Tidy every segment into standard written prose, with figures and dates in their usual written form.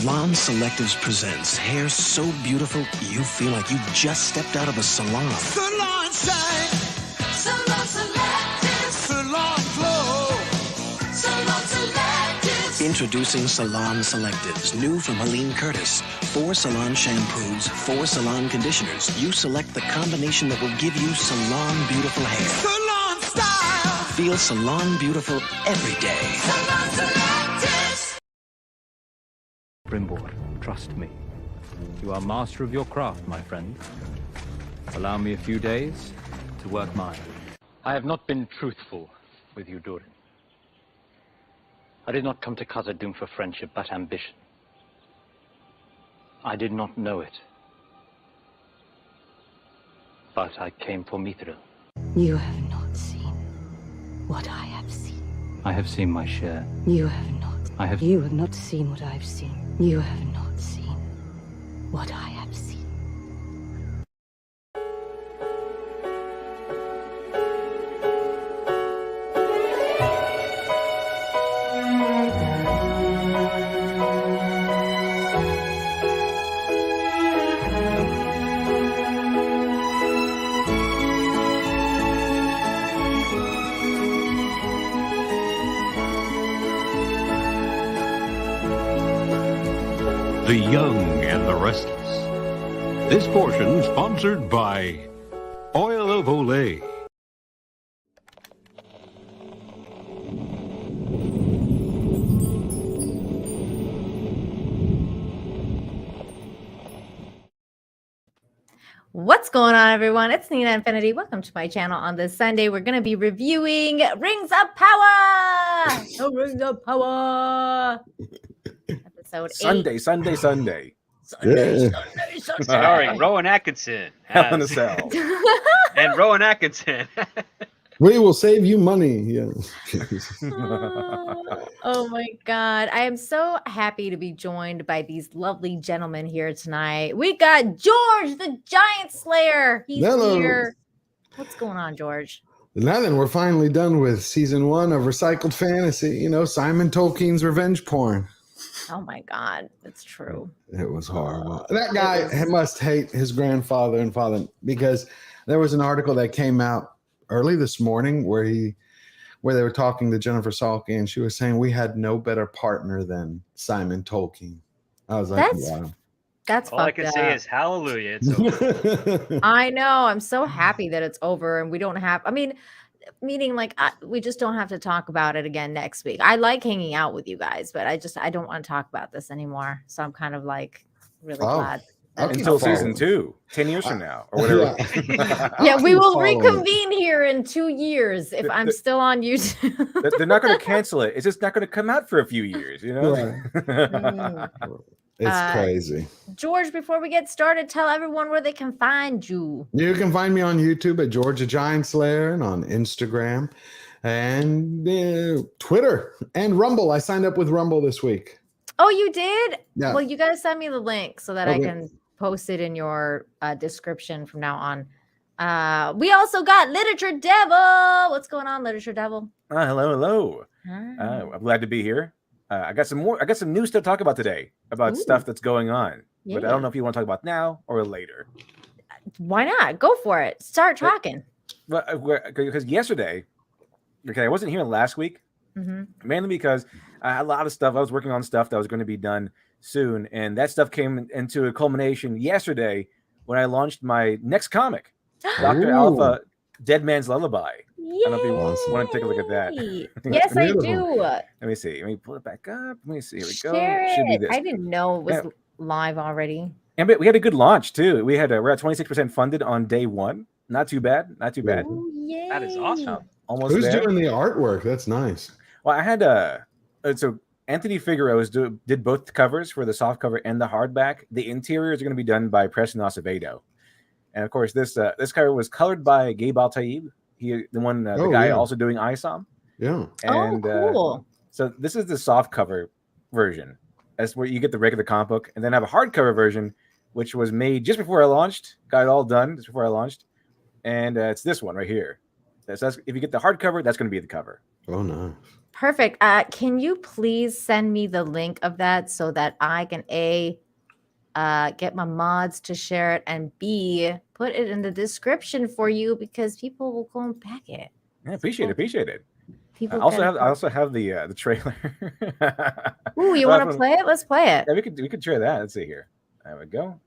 Salon Selectives presents hair so beautiful you feel like you just stepped out of a salon. Salon shine, Salon Selectives, Salon glow, Salon Selectives. Introducing Salon Selectives, new from Helene Curtis. 4 salon shampoos, 4 salon conditioners. You select the combination that will give you salon beautiful hair. Salon style. Feel salon beautiful every day. Salon Selectives. Brimbor, trust me. You are master of your craft, my friend. Allow me a few days to work mine. I have not been truthful with you, Durin. I did not come to Khazad-dûm for friendship, but ambition. I did not know it. But I came for Mithril. You have not seen what I have seen. I have seen my share. You have not. You have not seen what I've seen. You have not seen what I have seen. The Young and the Restless. This portion sponsored by Oil of Olay. What's going on, everyone? It's Nina Infinity. Welcome to my channel. On this Sunday, we're going to be reviewing Rings of Power. No Rings of Power. Episode 8. Sunday. Starring Rowan Atkinson. Hell in a Cell. And Rowan Atkinson. We will save you money. Yeah. Oh my God. I am so happy to be joined by these lovely gentlemen here tonight. We got George, the Giant Slayer. He's here. What's going on, George? Nothing. We're finally done with season 1 of Recycled Fantasy. You know, Simon Tolkien's revenge porn. Oh my God. That's true. It was horrible. That guy must hate his grandfather and father, because there was an article that came out early this morning where they were talking to Jennifer Salke, and she was saying we had no better partner than Simon Tolkien. I was like, wow. That's all I can say is hallelujah. It's over. I know. I'm so happy that it's over and we don't have, meaning like we just don't have to talk about it again next week. I like hanging out with you guys, but I don't want to talk about this anymore. So I'm kind of like really glad. Until season 2, 10 years from now, or whatever. Yeah, we will reconvene here in 2 years if I'm still on YouTube. They're not going to cancel it. It's just not going to come out for a few years, you know? It's crazy. George, before we get started, tell everyone where they can find you. You can find me on YouTube at George the Giant Slayer, and on Instagram and Twitter and Rumble. I signed up with Rumble this week. Oh, you did? Yeah. Well, you got to send me the link so that I can post it in your description from now on. We also got Literature Devil. What's going on, Literature Devil? Hello. I'm glad to be here. I got some new stuff to talk about today about stuff that's going on. Yeah. But I don't know if you want to talk about now or later. Why not? Go for it. Start talking. Because yesterday, I wasn't here last week, mainly because I had a lot of stuff. I was working on stuff that was going to be done soon, and that stuff came into a culmination yesterday when I launched my next comic, Dr. Alpha, Dead Man's Lullaby. Yay! I don't know if you want to take a look at that. Yes, I do. Let me see. Let me pull it back up. Let me see. Here we go. Should be this. I didn't know it was live already. And we had a good launch too. We're at 26% funded on day 1. Not too bad. Ooh, yay. That is awesome. Almost Who's there. doing the artwork? That's nice. Well, I had so Anthony Figueroa did both the covers for the soft cover and the hardback. The interiors are going to be done by Preston Acevedo, and of course this cover was colored by Gabe Al-Taib. The guy also doing ISOM. Yeah. And, cool. So this is the soft cover version. That's where you get the regular comic book, and then I have a hardcover version, which was made just before I launched. Got it all done just before I launched, and it's this one right here. That's if you get the hardcover, that's going to be the cover. Oh no. Perfect. Can you please send me the link of that so that I can get my mods to share it, and B, put it in the description for you because people will go and back it. Yeah, appreciate it. People I also have the trailer. Ooh, you want to play it? Let's play it. Yeah, we could share that. Let's see here. There we go.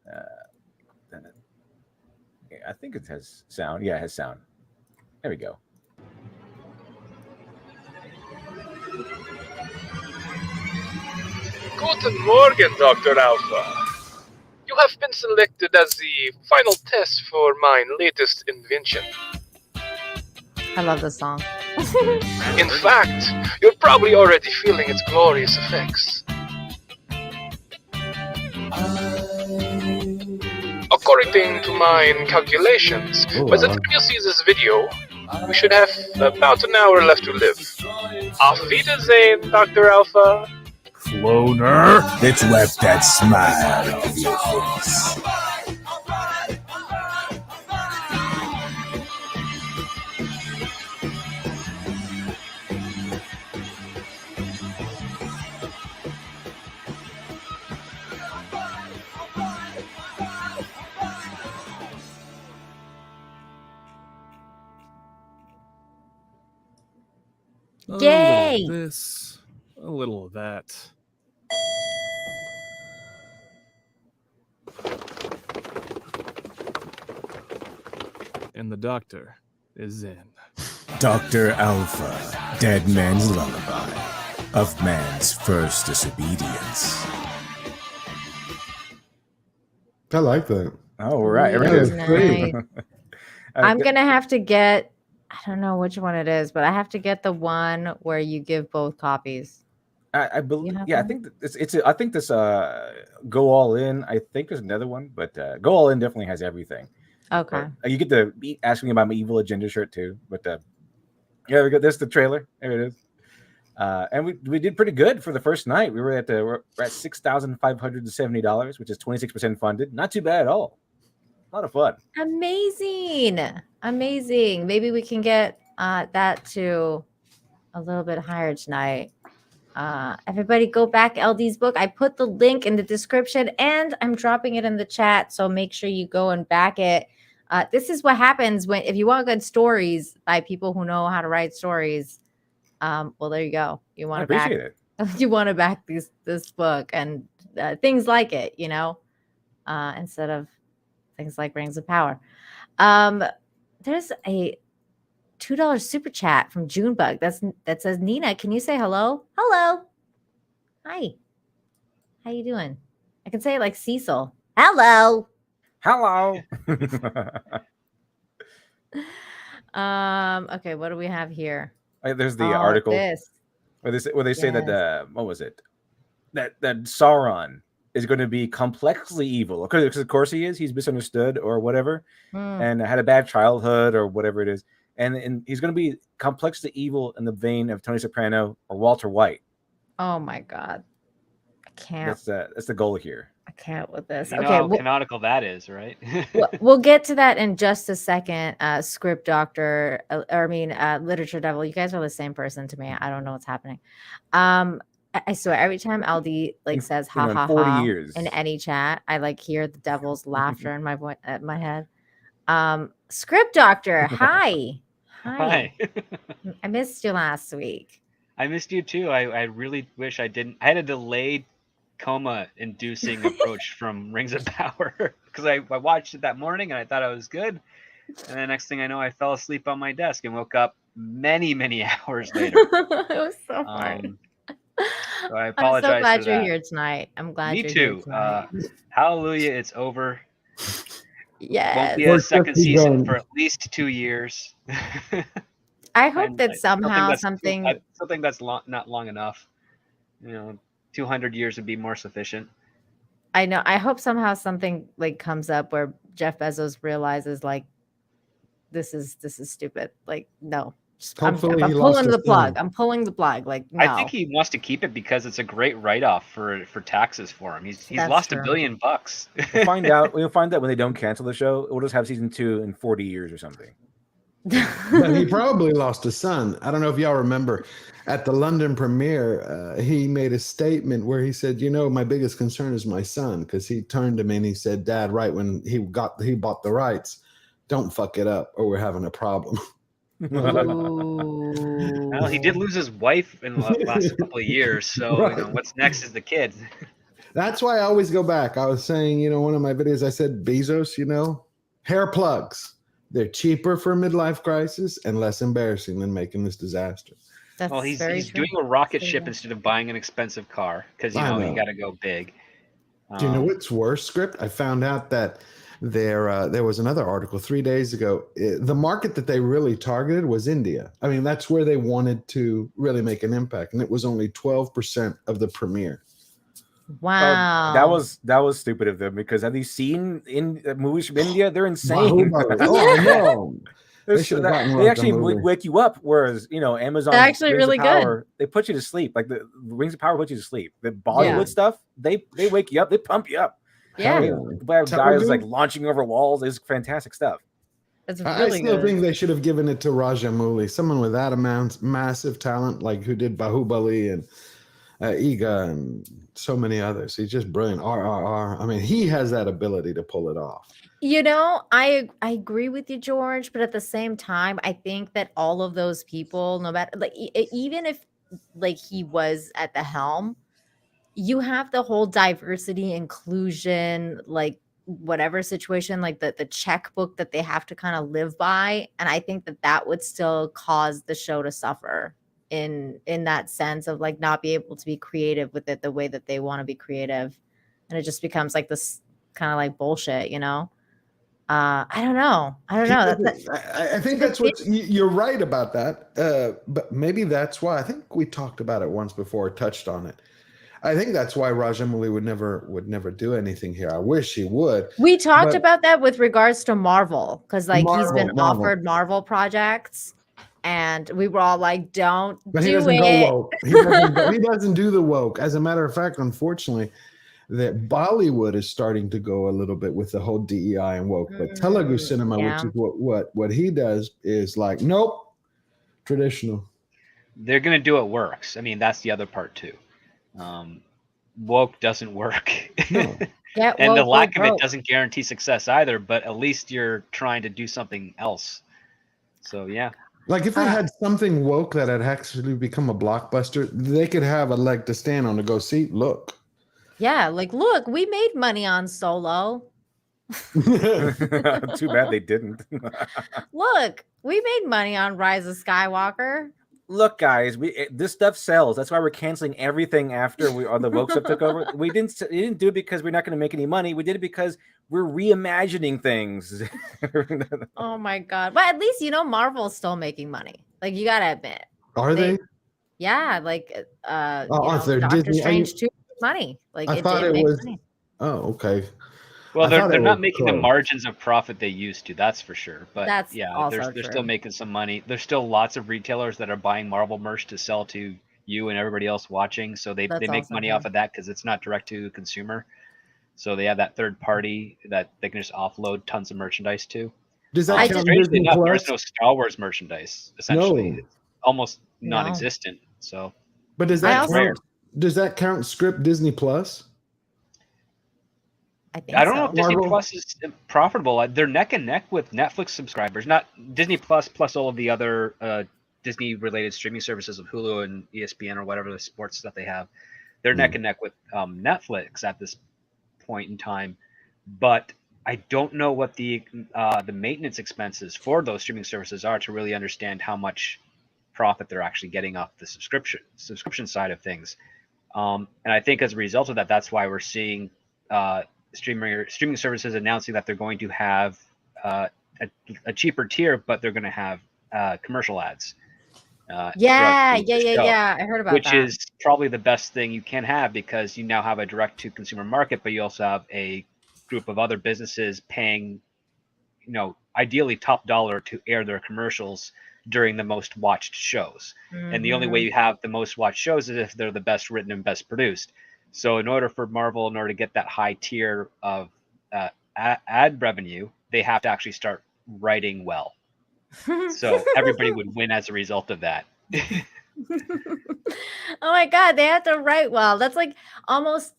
I think it has sound. Yeah, it has sound. There we go. Guten Morgen, Dr. Alpha. You have been selected as the final test for my latest invention. I love this song. In fact, you're probably already feeling its glorious effects. According to my calculations, by the time you see this video, we should have about an hour left to live. Auf Wiedersehen, Dr. Alpha. Cloner. Let's wipe that smile off your face. Yay! A little of this, a little of that. And the doctor is in. Dr. Alpha, dead man's lullaby of man's first disobedience. I like that. Oh, right. Nice. I'm going to have to get, I don't know which one it is, but I have to get the one where you give both copies. I believe, yeah, I think I think this Go All In. I think there's another one, but Go All In definitely has everything. Okay. You get to ask me about my Evil Agenda shirt too, but yeah, we got this the trailer. There it is. And we did pretty good for the first night. We're at $6,570, which is 26% funded. Not too bad at all. A lot of fun. Amazing. Maybe we can get that to a little bit higher tonight. Everybody go back LD's book. I put the link in the description and I'm dropping it in the chat. So make sure you go and back it. This is what happens if you want good stories by people who know how to write stories. Well, there you go. You want to back it. You want to back this book and things like it, instead of things like Rings of Power. There's a $2 super chat from Junebug that says, Nina, can you say hello? Hello. Hi. How you doing? I can say it like Cecil. Hello. Okay, what do we have here? There's the article where they say that what was it? That Sauron is going to be complexly evil because of course he is. He's misunderstood or whatever, and had a bad childhood or whatever it is, and he's going to be complexly evil in the vein of Tony Soprano or Walter White. Oh my God, I can't. That's the goal here. I can't with this. You know how canonical that is, right? We'll get to that in just a second. Script doctor, literature devil. You guys are the same person to me. I don't know what's happening. I swear, every time LD says "ha ha ha" in any chat, I hear the devil's laughter in my head. Script doctor, hi. Hi. I missed you last week. I missed you too. I really wish I didn't. I had a delayed coma-inducing approach from Rings of Power because I watched it that morning and I thought I was good, and the next thing I know, I fell asleep on my desk and woke up many hours later. It was so hard. So I apologize. I'm so glad for you're that. here tonight. I'm glad. Me you're too. Here Hallelujah! It's over. Yes. Won't be a second season for at least 2 years. I hope that somehow something that's not long enough. 200 years would be more sufficient. I know. I hope somehow something comes up where Jeff Bezos realizes this is stupid. No, I'm pulling the plug. I'm pulling the plug. No. I think he wants to keep it because it's a great write-off for taxes for him. He's lost $1 billion. We'll find out when they don't cancel the show. We'll just have season 2 in 40 years or something. But he probably lost a son. I don't know if y'all remember at the London premiere, he made a statement where he said, my biggest concern is my son, because he turned to me and he said, Dad, right when he bought the rights, don't fuck it up or we're having a problem. Well, he did lose his wife in the last couple of years, so Right. what's next is the kid. That's why I always go back. I was saying, one of my videos, I said Bezos, hair plugs. They're cheaper for midlife crisis and less embarrassing than making this disaster. That's Well, he's very he's true. doing a rocket Very ship true. instead of buying an expensive car because I he know. got to go big. Do you know what's worse, Script? I found out that there was another article 3 days ago. The market that they really targeted was India. I mean, that's where they wanted to really make an impact, and it was only 12% of the premiere. Wow. That was stupid of them, because have you seen in movies from India? They're insane. Oh, I know. They should have gotten They Raja actually movie. wake you up, whereas Amazon They're actually Rings really of Power, they put you to sleep. Like the Rings of Power put you to sleep. The Bollywood stuff, they wake you up, they pump you up. Yeah. Guys like launching over walls is fantastic stuff. It's I really still good. think they should have given it to Rajamouli, someone with that amount, massive talent, like who did Bahubali and Iga and so many others. He's just brilliant. RRR. I mean, he has that ability to pull it off. I agree with you, George, but at the same time, I think that all of those people, no matter like even if like he was at the helm, you have the whole diversity, inclusion, like whatever situation, like the checkbook that they have to kind of live by, and I think that would still cause the show to suffer in that sense of like not be able to be creative with it the way that they want to be creative, and it just becomes like this kind of like bullshit, I don't know. I think that's what you're right about that. But maybe that's why I think we talked about it once before, touched on it. I think that's why Rajamouli would never do anything here. I wish he would. We talked about that with regards to Marvel, because like he's been Marvel. offered Marvel projects, and we were all like, "Don't But he do doesn't it." go woke. He doesn't do the woke. As a matter of fact, unfortunately, that Bollywood is starting to go a little bit with the whole DEI and woke. But Telugu cinema, which is what he does, is like, nope, traditional. They're gonna do it works. I mean, that's the other part too. Woke doesn't work. No. And the lack of it doesn't guarantee success either, but at least you're trying to do something else. So yeah. Like if they had something woke that had actually become a blockbuster, they could have a leg to stand on to go see. Look. Yeah, like look, we made money on Solo. Too bad they didn't. Look, we made money on Rise of Skywalker. Look, guys, this stuff sells. That's why we're canceling everything after the woke stuff took over. We didn't do it because we're not going to make any money. We did it because we're reimagining things. Oh my god! But at least Marvel's still making money. Like you gotta admit. Are they? Yeah, like they're Doctor Disney. Strange 2 money. Like I thought it was. Money. Oh, okay. Well, they're not making the margins of profit they used to. That's for sure. But that's they're still making some money. There's still lots of retailers that are buying Marvel merch to sell to you and everybody else watching. So they make money off of that because it's not direct to consumer. So they have that third party that they can just offload tons of merchandise to. Does that count? Strangely enough, there's no Star Wars merchandise. Essentially, it's almost non-existent. So, but does that count? Does that count Script Disney Plus? I don't know if Disney Plus is profitable. They're neck and neck with Netflix subscribers. Not Disney Plus all of the other Disney-related streaming services of Hulu and ESPN or whatever the sports stuff they have. They're neck and neck with Netflix at this point in time. But I don't know what the maintenance expenses for those streaming services are to really understand how much profit they're actually getting off the subscription side of things. And I think as a result of that, that's why we're seeing streaming services announcing that they're going to have a cheaper tier, but they're going to have commercial ads. Yeah. I heard about that. Which is probably the best thing you can have because you now have a direct-to-consumer market, but you also have a group of other businesses paying, ideally top dollar to air their commercials during the most watched shows. Mm-hmm. And the only way you have the most watched shows is if they're the best written and best produced. So in order for Marvel, in order to get that high tier of ad revenue, they have to actually start writing well. So everybody would win as a result of that. Oh my God, they have to write well. That's like almost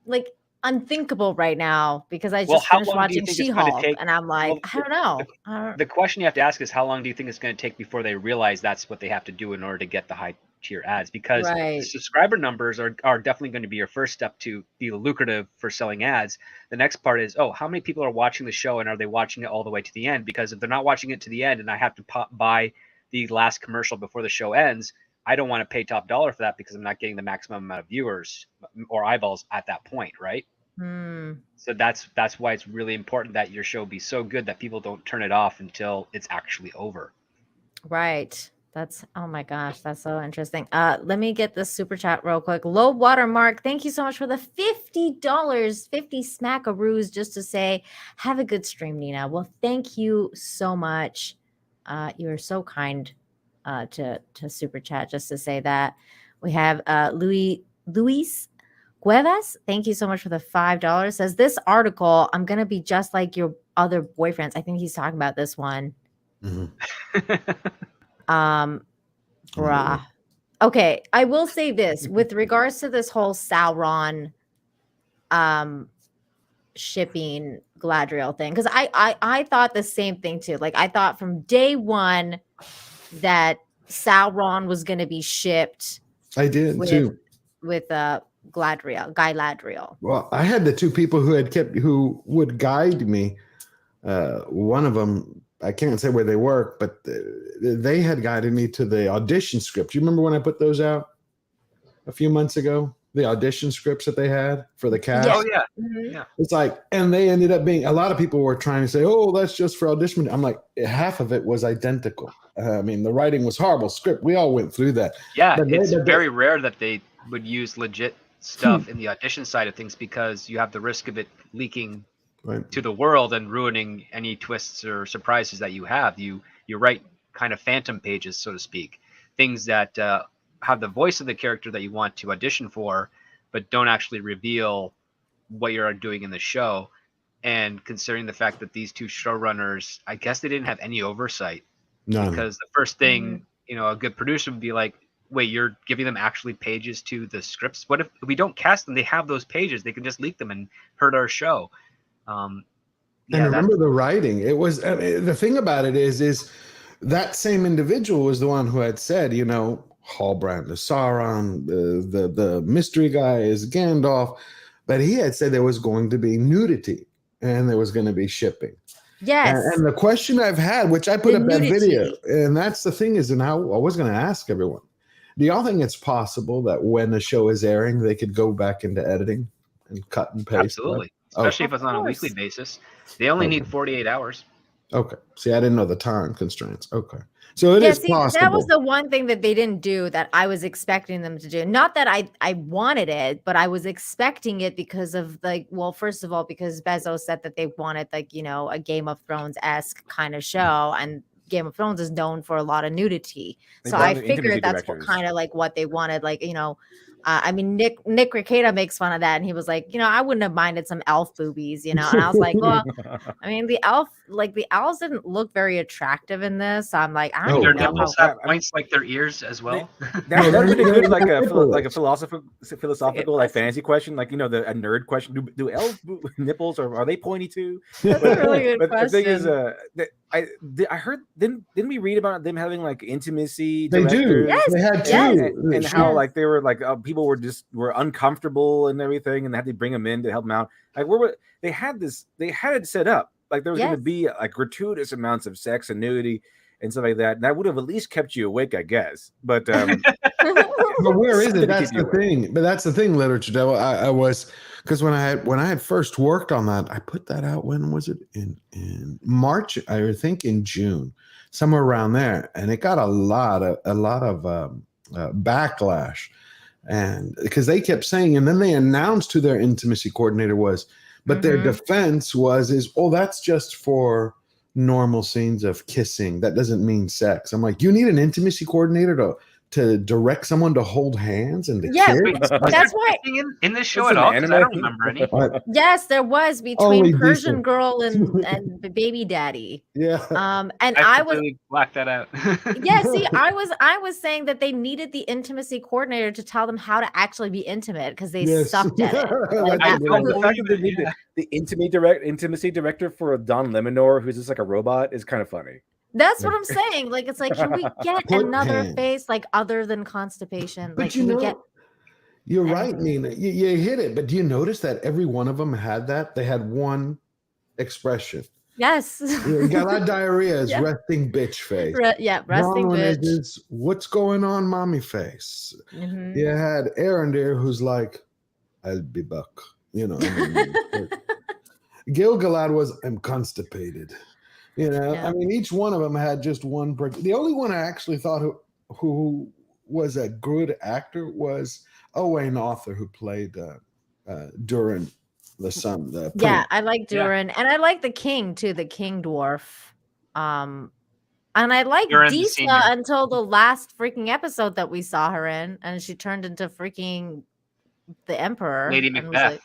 like unthinkable right now because I Well, just how finished long do you watching think it's going to She-Hulk take? and I'm like, Well, I don't know. I don't- the question you have to ask is how long do you think it's going to take before they realize that's what they have to do in order to get the high tier ads? Because the Right. subscriber numbers are definitely going to be your first step to be lucrative for selling ads. The next part is, oh, how many people are watching the show and are they watching it all the way to the end? Because if they're not watching it to the end and I have to buy the last commercial before the show ends, I don't want to pay top dollar for that because I'm not getting the maximum amount of viewers or eyeballs at that point, right? Hmm. So that's why it's really important that your show be so good that people don't turn it off until it's actually over. Right. That's oh my gosh, that's so interesting. Let me get this super chat real quick. Low watermark, thank you so much for the $50, 50 smackaroos just to say have a good stream, Nina. Well, thank you so much. You are so kind to super chat just to say that. We have Luis Cuevas, thank you so much for the $5. Says this article, I'm gonna be just like your other boyfriends. I think he's talking about this one. Bruh. Okay, I will say this with regards to this whole Sauron shipping Gladriel thing, because I thought the same thing too. Like I thought from day one that Sauron was gonna be shipped. I did too. With Galadriel. Well, I had the two people who would guide me. One of them, I can't say where they work, but they had guided me to the audition script. You remember when I put those out a few months ago? The audition scripts that they had for the cast. Oh yeah, Mm-hmm. It's like, and they ended up being, a lot of people were trying to say, oh, that's just for audition. I'm like, half of it was identical. I mean, the writing was horrible. Script, we all went through that. Yeah, But it's very rare that they would use legit stuff in the audition side of things because you have the risk of it leaking to the world and ruining any twists or surprises that you have. You write kind of phantom pages, so to speak, things that have the voice of the character that you want to audition for, but don't actually reveal what you're doing in the show. And considering the fact that these two showrunners, I guess they didn't have any oversight. None. Because the first thing, a good producer would be like, wait, you're giving them actually pages to the scripts? What if we don't cast them? They have those pages. They can just leak them and hurt our show. And remember the writing. It was, the thing about it is that same individual was the one who had said, Hallbrand is Sauron, the mystery guy is Gandalf, but he had said there was going to be nudity and there was going to be shipping. Yes. And the question I've had, which I put up that video, and that's the thing is, and I was going to ask everyone, do y'all think it's possible that when the show is airing, they could go back into editing and cut and paste? Absolutely. Especially if it's on a weekly basis. They only need 48 hours. Okay. See, I didn't know the time constraints. Okay. So it is possible. That was the one thing that they didn't do that I was expecting them to do. Not that I wanted it, but I was expecting it because of first of all, because Bezos said that they wanted a Game of Thrones-esque kind of show, and Game of Thrones is known for a lot of nudity. So I figured that's what they wanted. I mean, Nick Rekieta makes fun of that, and he was like, I wouldn't have minded some elf boobies, and I was like, well, I mean, the elves didn't look very attractive in this. So I'm like, I don't Their know. nipples have points like their ears as well. That would be good, like a philosophical fantasy question, a nerd question. Do elf nipples are they pointy too? That's a really good question. The thing is, I heard didn't we read about them having intimacy? They do. Yes, they had two, and how they were people were uncomfortable and everything, and they had to bring them in to help them out. They had it set up there was going to be gratuitous amounts of sex and nudity and stuff like that. And that would have at least kept you awake, I guess. But but where is it? That's the thing. But that's the thing, Literature Devil. I was, because when I had first worked on that, I put that out. When was it? In March, I think in June, somewhere around there, and it got a lot of backlash, and because they kept saying, and then they announced who their intimacy coordinator was. But their defense is that's just for normal scenes of kissing. That doesn't mean sex. I'm like, you need an intimacy coordinator to to direct someone to hold hands and to Yeah, kiss? that's why. In this show It's at an all? 'Cause I don't anime. remember any. Yes, there was Only between Persian decent. girl and the baby daddy. Yeah. And I I was completely blacked that out. yeah, see, I was saying that they needed the intimacy coordinator to tell them how to actually be intimate because they Yes. sucked at it. Like, That's I a good don't idea. The fact believe that they it, need yeah. the intimacy director for Don Lemonor, who's just like a robot, is kind of funny. that's what I'm saying. Like, it's like, can we get Put another hands. face like other than constipation? But Like, you can we know, get you're right, anything? Nina. You hit it. But do you notice that every one of them had that? They had one expression. Yes. Gala diarrhea is Yeah. resting bitch face. Yeah, resting Ron bitch. is what's going on, mommy face. Mhm. You had Aaron there who's like, I'll be back. You know, Gil-galad was, I'm constipated. You know, Yeah. I mean, each one of them had just one. The only one I actually thought who was a good actor was Owain Arthur, who played Durin, the son. The Yeah, prince. I like Durin, and I like the king too, the king dwarf. And I like Durin the Disa senior. until the last freaking episode that we saw her in, and she turned into freaking the emperor. Lady and was Macbeth. like,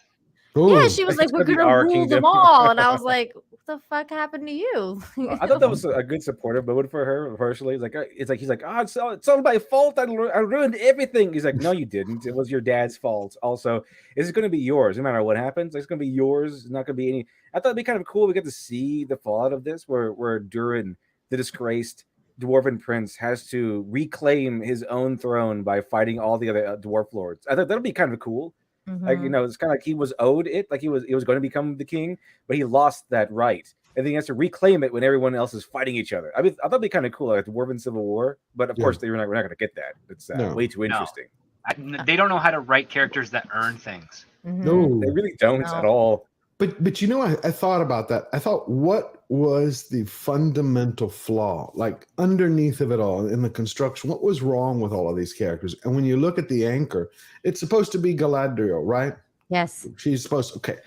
yeah, she was like, It's we're gonna be gonna our rule them kingdom. all, and I was like, what the fuck happened to you? I thought that was a good supportive moment for her personally. It's like he's like, oh, it's all my fault. I ruined everything. He's like, no, you didn't. It was your dad's fault. Also, it's going to be yours no matter what happens. It's going to be yours. It's not going to be any. I thought it'd be kind of cool. We get to see the fallout of this, where Durin, the disgraced dwarven prince, has to reclaim his own throne by fighting all the other dwarf lords. I thought that'd be kind of cool. Like, you know, it's kind of like he was owed it, like he was going to become the king, but he lost that right, and then he has to reclaim it when everyone else is fighting each other. I mean, I thought it'd be kind of cool, like the Dwarven Civil War, but of course we're not going to get that. It's way too interesting. They don't know how to write characters that earn things. No, they really don't at all. But you know, I thought about that. I thought, what was the fundamental flaw, like underneath of it all in the construction? What was wrong with all of these characters? And when you look at the anchor, it's supposed to be Galadriel, right? Yes. She's supposed to, okay.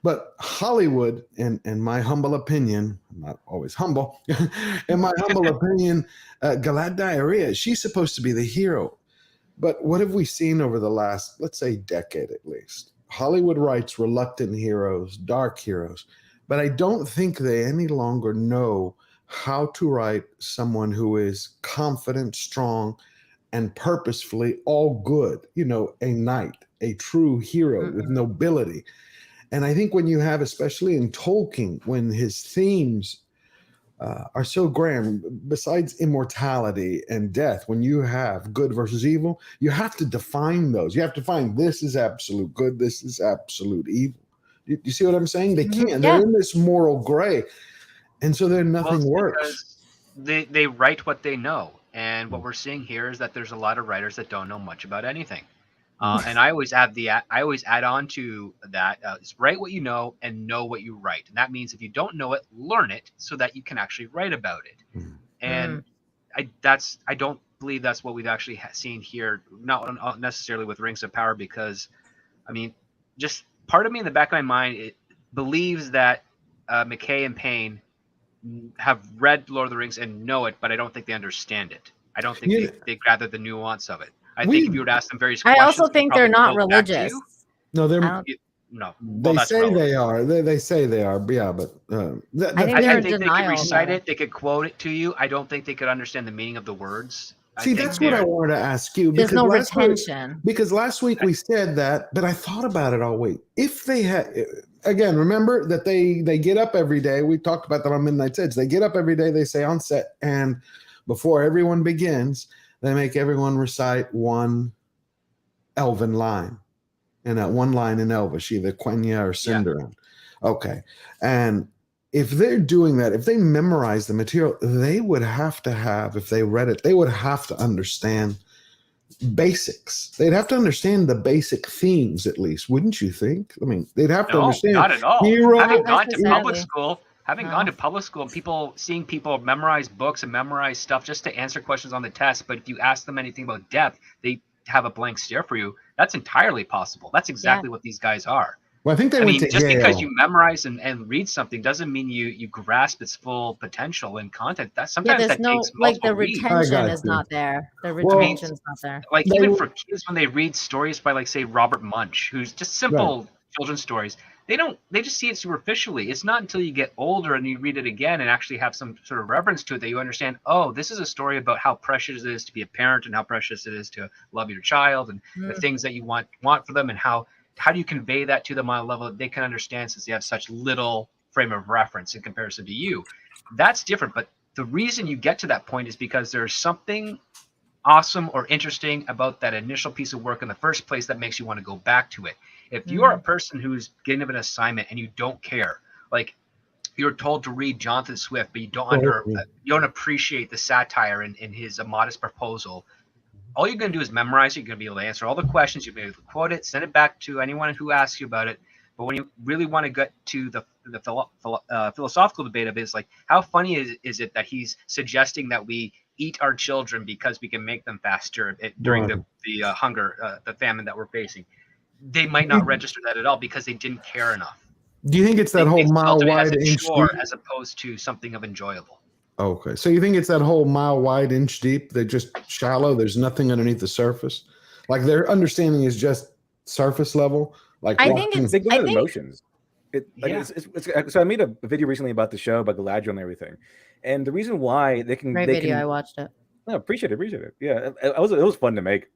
But Hollywood, in my humble opinion, I'm not always humble, in my humble opinion, Galadriel, she's supposed to be the hero. But what have we seen over the last, let's say, decade at least? Hollywood writes reluctant heroes, dark heroes, but I don't think they any longer know how to write someone who is confident, strong, and purposefully all good, you know, a knight, a true hero with nobility. And I think when you have, especially in Tolkien, when his themes are so grand, besides immortality and death, when you have good versus evil, you have to define those. You have to find this is absolute good, this is absolute evil. You see what I'm saying? They can't. They're in this moral gray. And so then nothing works. They write what they know. And what we're seeing here is that there's a lot of writers that don't know much about anything. And I always add on to that, write what you know and know what you write. And that means if you don't know it, learn it so that you can actually write about it. And I don't believe that's what we've actually seen here, not necessarily with Rings of Power, because, I mean, just part of me in the back of my mind, it believes that McKay and Payne have read Lord of the Rings and know it, but I don't think they understand it. I don't think they gather the nuance of it. I think if you would ask them various questions, I also think they're not religious. No, they're no. They say they are. They say they are. Yeah, but I think they could recite it. They could quote it to you. I don't think they could understand the meaning of the words. See, that's what I wanted to ask you. There's no retention. Because last week we said that, but I thought about it all week. If they had, again, remember that they get up every day. We talked about that on Midnight Edge. They get up every day. They say on set, and before everyone begins, they make everyone recite one Elven line, and that one line in Elvish, either Quenya or Sindarin. Yeah. Okay, and if they're doing that, if they memorize the material, they would have to have, if they read it, they would have to understand basics. They'd have to understand the basic themes, at least, wouldn't you think? I mean, they'd have to understand. Not at all. Hero, having gone to public school, and seeing people memorize books and memorize stuff just to answer questions on the test, but if you ask them anything about depth, they have a blank stare for you. That's entirely possible. That's exactly what these guys are. Well, I think they I went mean, to just because Yale. you memorize and read something doesn't mean you grasp its full potential and content. That Yeah, sometimes there's that no takes like the multiple reads. I retention got is you. not there. The I mean, retention's not there. like They even were- for kids when they read stories by like say Robert Munch, who's just simple children's stories, they just see it superficially. It's not until you get older and you read it again and actually have some sort of reverence to it that you understand, oh, this is a story about how precious it is to be a parent and how precious it is to love your child and the things that you want for them, and how do you convey that to them on a level that they can understand since they have such little frame of reference in comparison to you. That's different. But the reason you get to that point is because there's something awesome or interesting about that initial piece of work in the first place that makes you want to go back to it. If you are a person who's getting an assignment and you don't care, like you're told to read Jonathan Swift, but you don't appreciate the satire in his modest proposal, all you're going to do is memorize it. You're going to be able to answer all the questions. You'll be able to quote it, send it back to anyone who asks you about it. But when you really want to get to the philosophical debate of it, is like, how funny is it that he's suggesting that we eat our children because we can make them faster during the hunger, the famine that we're facing? They might not register that at all because they didn't care enough. Do you think it's that whole mile wide inch deep? As opposed to something of enjoyable. Okay, so you think it's that whole mile wide inch deep? They're just shallow. There's nothing underneath the surface. Like their understanding is just surface level. Like I think it's they go I into think emotions. So I made a video recently about the show, about Galadriel and everything, and the reason why they can great they video. can I watched it. no, appreciate it. Yeah, it was fun to make.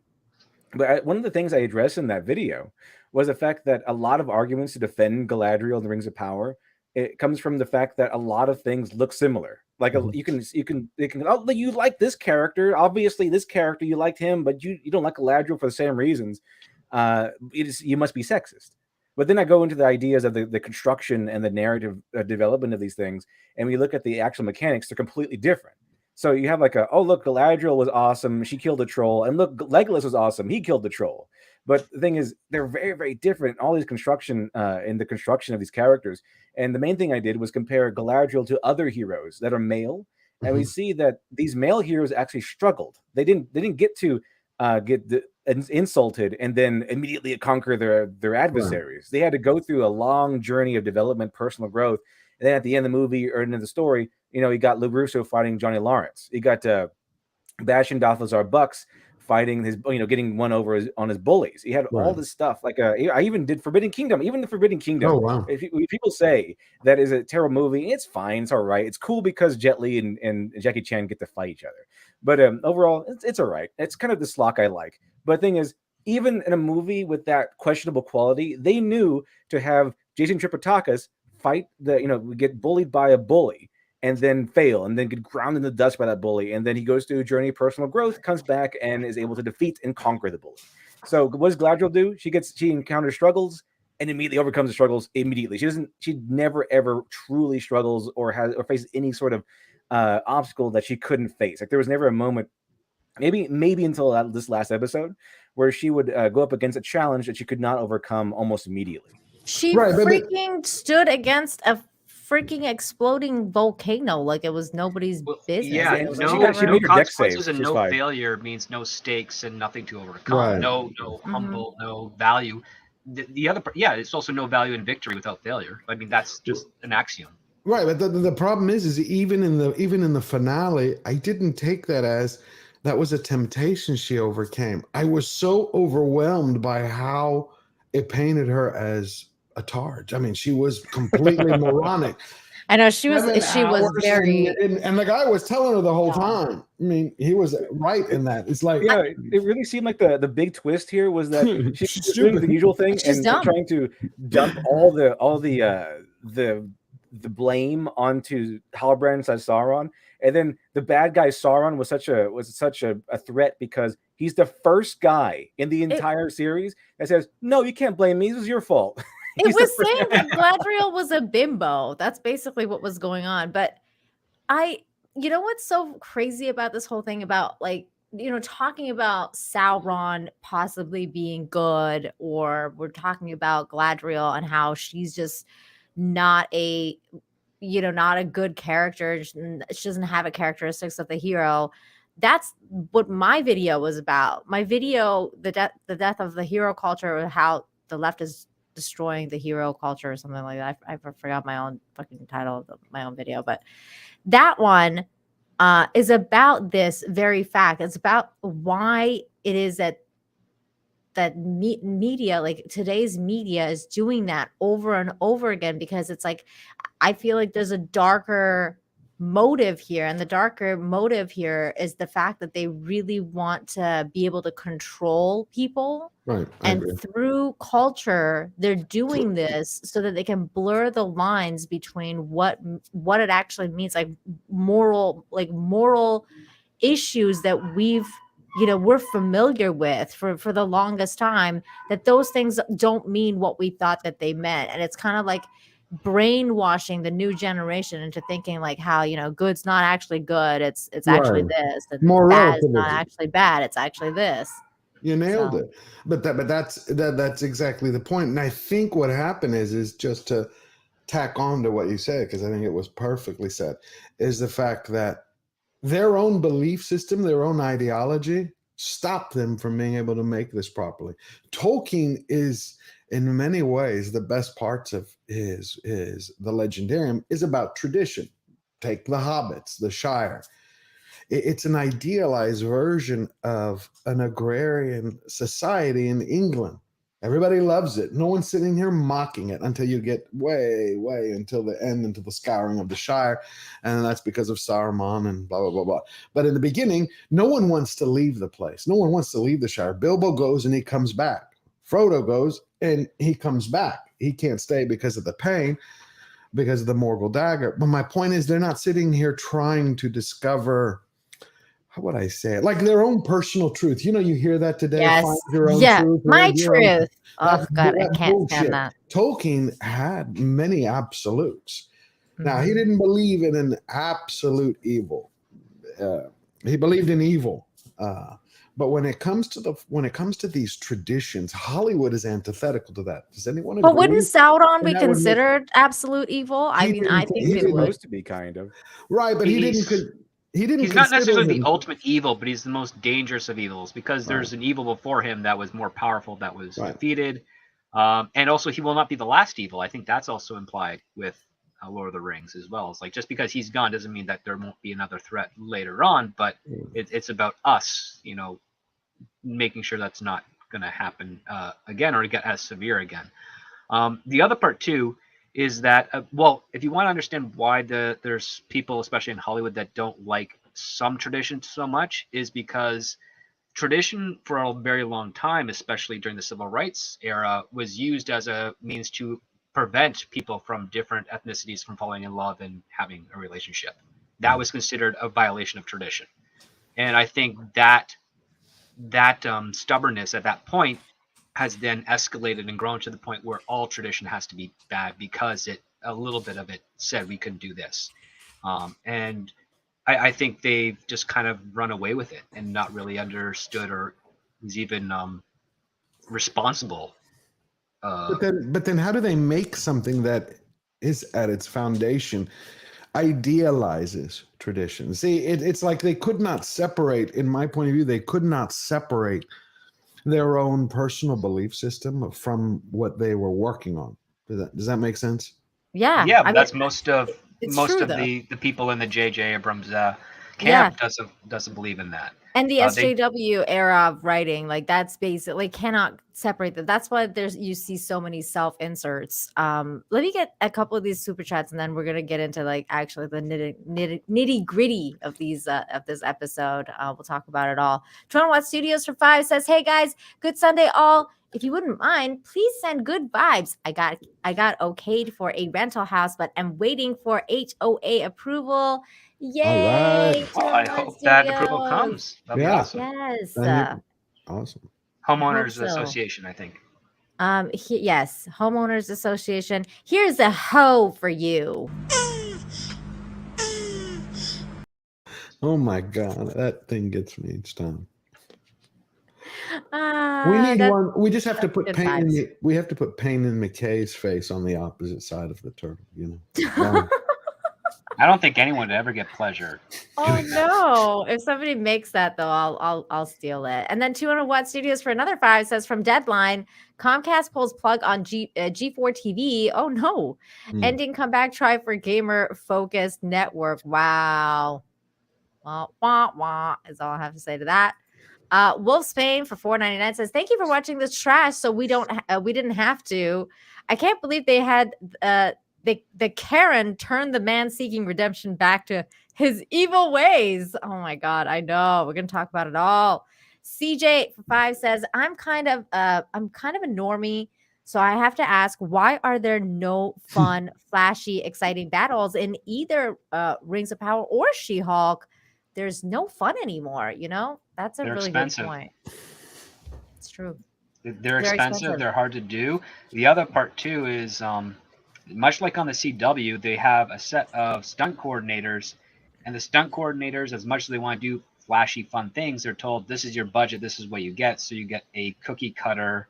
But one of the things I addressed in that video was the fact that a lot of arguments to defend Galadriel and the Rings of Power, it comes from the fact that a lot of things look similar. Like you can oh, you like this character, obviously this character you liked him, but you don't like Galadriel for the same reasons. You must be sexist. But then I go into the ideas of the construction and the narrative development of these things, and we look at the actual mechanics; they're completely different. So you have like oh look, Galadriel was awesome, she killed a troll, and look, Legolas was awesome, he killed the troll. But the thing is, they're very, very different. All these construction in the construction of these characters, and the main thing I did was compare Galadriel to other heroes that are male, and we see that these male heroes actually struggled. They didn't get to insulted and then immediately conquer their adversaries. They had to go through a long journey of development, personal growth, and then at the end of the movie or end of the story, you got Lou Russo fighting Johnny Lawrence. You got Bastion Balthazar Bucks fighting his, getting one over on his bullies. He had all this stuff. Like I even did Forbidden Kingdom. Even the Forbidden Kingdom. Oh wow! If people say that is a terrible movie, it's fine. It's all right. It's cool because Jet Li and Jackie Chan get to fight each other. But overall, it's all right. It's kind of the slog I like. But the thing is, even in a movie with that questionable quality, they knew to have Jason Tripatakis fight get bullied by a bully and then fail and then get ground in the dust by that bully. And then he goes through a journey of personal growth, comes back and is able to defeat and conquer the bully. So what does Galadriel do? She encounters struggles and immediately overcomes the struggles immediately. She never ever truly struggles or faces any sort of obstacle that she couldn't face. Like there was never a moment, maybe until this last episode, where she would go up against a challenge that she could not overcome almost immediately. She freaking stood against a freaking exploding volcano like it was nobody's business. Yeah, no consequences and no failure means no stakes and nothing to overcome. Right. No humble, no value. The other part, it's also no value in victory without failure. I mean, that's just an axiom. Right, but the problem is even in the finale, I didn't take that as that was a temptation she overcame. I was so overwhelmed by how it painted her as a targe. I mean, she was completely moronic. I know she was very and the guy was telling her the whole time. I mean, he was right in that. It's like it really seemed like the big twist here was that she's doing the usual thing and trying to dump all the blame onto Halbrand / Sauron, and then the bad guy Sauron was such a threat because he's the first guy in the entire series that says, "No, you can't blame me. This was your fault." It was saying that Galadriel was a bimbo. That's basically what was going on. But what's so crazy about this whole thing about talking about Sauron possibly being good, or we're talking about Galadriel and how she's just not a good character. She doesn't have a characteristics of the hero. That's what my video was about. My video, the death of the hero culture, how the left is destroying the hero culture or something like that. I forgot my own fucking title of my own video, but that one is about this very fact. It's about why it is that media, like today's media, is doing that over and over again, because it's like, I feel like there's a darker motive here, and the darker motive here is the fact that they really want to be able to control people, Right. and through culture they're doing this so that they can blur the lines between what it actually means, like moral issues that we're familiar with for the longest time, that those things don't mean what we thought that they meant. And it's kind of like brainwashing the new generation into thinking like how, good's not actually good, it's actually this, and More bad is not relativism. actually bad, it's actually this. You nailed it. But that's exactly the point. And I think what happened is just to tack on to what you said, because I think it was perfectly said, is the fact that their own belief system, their own ideology, stopped them from being able to make this properly. Tolkien is, in many ways, the best parts of his the Legendarium is about tradition. Take the Hobbits, the Shire. It's an idealized version of an agrarian society in England. Everybody loves it. No one's sitting here mocking it until you get way until the end, until the scouring of the Shire. And that's because of Saruman and blah, blah, blah, blah. But in the beginning, no one wants to leave the place. No one wants to leave the Shire. Bilbo goes and he comes back. Frodo goes and he comes back. He can't stay because of the pain, because of the Morgul dagger. But my point is, they're not sitting here trying to discover, how would I say it? Like their own personal truth. You hear that today. Yes. Find your own Yeah. truth. My Find your own- truth. Oh God, I can't bullshit. stand that. Tolkien had many absolutes. Now, he Mhm. didn't believe in an absolute evil. He believed in evil. But when it comes to these traditions, Hollywood is antithetical to that. Does anyone agree? But wouldn't Sauron And be that would make- considered absolute evil? I mean, I think He's it would. supposed to be kind of. Right, but he didn't. He didn't. He's not consider necessarily the him- ultimate evil, but he's the most dangerous of evils, because there's an evil before him that was more powerful, that was defeated. And also, he will not be the last evil. I think that's also implied with Lord of the Rings as well. It's like, just because he's gone doesn't mean that there won't be another threat later on, but it's about us, making sure that's not going to happen again, or get as severe again. The other part, too, is that, if you want to understand why there's people, especially in Hollywood, that don't like some traditions so much, is because tradition for a very long time, especially during the civil rights era, was used as a means to prevent people from different ethnicities from falling in love and having a relationship. That was considered a violation of tradition. And I think that stubbornness at that point has then escalated and grown to the point where all tradition has to be bad, because a little bit of it said we couldn't do this. And I think they've just kind of run away with it and not really understood or was even responsible. But then how do they make something that is at its foundation idealizes tradition? See, it's like they could not separate, in my point of view, they could not separate their own personal belief system from what they were working on. Does that make sense? Yeah. Yeah, I mean, that's most of true, the people in the J.J. Abrams camp doesn't believe in that. And the SJW era of writing, like that's basically cannot separate that. That's why you see so many self inserts. Let me get a couple of these super chats, and then we're gonna get into like actually the nitty gritty of these of this episode. We'll talk about it all. Toronto Watt Studios for 5 says, "Hey guys, good Sunday all. If you wouldn't mind, please send good vibes. I got okayed for a rental house, but I'm waiting for HOA approval. Yay! All I hope that approval comes. That'd be awesome. Yes. Awesome. Homeowners so. Association, I think. Yes, Homeowners Association. Here's a hoe for you. Oh my God, that thing gets me each time. We need one. We just have to put good pain vibes. we have to put Pain in McKay's face on the opposite side of the turtle, I don't think anyone would ever get pleasure. Oh no! If somebody makes that though, I'll steal it. And then 200 Watt Studios for another 5 says from Deadline, Comcast pulls plug on G4 TV. Oh no! Ending comeback try for gamer focused network. Wow. Wah, wah, wah, is all I have to say to that. Wolf Spain for $4.99 says, "Thank you for watching this trash. So we didn't have to. I can't believe they had the Karen turned the man seeking redemption back to his evil ways. Oh my god, I know. We're gonna talk about it all." CJ for 5 says, I'm kind of a normie, so I have to ask, why are there no fun, flashy, exciting battles in either Rings of Power or She-Hulk? There's no fun anymore, you know? That's a They're really expensive. good point. It's true. They're expensive. They're hard to do. The other part too is much like on the CW, they have a set of stunt coordinators, and the stunt coordinators, as much as they want to do flashy, fun things, they're told this is your budget, this is what you get. So you get a cookie cutter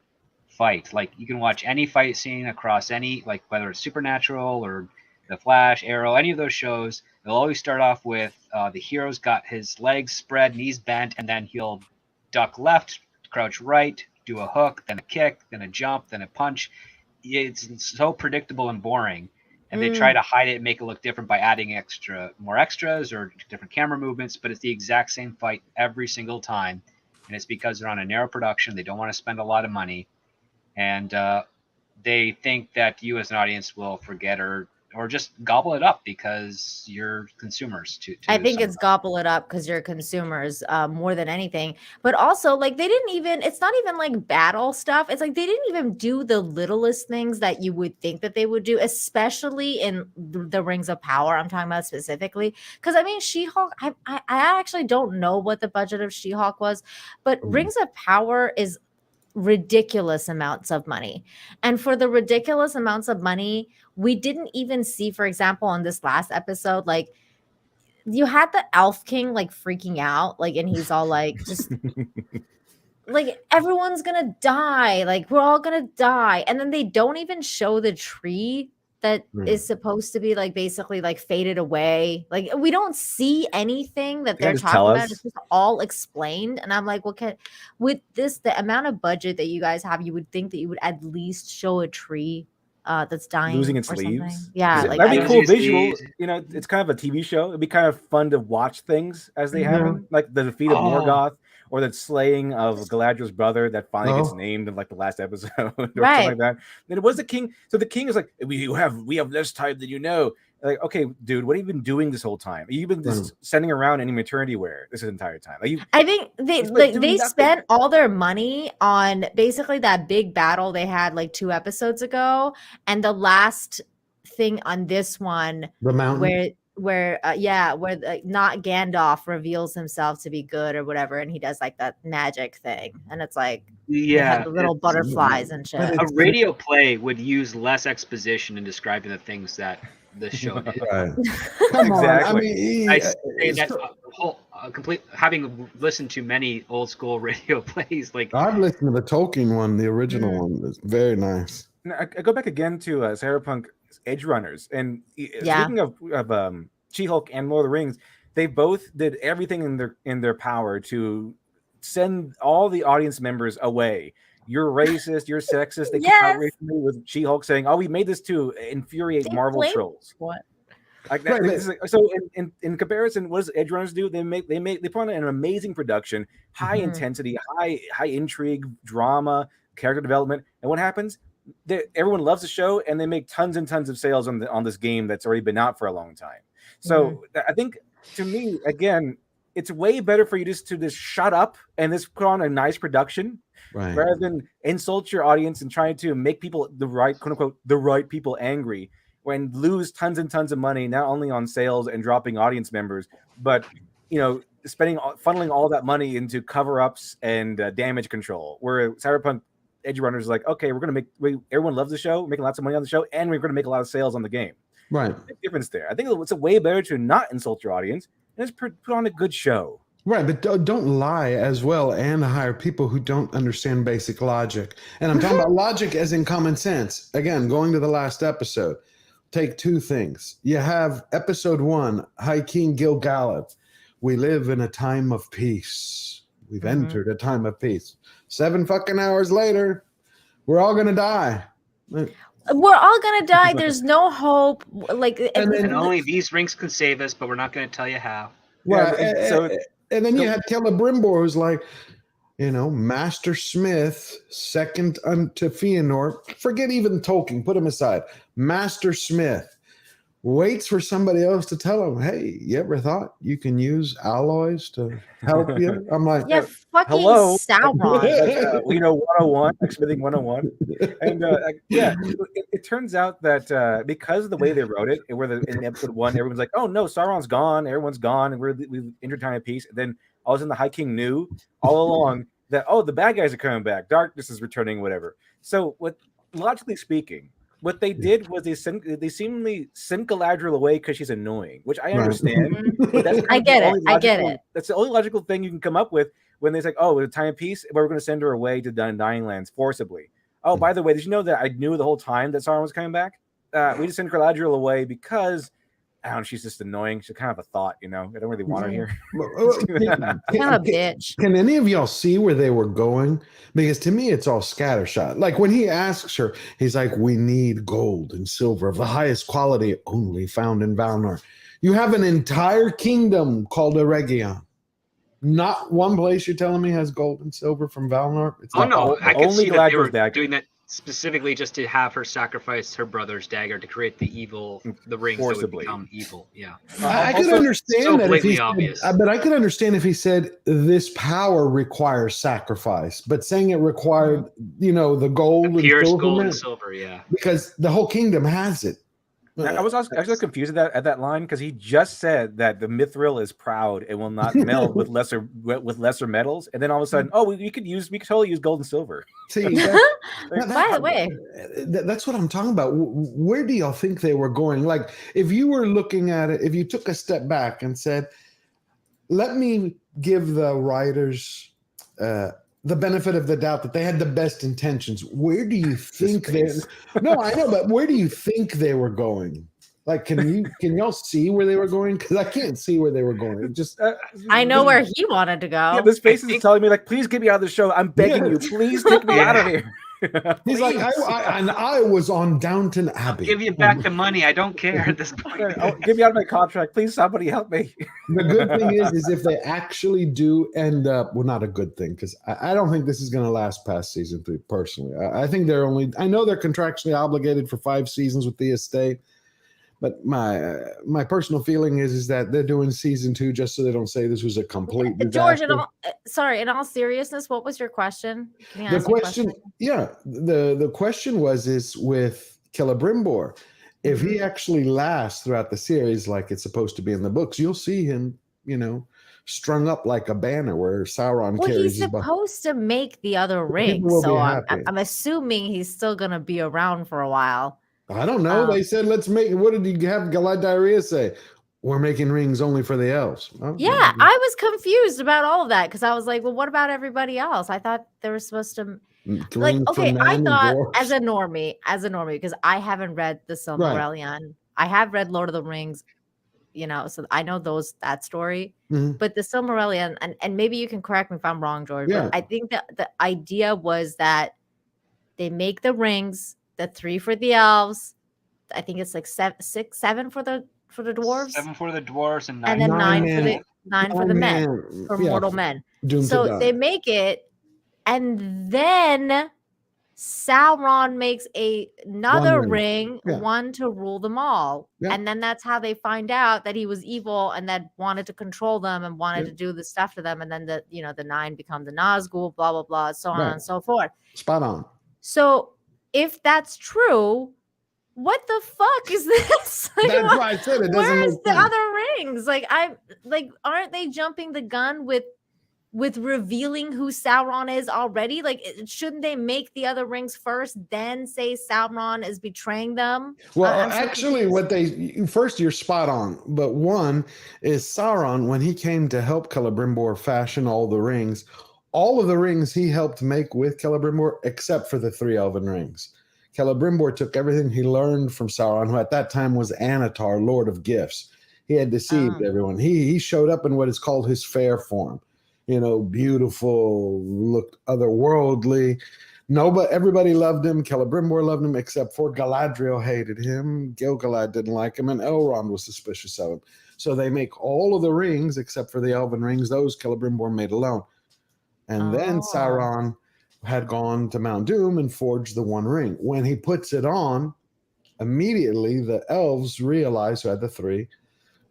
fight. Like you can watch any fight scene across any, like whether it's Supernatural or The Flash, Arrow, any of those shows. They'll always start off with the hero's got his legs spread, knees bent, and then he'll duck left, crouch right, do a hook, then a kick, then a jump, then a punch. It's so predictable and boring, and they try to hide it and make it look different by adding more extras or different camera movements, but it's the exact same fight every single time, and it's because they're on a narrow production. They don't want to spend a lot of money, and they think that you as an audience will forget or just gobble it up because you're consumers. I think it's gobble it up because you're consumers more than anything. But also, like, it's not even like battle stuff. It's like they didn't even do the littlest things that you would think that they would do, especially in the Rings of Power. I'm talking about specifically. Because, I mean, She-Hulk, I actually don't know what the budget of She-Hulk was, but Rings of Power is ridiculous amounts of money. And for the ridiculous amounts of money, we didn't even see, for example, on this last episode, like you had the Elf King like freaking out, like, and he's all like, just like everyone's gonna die, like we're all gonna die. And then they don't even show the tree that is supposed to be like basically like faded away. Like we don't see anything that they're talking about. It's just all explained. And I'm like, well, with this, the amount of budget that you guys have, you would think that you would at least show a tree that's dying, losing its leaves. Something. Yeah, like, that'd be cool visual. You know, it's kind of a TV show. It'd be kind of fun to watch things as they happen, like the defeat of Morgoth or the slaying of Galadriel's brother that finally gets named in like the last episode, or something like that. Then it was the king. So the king is like, we have less time than you know. Like, okay, dude, what have you been doing this whole time? You've been just sending around any maternity wear this entire time. Like I think they spent all their money on basically that big battle they had like 2 episodes ago, and the last thing on this one, the mountain, where not Gandalf reveals himself to be good or whatever, and he does like that magic thing, and it's like the little butterflies and shit. A radio play would use less exposition in describing the things that this show did. Exactly. I say that having listened to many old school radio plays, like I've listened to the Tolkien one, the original one. It's very nice. I go back again to Cyberpunk Edge Runners, and speaking of She-Hulk and Lord of the Rings, they both did everything in their power to send all the audience members away. You're racist, you're sexist. They keep outraging me with She-Hulk saying, "Oh, we made this to infuriate Marvel trolls." What? Like that. So in comparison, what does Edge Runners do? They put on an amazing production, high intensity, high intrigue, drama, character development, and what happens? Everyone loves the show, and they make tons and tons of sales on this game that's already been out for a long time. So I think, to me, again, it's way better for you to shut up and just put on a nice production, rather than insult your audience and trying to make people quote unquote the right people angry, when lose tons and tons of money not only on sales and dropping audience members, but funneling all that money into cover-ups and damage control. Where Cyberpunk Edge Runners is like, okay, we're gonna everyone loves the show, making lots of money on the show, and we're gonna make a lot of sales on the game. Right. Big difference there. I think it's a way better to not insult your audience and just put on a good show. Right, but don't lie as well and hire people who don't understand basic logic. And I'm talking about logic as in common sense. Again, going to the last episode, take two things. You have episode 1, High King Gil-galad. We live in a time of peace. We've entered a time of peace. 7 fucking hours later, we're all gonna die. We're all gonna die. There's no hope. Like, and only these rings can save us, but we're not going to tell you how. Right. And then you had Celebrimbor, who's like, Master Smith, second unto Fëanor. Forget even Tolkien, put him aside. Master Smith waits for somebody else to tell him, hey, you ever thought you can use alloys to help you? I'm like, yeah, fucking hello. Sauron. 101, smithing 101. And it turns out that because of the way they wrote it, where in episode 1, everyone's like, oh no, Sauron's gone, everyone's gone, and we've entered time of peace. And then all of a sudden the High King knew all along that, oh, the bad guys are coming back, darkness is returning, whatever. So logically speaking, what they did was they seemingly sent Galadriel away because she's annoying, which I understand. But that's I get it. That's the only logical thing you can come up with when there's like, oh, with a time of peace, we're going to send her away to Dying Lands forcibly. Oh, by the way, did you know that I knew the whole time that Sauron was coming back? We just sent Galadriel away because I don't know, she's just annoying. She's kind of a thought, I don't really want her here. Kind of a bitch. Can any of y'all see where they were going? Because to me, it's all scattershot. Like when he asks her, he's like, we need gold and silver of the highest quality only found in Valinor. You have an entire kingdom called Eregion. Not one place you're telling me has gold and silver from Valinor? I can see that they were doing that specifically just to have her sacrifice her brother's dagger to create the rings that would become evil. Yeah, I could understand that if he said, but I could understand if he said this power requires sacrifice, but saying it required, the gold and silver, yeah, because the whole kingdom has it. I was actually confused at that line because he just said that the mithril is proud and will not meld with lesser metals, and then all of a sudden, we could totally use gold and silver. See, by the way, that's what I'm talking about. Where do y'all think they were going? Like, if you were looking at it, if you took a step back and said, "Let me give the writers the benefit of the doubt that they had the best intentions," where do you think they? No, I know, but where do you think they were going? Like, can y'all see where they were going? Because I can't see where they were going. It just I know where he wanted to go. Yeah, this face is telling me, like, please get me out of the show. I'm begging you, please take me out of here. He's like, I was on Downton Abbey. I'll give you back the money. I don't care at this point. Get me out of my contract, please. Somebody help me. The good thing is if they actually do end up, well, not a good thing, because I don't think this is going to last past season 3. Personally, I think I know they're contractually obligated for 5 seasons with the estate, but my personal feeling is that they're doing season 2 just so they don't say this was a complete disaster. George, in all seriousness, what was your question? The question was with Celebrimbor, if he actually lasts throughout the series like it's supposed to be in the books, you'll see him, strung up like a banner where Sauron carries his he's supposed to make the other rings, so I'm assuming he's still going to be around for a while. I don't know. They said, let's make. What did you have Galadriel say? We're making rings only for the elves. Oh, yeah, I was confused about all of that because I was like, well, what about everybody else? I thought they were supposed to. Like, okay, I thought as a normie, because I haven't read the Silmarillion. Right. I have read Lord of the Rings, so I know that story. Mm-hmm. But the Silmarillion, and maybe you can correct me if I'm wrong, George, but I think that the idea was that they make the rings. The 3 for the elves. I think it's like 7 for the dwarves. 7 for the dwarves and 9. And then 9 for the men, for mortal men. So they make it, and then Sauron makes another ring, one to rule them all. Yeah. And then that's how they find out that he was evil and that wanted to control them and wanted to do the stuff to them. And then the 9 become the Nazgul, blah, blah, blah, so on and so forth. Spot on. So if that's true, what the fuck is this? Like, that's why I said it doesn't. Where's the other rings? Like, aren't they jumping the gun with revealing who Sauron is already? Like, shouldn't they make the other rings first, then say Sauron is betraying them? Well, actually, first you're spot on, but one is Sauron, when he came to help Celebrimbor fashion all the rings. All of the rings he helped make with Celebrimbor, except for the 3 elven rings. Celebrimbor took everything he learned from Sauron, who at that time was Anatar, Lord of Gifts. He had deceived everyone. He showed up in what is called his fair form. Beautiful, looked otherworldly. Everybody loved him. Celebrimbor loved him, except for Galadriel hated him. Gil-galad didn't like him, and Elrond was suspicious of him. So they make all of the rings, except for the elven rings. Those Celebrimbor made alone. And then Sauron had gone to Mount Doom and forged the One Ring. When he puts it on, immediately the elves realize, who had the three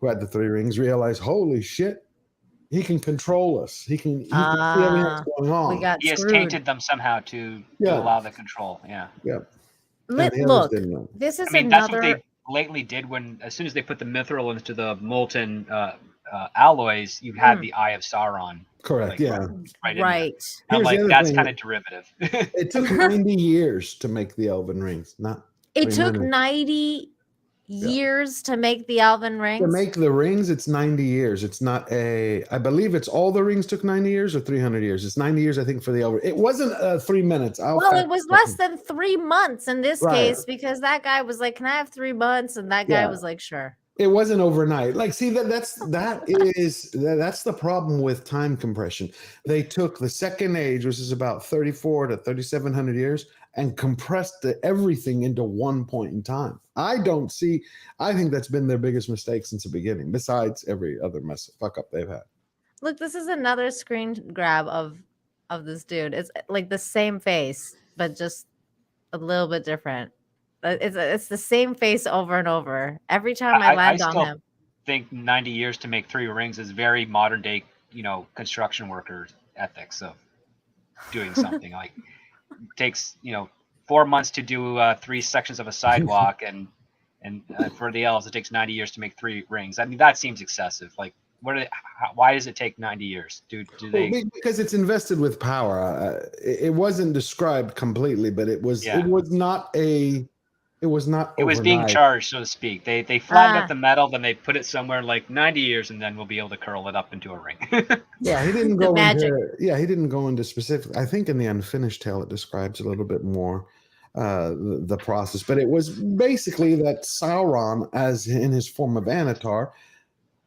rings, realize, holy shit, he can control us. He can see everything that's going on. He has tainted them somehow to allow the control. Yeah. Look, this is that's what they blatantly did as soon as they put the mithril into the molten alloys, you had the Eye of Sauron. Correct. Right. I'm like, that's kind of derivative. It took 90 years to make the elven rings. It took 90 years to make the elven rings. To make the rings, it's 90 years. It's not I believe it's all the rings took 90 years or 300 years. It's 90 years, I think, for the elven. It wasn't 3 minutes. It was less than 3 months in this case, because that guy was like, "Can I have 3 months?" And that guy was like, "Sure." It wasn't overnight. Like, see, that's the problem with time compression. They took the Second Age, which is about 34 to 3,700 years, and compressed everything into one point in time. I think that's been their biggest mistake since the beginning, besides every other fuck up they've had. Look, this is another screen grab of this dude. It's like the same face, but just a little bit different. It's the same face over and over. Every time I land on him. I think 90 years to make 3 rings is very modern day, construction worker ethics of doing something. Like, it takes 4 months to do 3 sections of a sidewalk, and for the elves it takes 90 years to make 3 rings. I mean, that seems excessive. Like, why does it take 90 years? Do they? Because it's invested with power. It wasn't described completely, but it was. Yeah. It was not overnight. It was being charged, so to speak. They flattened up the metal, then they put it somewhere in like 90 years, and then we'll be able to curl it up into a ring. Yeah, he didn't go he didn't go into specific. I think in the Unfinished Tale it describes a little bit more the process, but it was basically that Sauron, as in his form of Anatar,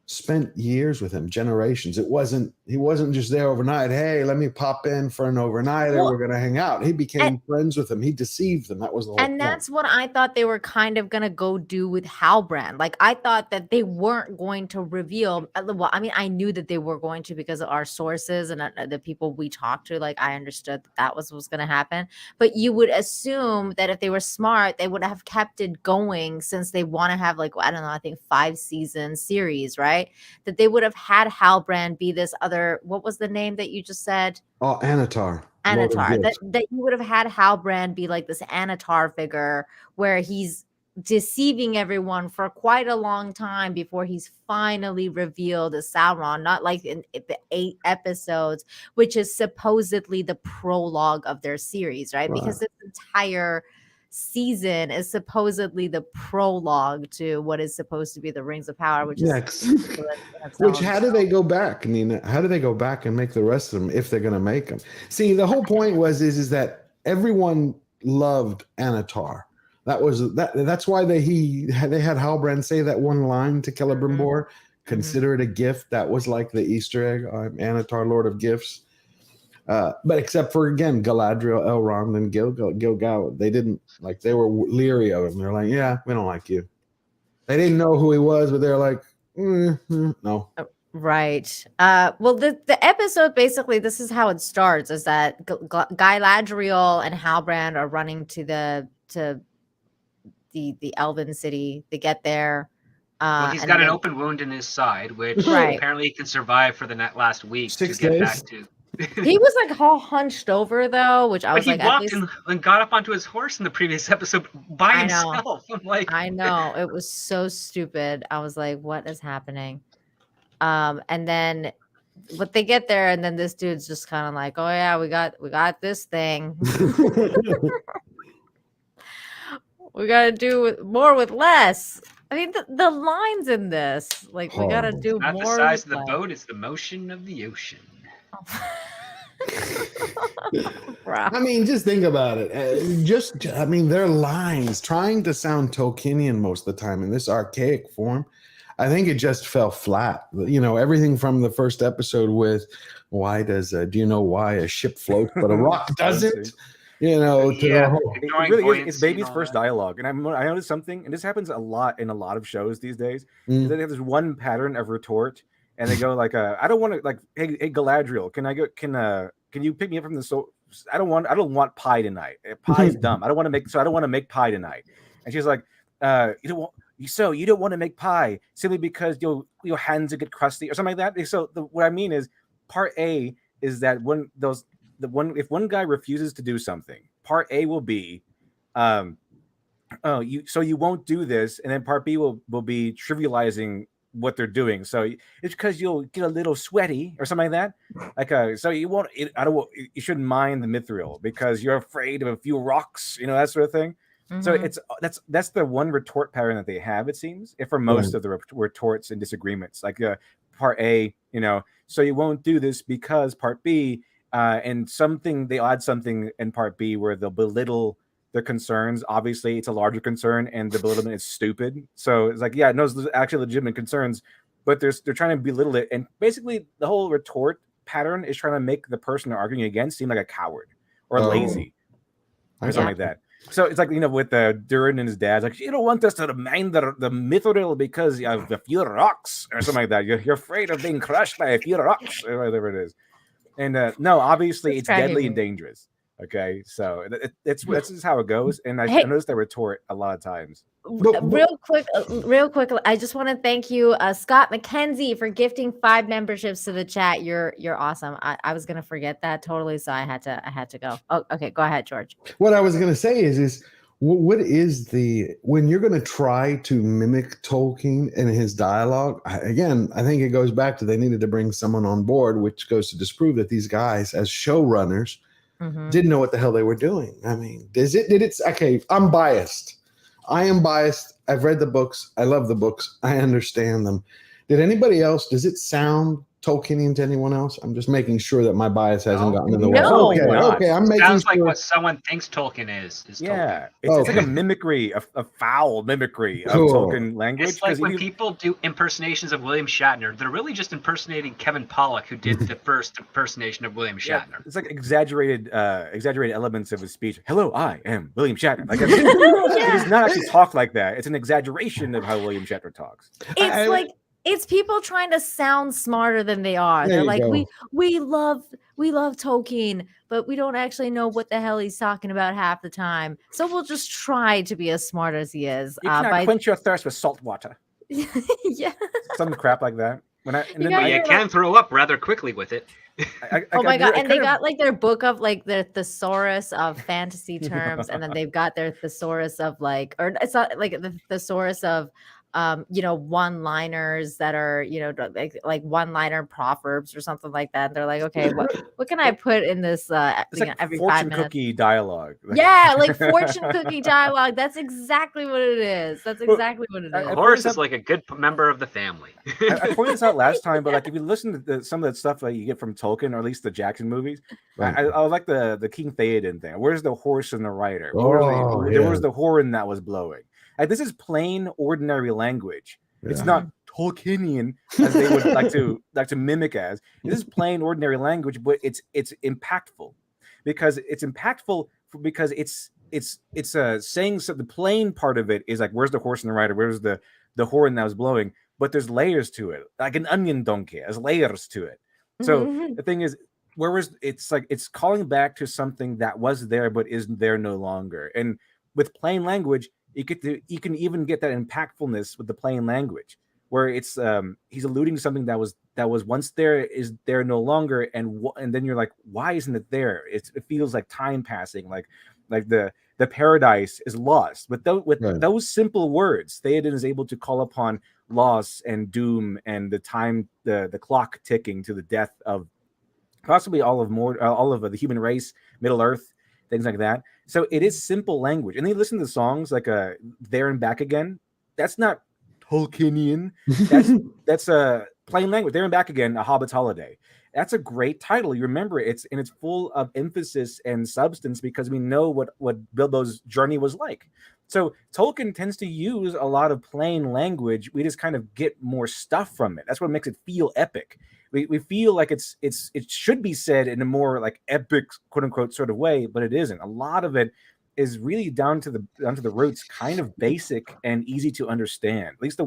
spent years with him, generations. He wasn't just there overnight. Hey, let me pop in for an overnighter. We're gonna hang out. He became friends with him. He deceived them. That was the whole point. That's what I thought they were kind of gonna go do with Halbrand. Like, I thought that they weren't going to reveal. Well, I mean, I knew that they were going to, because of our sources and the people we talked to. Like, I understood that was what's gonna happen. But you would assume that if they were smart, they would have kept it going, since they want to have, like, I don't know, I think 5-season series, right? That they would have had Halbrand be this other, what was the name that you just said? Oh, Anatar. That you would have had Halbrand be like this Anatar figure, where he's deceiving everyone for quite a long time before he's finally revealed as Sauron, not like in the 8 episodes, which is supposedly the prologue of their series, right? Because this entire season is supposedly the prologue to what is supposed to be the Rings of Power, which is which, how do they go back? I mean, how do they go back and make the rest of them if they're going to make them? See, the whole point is that everyone loved Anatar. That's why they had Halbrand say that one line to Celebrimbor, consider it a gift. That was like the Easter egg. I'm Anatar, Lord of Gifts. But except for, again, Galadriel, Elrond, and Gil-galad, they didn't, like, they were leery of him. They're like, yeah, we don't like you. They didn't know who he was, but they're like, no. Right. Well, the episode, basically, this is how it starts, is that Galadriel and Halbrand are running to the Elven city. They get there. Well, he's got an open wound in his side, which apparently he can survive for the last week 6 to get days. back to. He was like all hunched over, though, which I was like, at least... and got up onto his horse in the previous episode by himself. I'm like, I know, it was so stupid. I was like, what is happening? And then, but they get there, and then this dude's just kind of like, oh yeah, we got this thing. We got to do more with less. I mean, the lines in this, like, we got to do more. It's not the size of the boat; it's the motion of the ocean. I mean, just think about it. Their lines trying to sound Tolkienian most of the time in this archaic form. I think it just fell flat. You know, everything from the first episode with do you know why a ship floats but a rock doesn't? You know, to the whole. It really is. It's baby's first dialogue. And I noticed something, and this happens a lot in a lot of shows these days. Is that they have this one pattern of retort, and they go like, I don't want to, like, hey Galadriel, can you pick me up from the I don't want pie tonight. Pie's dumb. I don't want to make pie tonight. And she's like, you don't want to make pie simply because your hands will get crusty or something like that. So what I mean is, part A is that if one guy refuses to do something, part A will be, you won't do this, and then part B will be trivializing what they're doing. So it's because you'll get a little sweaty or something like that. Like so you won't. You shouldn't mind the mithril because you're afraid of a few rocks. You know, that sort of thing. Mm-hmm. So that's the one retort pattern that they have, it seems, if for most of the retorts and disagreements. Like part A, you know, so you won't do this because part B, and they add something in part B where they'll belittle their concerns. Obviously, it's a larger concern, and the belittlement is stupid. So it's like, yeah, no, there's actually legitimate concerns, but they're trying to belittle it, and basically the whole retort pattern is trying to make the person they're arguing against seem like a coward or lazy or something like that. So it's like, you know, with Durin and his dad's like, you don't want us to remind the mithril because of a few rocks or something like that. You're afraid of being crushed by a few rocks or whatever it is. And no, obviously it's deadly and dangerous. Okay, so that's just how it goes. And I noticed that retort a lot of times. Real quick, I just want to thank you, Scott McKenzie, for gifting 5 memberships to the chat. You're awesome. I was gonna forget that totally, so I had to go. Oh, okay, go ahead, George. What I was gonna say is what is when you're gonna try to mimic Tolkien in his dialogue? Again, I think it goes back to they needed to bring someone on board, which goes to disprove that these guys, as showrunners, didn't know what the hell they were doing. I mean, okay, I'm biased. I am biased. I've read the books. I love the books. I understand them. Does it sound Tolkienian to anyone else? I'm just making sure that my bias hasn't gotten in the way. Okay, I'm making sounds sure. like what someone thinks Tolkien is yeah, Tolkien. It's like a mimicry, a foul mimicry of Tolkien language. It's like when people do impersonations of William Shatner, they're really just impersonating Kevin Pollak, who did the first impersonation of William Shatner. Yeah, it's like exaggerated elements of his speech. Hello, I am William Shatner. Like, he does not actually talk like that. It's an exaggeration of how William Shatner talks. It's people trying to sound smarter than they are. They're like, we love Tolkien, but we don't actually know what the hell he's talking about half the time. So we'll just try to be as smart as he is. You cannot quench your thirst with salt water. Yeah, some crap like that. You can throw up rather quickly with it. Oh my god! And they got like their book of like their thesaurus of fantasy terms, and then they've got their thesaurus of it's not like the thesaurus of one-liners that are, like one-liner proverbs or something like that. And they're like, okay, what can I put in this it's like every 5 minutes? Fortune cookie dialogue. Yeah, like fortune cookie dialogue. That's exactly what it is. That's exactly what it is. Horace is like a good member of the family. I pointed this out last time, but like if you listen to some of the stuff that you get from Tolkien, or at least the Jackson movies, I like the King Theoden thing. Where's the horse and the rider? There was the horn that was blowing. Like, this is plain, ordinary language. Yeah. It's not Tolkienian as they would like to mimic as. This is plain, ordinary language, but it's impactful because it's saying so. The plain part of it is like, where's the horse and the rider? Where's the horn that was blowing? But there's layers to it, like an onion donkey. There's layers to it. So the thing is, it's calling back to something that was there but isn't there no longer. And with plain language, you can even get that impactfulness with the plain language, where it's he's alluding to something that was once there, is there no longer, and then you're like, why isn't it there? It feels like time passing, like the paradise is lost. With those simple words, Theoden is able to call upon loss and doom and the time, the clock ticking to the death of possibly all of the human race, Middle Earth, things like that. So it is simple language. And then you listen to the songs like There and Back Again. That's not Tolkienian. That's a plain language. There and Back Again, A Hobbit's Holiday. That's a great title. You remember it's full of emphasis and substance because we know what Bilbo's journey was like. So Tolkien tends to use a lot of plain language. We just kind of get more stuff from it. That's what makes it feel epic. We feel like it should be said in a more like epic, quote unquote, sort of way, but it isn't. A lot of it is really down to the roots, kind of basic and easy to understand. At least the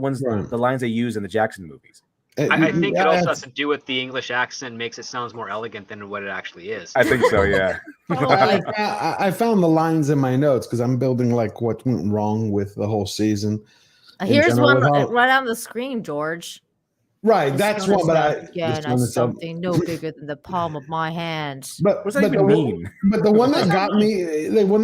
lines they use in the Jackson movies. I think it also has to do with the English accent, makes it sounds more elegant than what it actually is. I think so, yeah. I found the lines in my notes because I'm building like what went wrong with the whole season. Here's one right on the screen, George. Right, that's one. But something no bigger than the palm of my hand. But what's that even mean? But the one that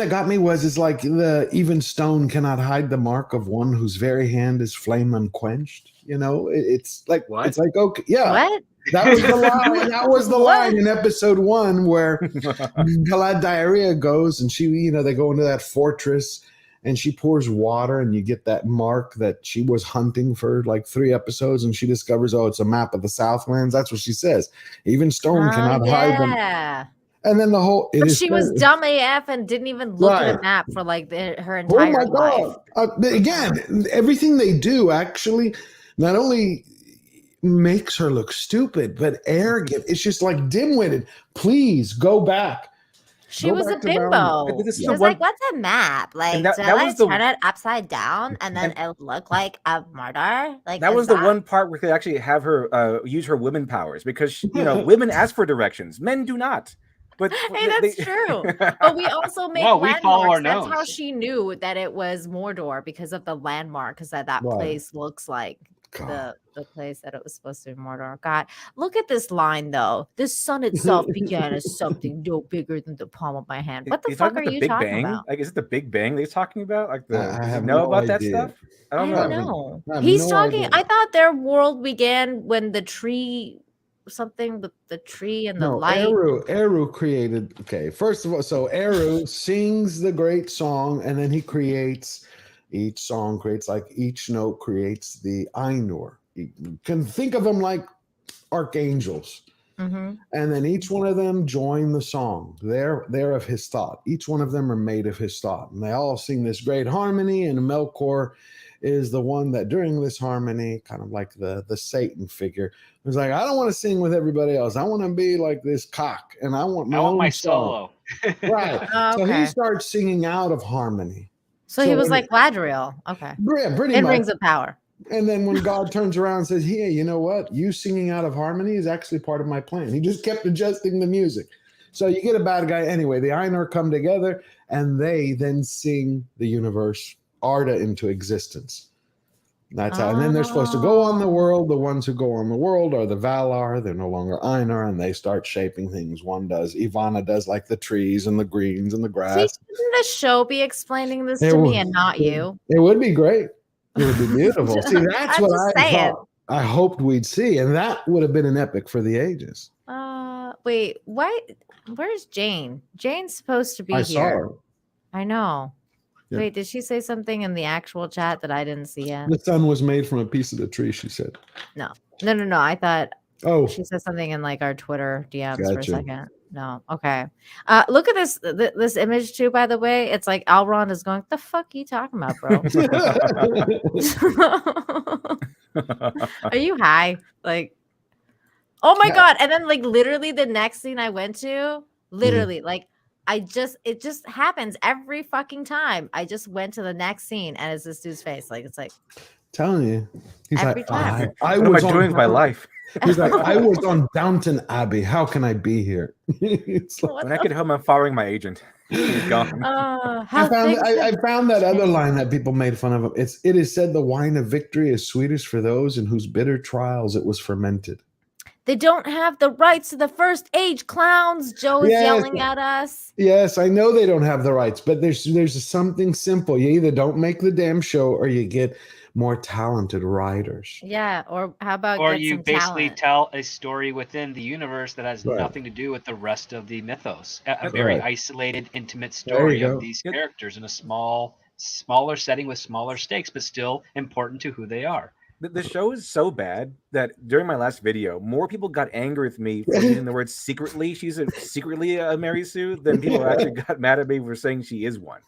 got me was like the even stone cannot hide the mark of one whose very hand is flame unquenched. You know, it's like what? It's like okay, yeah. What? That was the line. That was the line in episode 1 where Galad Diarrhea goes and she, they go into that fortress. And she pours water, and you get that mark that she was hunting for like 3 episodes, and she discovers, it's a map of the Southlands. That's what she says. Even stone cannot hide them. And then the whole. But she was dumb AF and didn't even look at a map for like her entire life. Again, everything they do actually not only makes her look stupid, but arrogant. It's just like dim-witted. Please go back. She was a bimbo. She was like, what's a map? Like, do I turn it upside down and then it look like a murder? Like that was the one part where they actually have her use her women powers because, women ask for directions. Men do not. But hey, that's true. But we also make landmarks. Follow our nose. That's how she knew that it was Mordor because of the landmark, because that place looks like the place that it was supposed to be Mordor. God, look at this line though. The sun itself began as something no bigger than the palm of my hand. What the fuck are you talking about? Like, is it the Big Bang that he's talking about? Like, does he know about that stuff? I don't know. He's talking. I thought their world began when the tree. Something with the tree and the light. Eru created. Okay, first of all, so Eru sings the great song, and then he creates. Each song creates each note creates the Ainur. You can think of them like archangels. Mm-hmm. And then each one of them join the song. They're of his thought. Each one of them are made of his thought. And they all sing this great harmony. And Melkor is the one that during this harmony, kind of like the Satan figure, was like, I don't want to sing with everybody else. I want to be like this cock. And I want my solo. Right. Oh, so he starts singing out of harmony. So he was like Gladriel. Okay. Yeah, pretty much. In Rings of Power. And then when God turns around and says, hey, you know what? You singing out of harmony is actually part of my plan. He just kept adjusting the music. So you get a bad guy. Anyway, the Ainur come together and they then sing the universe, Arda, into existence. That's how. And then they're supposed to go on the world. The ones who go on the world are the Valar. They're no longer Ainur, and they start shaping things. One does. Ivana does like the trees and the greens and the grass. See, shouldn't the show be explaining this to me and not you? It would be great. It would be beautiful. See, that's what I thought. I hoped we'd see, and that would have been an epic for the ages. Wait, what? Where's Jane? Jane's supposed to be here. Saw her. I know. Yeah. Wait, did she say something in the actual chat that I didn't see yet? The sun was made from a piece of the tree, she said. No. I thought she said something in like our Twitter DMs for a second. No. Okay. Look at this image too, by the way. It's like Elrond is going, the fuck are you talking about, bro? Are you high? Like, oh my God. And then like literally the next scene I went to, like it just happens every fucking time. I just went to the next scene and it's this dude's face. Like, it's like, telling you, he's every like, time. I what was am I doing with my life? He's like, I was on Downton Abbey. How can I be here? It's like, when I get home, I'm following my agent. He's gone. I found that other line that people made fun of him. It is said the wine of victory is sweetest for those in whose bitter trials it was fermented. They don't have the rights to the first age, clowns. Joe is yelling at us. Yes, I know they don't have the rights, but there's something simple. You either don't make the damn show or you get more talented writers. Yeah, or how about you basically tell a story within the universe that has nothing to do with the rest of the mythos. A very isolated, intimate story of these characters in a smaller setting with smaller stakes, but still important to who they are. The show is so bad that during my last video, more people got angry with me for using the word secretly. She's secretly a Mary Sue than people actually got mad at me for saying she is one.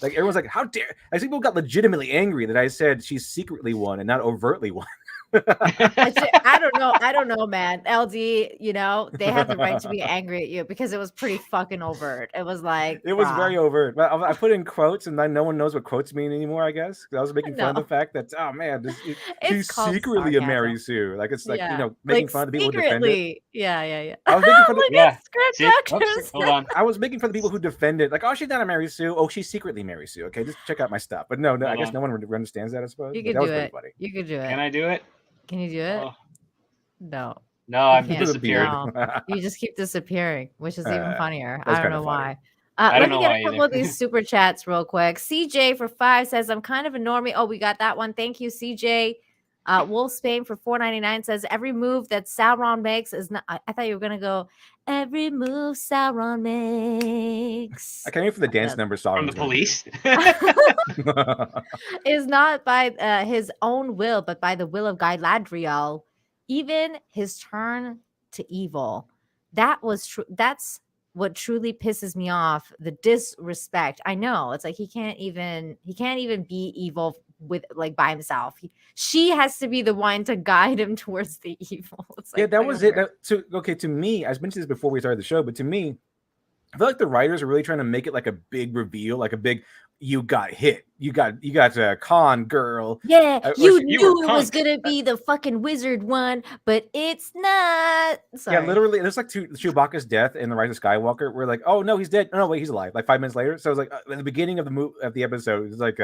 Like everyone's like, how dare! I think people got legitimately angry that I said she's secretly one and not overtly one. I don't know, man. LD, they had the right to be angry at you because it was pretty fucking overt. It was like It was bruh. very overt. But I put in quotes, and then no one knows what quotes mean anymore. I guess 'cause I was making fun of the fact that she's called secretly a Mary sarcasm. Sue. Like it's like Yeah. making Like fun of the people who defend it. secretly. Yeah. I was making fun of Look Yeah. at script See? actors. Oops, hold on. I was making fun of the people who defend it. Like, oh, she's not a Mary Sue. Oh, she's secretly Mary Sue. Okay, just check out my stuff. But no, I Hold guess on. no one understands that. I suppose. You But could that was do pretty it. funny. You could do it. Can I do it? Can you do it? Oh, No. no, I'm can't. disappeared. No. You just keep disappearing, which is even funnier. that's I don't kinda know funny. why. I Let don't me know get why a couple either. of these super chats real quick. CJ for 5 says, I'm kind of a normie. Oh, we got that one. Thank you, CJ. Wolf Spain for $4.99 says, every move that Sauron makes is not. I thought you were going to go, every move Sauron makes. I can't wait for the dance number song From the police. Is not by his own will, but by the will of Galadriel. Even his turn to evil. That was true. That's what truly pisses me off. The disrespect. I know it's like he can't even be evil with like by himself. She has to be the one to guide him towards the evil. It's like, Yeah, that fucking was it. weird. To me, I mentioned this before we started the show, but to me, I feel like the writers are really trying to make it like a big reveal, like a big you got hit, you got a con girl. Yeah, or you she- knew it was gonna be the fucking wizard one, but it's not. Sorry. Yeah, literally, there's like Chewbacca's death in The Rise of Skywalker. We're like, oh no, he's dead. No, wait, he's alive. Like 5 minutes later. So it's like at the beginning of the episode, it's like,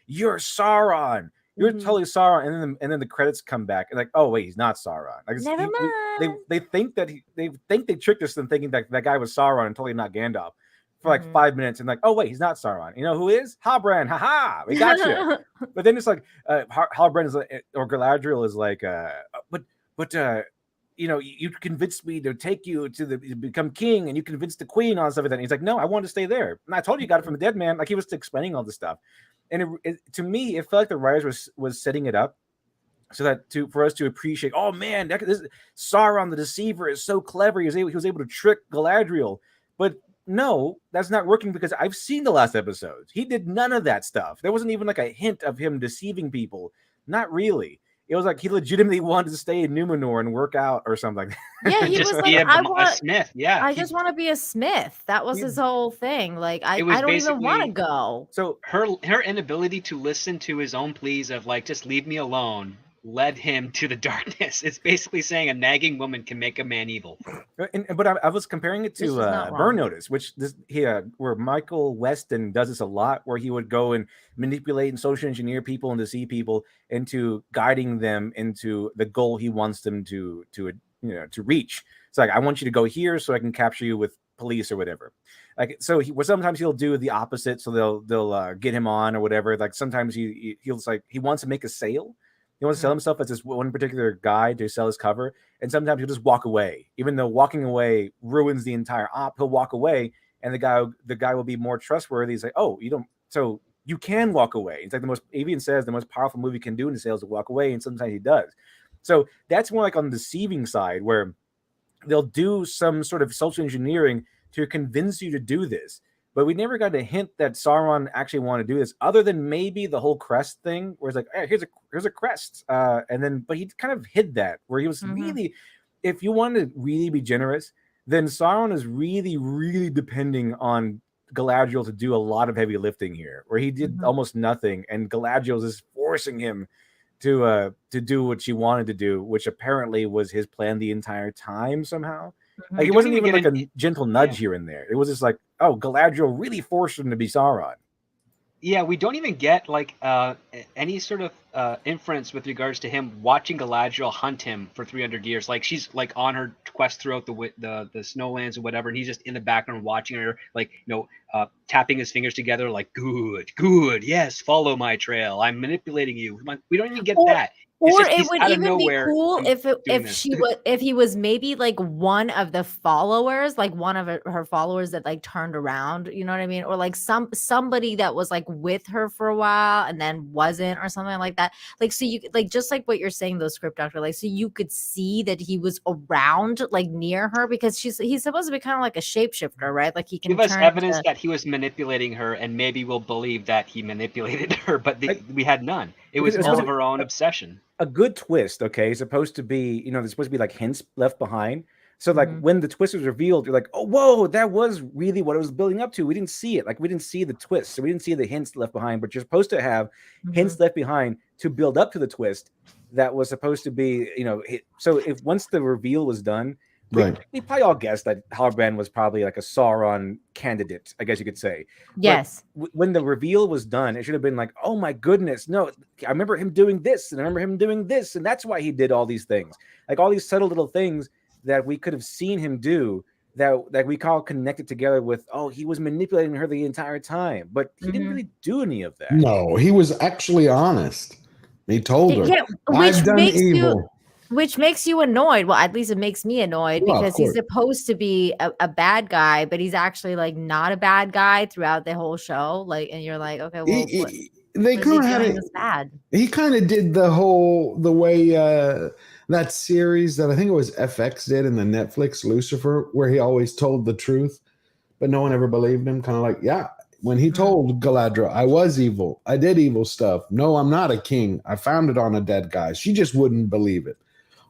you're Sauron. You're totally Sauron, and then the credits come back, and like, oh wait, he's not Sauron. Like Never mind. they think that they tricked us into thinking that that guy was Sauron and totally not Gandalf for like 5 minutes, and like, oh wait, he's not Sauron. You know who is? Halbrand. Haha, we got you. But then it's like Halbrand is like, or Galadriel is like, but you convinced me to take you to become king, and you convinced the queen on stuff like that. And he's like, no, I wanted to stay there, and I told you got it from the dead man. Like he was explaining all this stuff, and to me, it felt like the writers was setting it up so that for us to appreciate. Oh man, this Sauron the Deceiver is so clever. He was able to trick Galadriel, but no, that's not working because I've seen the last episodes. He did none of that stuff. There wasn't even like a hint of him deceiving people. Not really. It was like he legitimately wanted to stay in Numenor and work out or something. Yeah, he Just was be like, a smith. Yeah, I just want to be a smith. That was his whole thing. Like, I It was don't even want to basically- go. So her inability to listen to his own pleas of like just leave me alone led him to the darkness. It's basically saying a nagging woman can make a man evil. But I was comparing it This is to not Burn wrong. Notice, which where Michael Weston does this a lot, where he would go and manipulate and social engineer people and deceive people into guiding them into the goal he wants them to reach. It's like, I want you to go here so I can capture you with police or whatever. Like, so sometimes he'll do the opposite, so they'll get him on or whatever. Like sometimes he'll like he wants to make a sale. He wants to sell himself as this one particular guy to sell his cover, and sometimes he'll just walk away. Even though walking away ruins the entire op, he'll walk away, and the guy will be more trustworthy. He's like, oh, you don't, so you can walk away. It's like Avian says the most powerful move he can do in sales is walk away, and sometimes he does. So that's more like on the deceiving side, where they'll do some sort of social engineering to convince you to do this. But we never got a hint that Sauron actually wanted to do this, other than maybe the whole crest thing, where it's like, hey, here's a crest, but he kind of hid that, where he was really, if you want to really be generous, then Sauron is really, really depending on Galadriel to do a lot of heavy lifting here, where he did almost nothing, and Galadriel is forcing him to do what she wanted to do, which apparently was his plan the entire time somehow. Like, it wasn't even like a gentle nudge here and there. It was just like, oh, Galadriel really forced him to be Sauron. Yeah, we don't even get like any sort of inference with regards to him watching Galadriel hunt him for 300 years. Like she's like on her quest throughout the snowlands or whatever, and he's just in the background watching her, like tapping his fingers together, like good, yes, follow my trail. I'm manipulating you. We don't even get that. It's Or just it he's would out of even be nowhere. cool I'm if doing this. he was maybe like one of the followers, like one of her followers that like turned around, you know what I mean? Or like somebody that was like with her for a while and then wasn't, or something like that. Like, so you like, just like what you're saying, though, script doctor, like, so you could see that he was around, like near her, because he's supposed to be kind of like a shapeshifter, right? Like he can Give us turn evidence into, that he was manipulating her, and maybe we'll believe that he manipulated her. But we had none. It was all of her own obsession. A good twist, okay, is supposed to be, there's supposed to be like hints left behind. So like when the twist was revealed, you're like, oh, whoa, that was really what it was building up to. We didn't see it. Like we didn't see the twist. So we didn't see the hints left behind, but you're supposed to have hints left behind to build up to the twist that was supposed to be, so if once the reveal was done, we probably all guessed that Halbrand was probably like a Sauron candidate, I guess you could say. Yes. But when the reveal was done, it should have been like, oh my goodness, no, I remember him doing this, and I remember him doing this, and that's why he did all these things. Like all these subtle little things that we could have seen him do that we all connected together with, oh, he was manipulating her the entire time. But he didn't really do any of that. No, he was actually honest. He told her, I've done evil. Which makes you annoyed. Well, at least it makes me annoyed, because he's supposed to be a bad guy, but he's actually like not a bad guy throughout the whole show. Like, and you're like, okay, well, they kind of had it. Bad. He kind of did the way that series that I think it was FX did in the Netflix Lucifer, where he always told the truth, but no one ever believed him. Kind of like, yeah, when he told Galadriel, I was evil, I did evil stuff. No, I'm not a king. I found it on a dead guy. She just wouldn't believe it.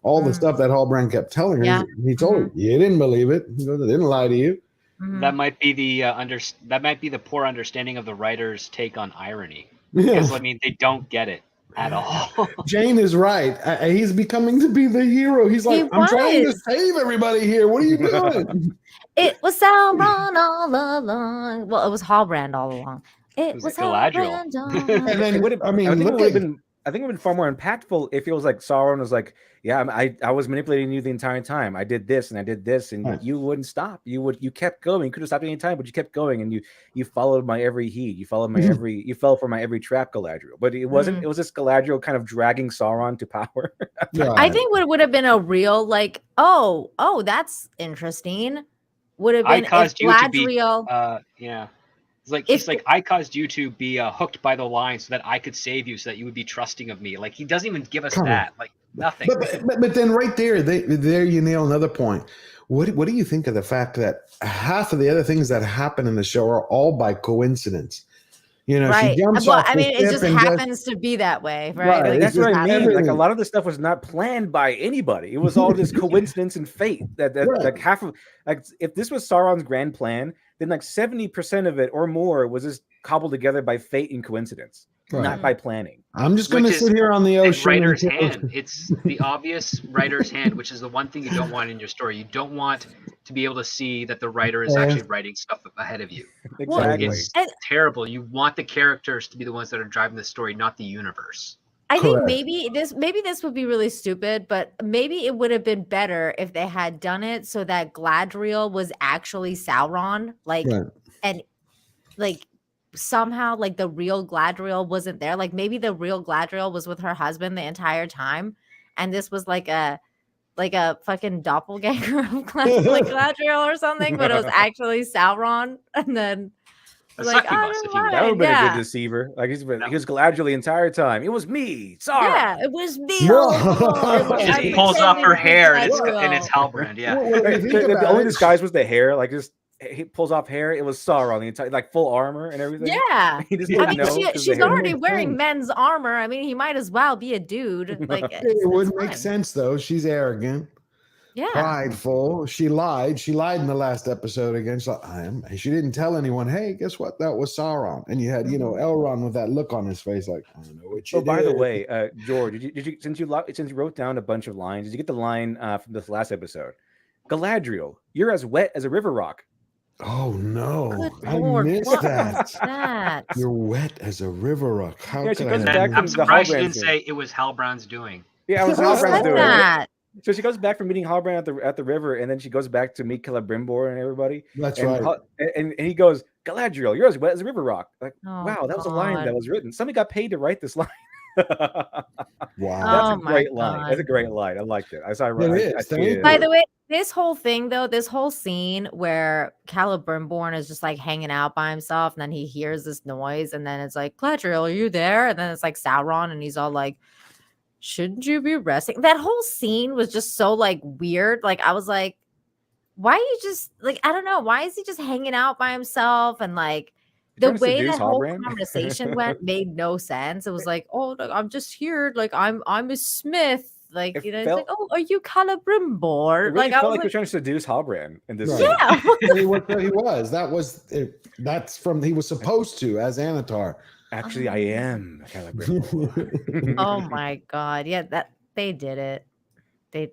All the stuff that Halbrand kept telling her, he told her, you didn't believe it. He goes, I didn't lie to you. That might be the poor understanding of the writer's take on irony. Because I mean, they don't get it at all. Jane is right. He's becoming to be the hero. He's like, I'm trying to save everybody here. What are you doing? It was Sauron all along. Well, it was Halbrand all along. It was Halbrand all along. And then I think it would have been far more impactful if it was like Sauron was like, yeah, I was manipulating you the entire time. I did this and I did this, and you wouldn't stop. You kept going. You could have stopped any time, but you kept going, and you followed my every heed. You followed my you fell for my every trap, Galadriel. But it wasn't. It was just Galadriel kind of dragging Sauron to power. I think what would have been a real like, oh, that's interesting. Would have been if Galadriel. Yeah. It's like he's like, I caused you to be hooked by the line so that I could save you, so that you would be trusting of me. Like he doesn't even give us that. Like nothing. But then right there you nail another point. What do you think of the fact that half of the other things that happen in the show are all by coincidence? She jumps off I mean, it just happens to be that way, right? Like, that's what I mean. Like a lot of the stuff was not planned by anybody. It was all just coincidence and fate. That like half of if this was Sauron's grand plan, then like 70% of it or more was just cobbled together by fate and coincidence, not by planning. I'm just going to sit here on the ocean. Writer's hand. It's the obvious writer's hand, which is the one thing you don't want in your story. You don't want to be able to see that the writer is actually writing stuff ahead of you. Exactly. It's terrible. You want the characters to be the ones that are driving the story, not the universe. I think maybe this would be really stupid, but maybe it would have been better if they had done it so that Galadriel was actually Sauron, and like somehow like the real Galadriel wasn't there. Like maybe the real Galadriel was with her husband the entire time, and this was like a fucking doppelganger of Galadriel or something, but it was actually Sauron, and then. Like, that would have been a good deceiver. Like he was Galadriel the entire time. It was me, Sauron. Yeah, it was me. She just pulls off her hair and it's Halbrand. Yeah. The only disguise was the hair. Like he pulls off hair. It was Sauron the entire, like full armor and everything. Yeah. He just didn't know she's already wearing men's armor. I mean, he might as well be a dude. Like it wouldn't make sense though. She's arrogant. Yeah, prideful. She lied in the last episode again. She didn't tell anyone, hey, guess what, that was Sauron. And you had Elrond with that look on his face like, I don't know what you did. By the way, George, did you since you wrote down a bunch of lines, did you get the line from this last episode? Galadriel, you're as wet as a river rock. Oh no, I missed that. You're wet as a river rock. How could I'm surprised you didn't say it was Halbrand's doing. Yeah, it was Halbrand's doing. So she goes back from meeting Halbrand at the river, and then she goes back to meet Celebrimbor and everybody. That's right. And he goes, Galadriel, you're as wet as a river rock. Like, wow, that was a line that was written. Somebody got paid to write this line. That's a Oh my great line. That's a God. great line. I liked it. I saw. It I is. Thank tweeted By it. the way, this whole thing though, this whole scene where Celebrimbor is just like hanging out by himself, and then he hears this noise, and then it's like, Galadriel, are you there? And then it's like Sauron, and he's all like, shouldn't you be resting? That whole scene was just so like weird. Like I was like, why are you just like, I don't know, why is he just hanging out by himself? And like the trying to way seduce that whole Halbrand? conversation went made no sense. It was like, oh, look, I'm just here, like I'm a smith. Like, It you know, it's like, felt- oh, are you Celebrimbor? It really Like I felt was like like, he was trying to seduce Halbrand in this. Right. scene. yeah. he was. That was it. That's from he was supposed to as Anatar. Actually, I am Celebrimbor. Oh my God. Yeah, that they did it. They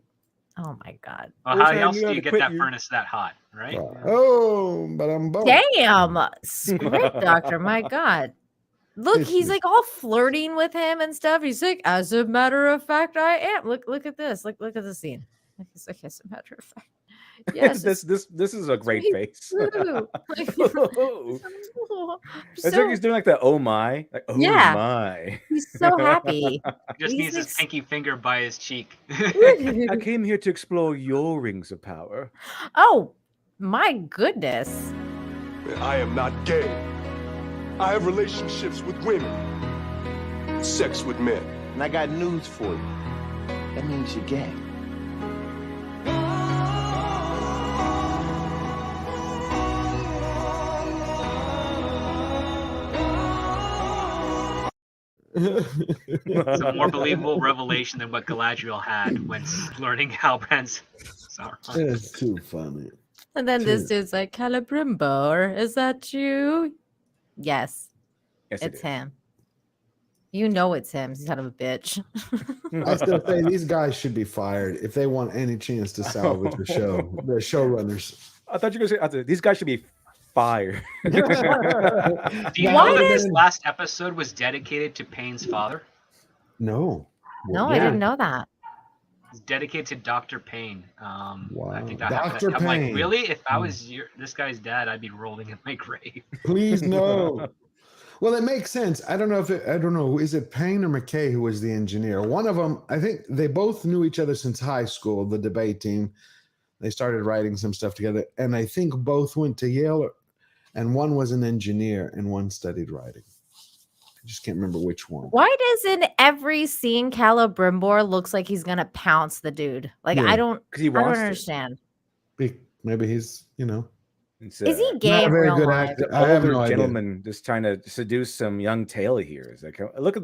oh my God. Well, Wish how I else knew do how you to get quit that you. furnace that hot, right? Oh, but I'm both. Damn, script doctor, my God. Look, he's like all flirting with him and stuff. He's like, as a matter of fact, I am. Look at this. Look at the scene. He's like, as a matter of fact. Yes. this is a great face. True. Like, It's like he's doing like the oh my, like oh Yeah. my. he's so happy. He just He's needs his like- pinky finger by his cheek. I came here to explore your rings of power. Oh my goodness. I am not gay. I have relationships with women, sex with men. And I got news for you. That means you're gay. It's a more believable revelation than what Galadriel had when learning Halbrand's Sauron. It's too funny. And then this dude's like, Celebrimbor, is that you? Yes, Yes, it it's is. him. You know it's him. He's kind of a bitch. I still say these guys should be fired if they want any chance to salvage the show. The showrunners. I thought you were going to say these guys should be fired. Do you Why know that does- this last episode was dedicated to Payne's father? No. No, I didn't know that. It's dedicated to Dr. Payne. I think that Dr. happened. I'm like, Payne. really? If I was this guy's dad, I'd be rolling in my grave. Please no. Well, it makes sense. I don't know. Is it Payne or McKay who was the engineer? One of them, I think they both knew each other since high school, the debate team. They started writing some stuff together. And I think both went to Yale, and one was an engineer and one studied writing. I just can't remember which one. Why does in every scene Celebrimbor looks like he's gonna pounce the dude? Like Yeah, I don't 'cause he I don't wants to. understand. Maybe he's, It's, Is he gay not a in very real good life? actor. I have older no idea. gentleman just trying to seduce some young tailor here. It's like, look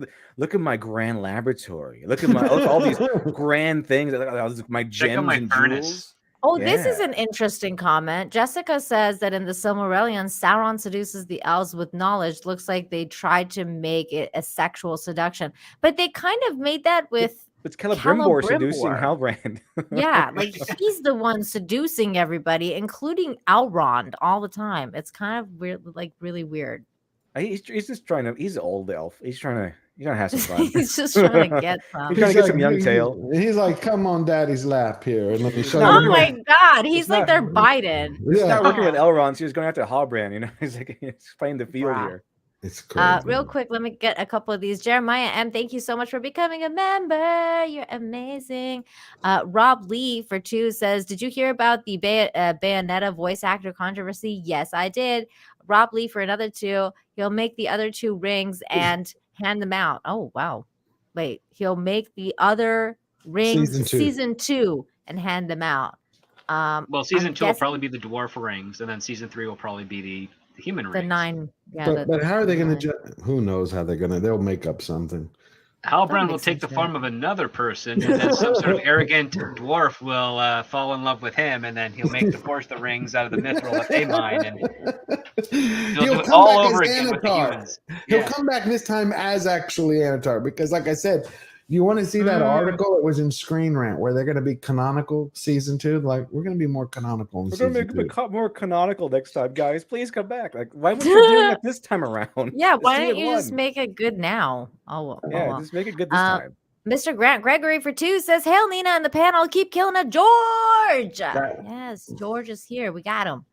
at my grand laboratory. Look at all these grand things. My Check out gems my and furnace. jewels. Oh, this is Yeah. an interesting comment. Jessica says that in the Silmarillion, Sauron seduces the elves with knowledge. Looks like they tried to make it a sexual seduction, but they kind of made that with It's Celebrimbor seducing Celebrimbor. Halbrand. Yeah, like he's the one seducing everybody, including Elrond, all the time. It's kind of weird, like really weird. He's just trying to. He's an old elf. He's trying to have some fun. He's just trying to get some. He's trying to get some young tail. He's like, come on daddy's lap here and let me show Oh you. my God, he's It's like not- they're Biden. He's Yeah. not working with Elrond. So he's going after Halbrand. He's like he's playing the field Bruh. here. It's crazy. Real quick, let me get a couple of these. Jeremiah M, thank you so much for becoming a member. You're amazing. Rob Lee for 2 says, did you hear about the Bayonetta voice actor controversy? Yes, I did. Rob Lee for another 2. He'll make the other 2 rings and hand them out. Oh, wow. Wait, he'll make the other rings season 2 and hand them out. Well, season I'm 2 will guessing probably be the dwarf rings, and then season 3 will probably be the human the rings. 9. Yeah, But how are they going to? Who knows how they're going to? They'll make up something. Halbrand will makes take the sense, form of another person, and then some sort of arrogant dwarf will fall in love with him, and then he'll make the rings out of the mithril that they mine, and he'll do it all over again with the humans. He'll Yeah. come back this time as actually Anatar because, like I said, you want to see that article? It was in Screen Rant where they're going to be canonical season 2. Like we're going to be more canonical in We're going season to 2. make it more canonical next time, guys. Please come back. Like, why weren't you doing that this time around? Yeah, why Season don't you just 1. make it good now? Oh, well. Yeah, oh, well. just make it good this time. Mr. Grant Gregory for 2 says, hail Nina and the panel. Keep killing it, George. Yes, George is here. We got him.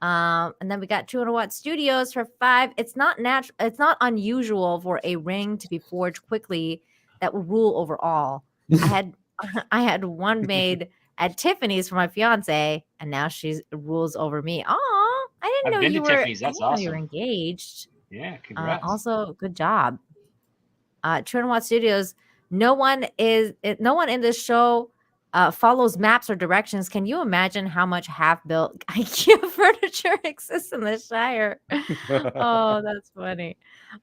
And then we got 200 Watt Studios for 5. It's not unusual for a ring to be forged quickly that will rule over all. I had one made at Tiffany's for my fiance, and now she rules over me. Oh, I didn't know I've been you to were. Tiffany's. I That's didn't know you were awesome. engaged. Yeah, congrats. Also, good job. True and Watt Studios. No one in this show follows maps or directions. Can you imagine how much half-built IKEA furniture exists in the Shire? Oh, that's funny.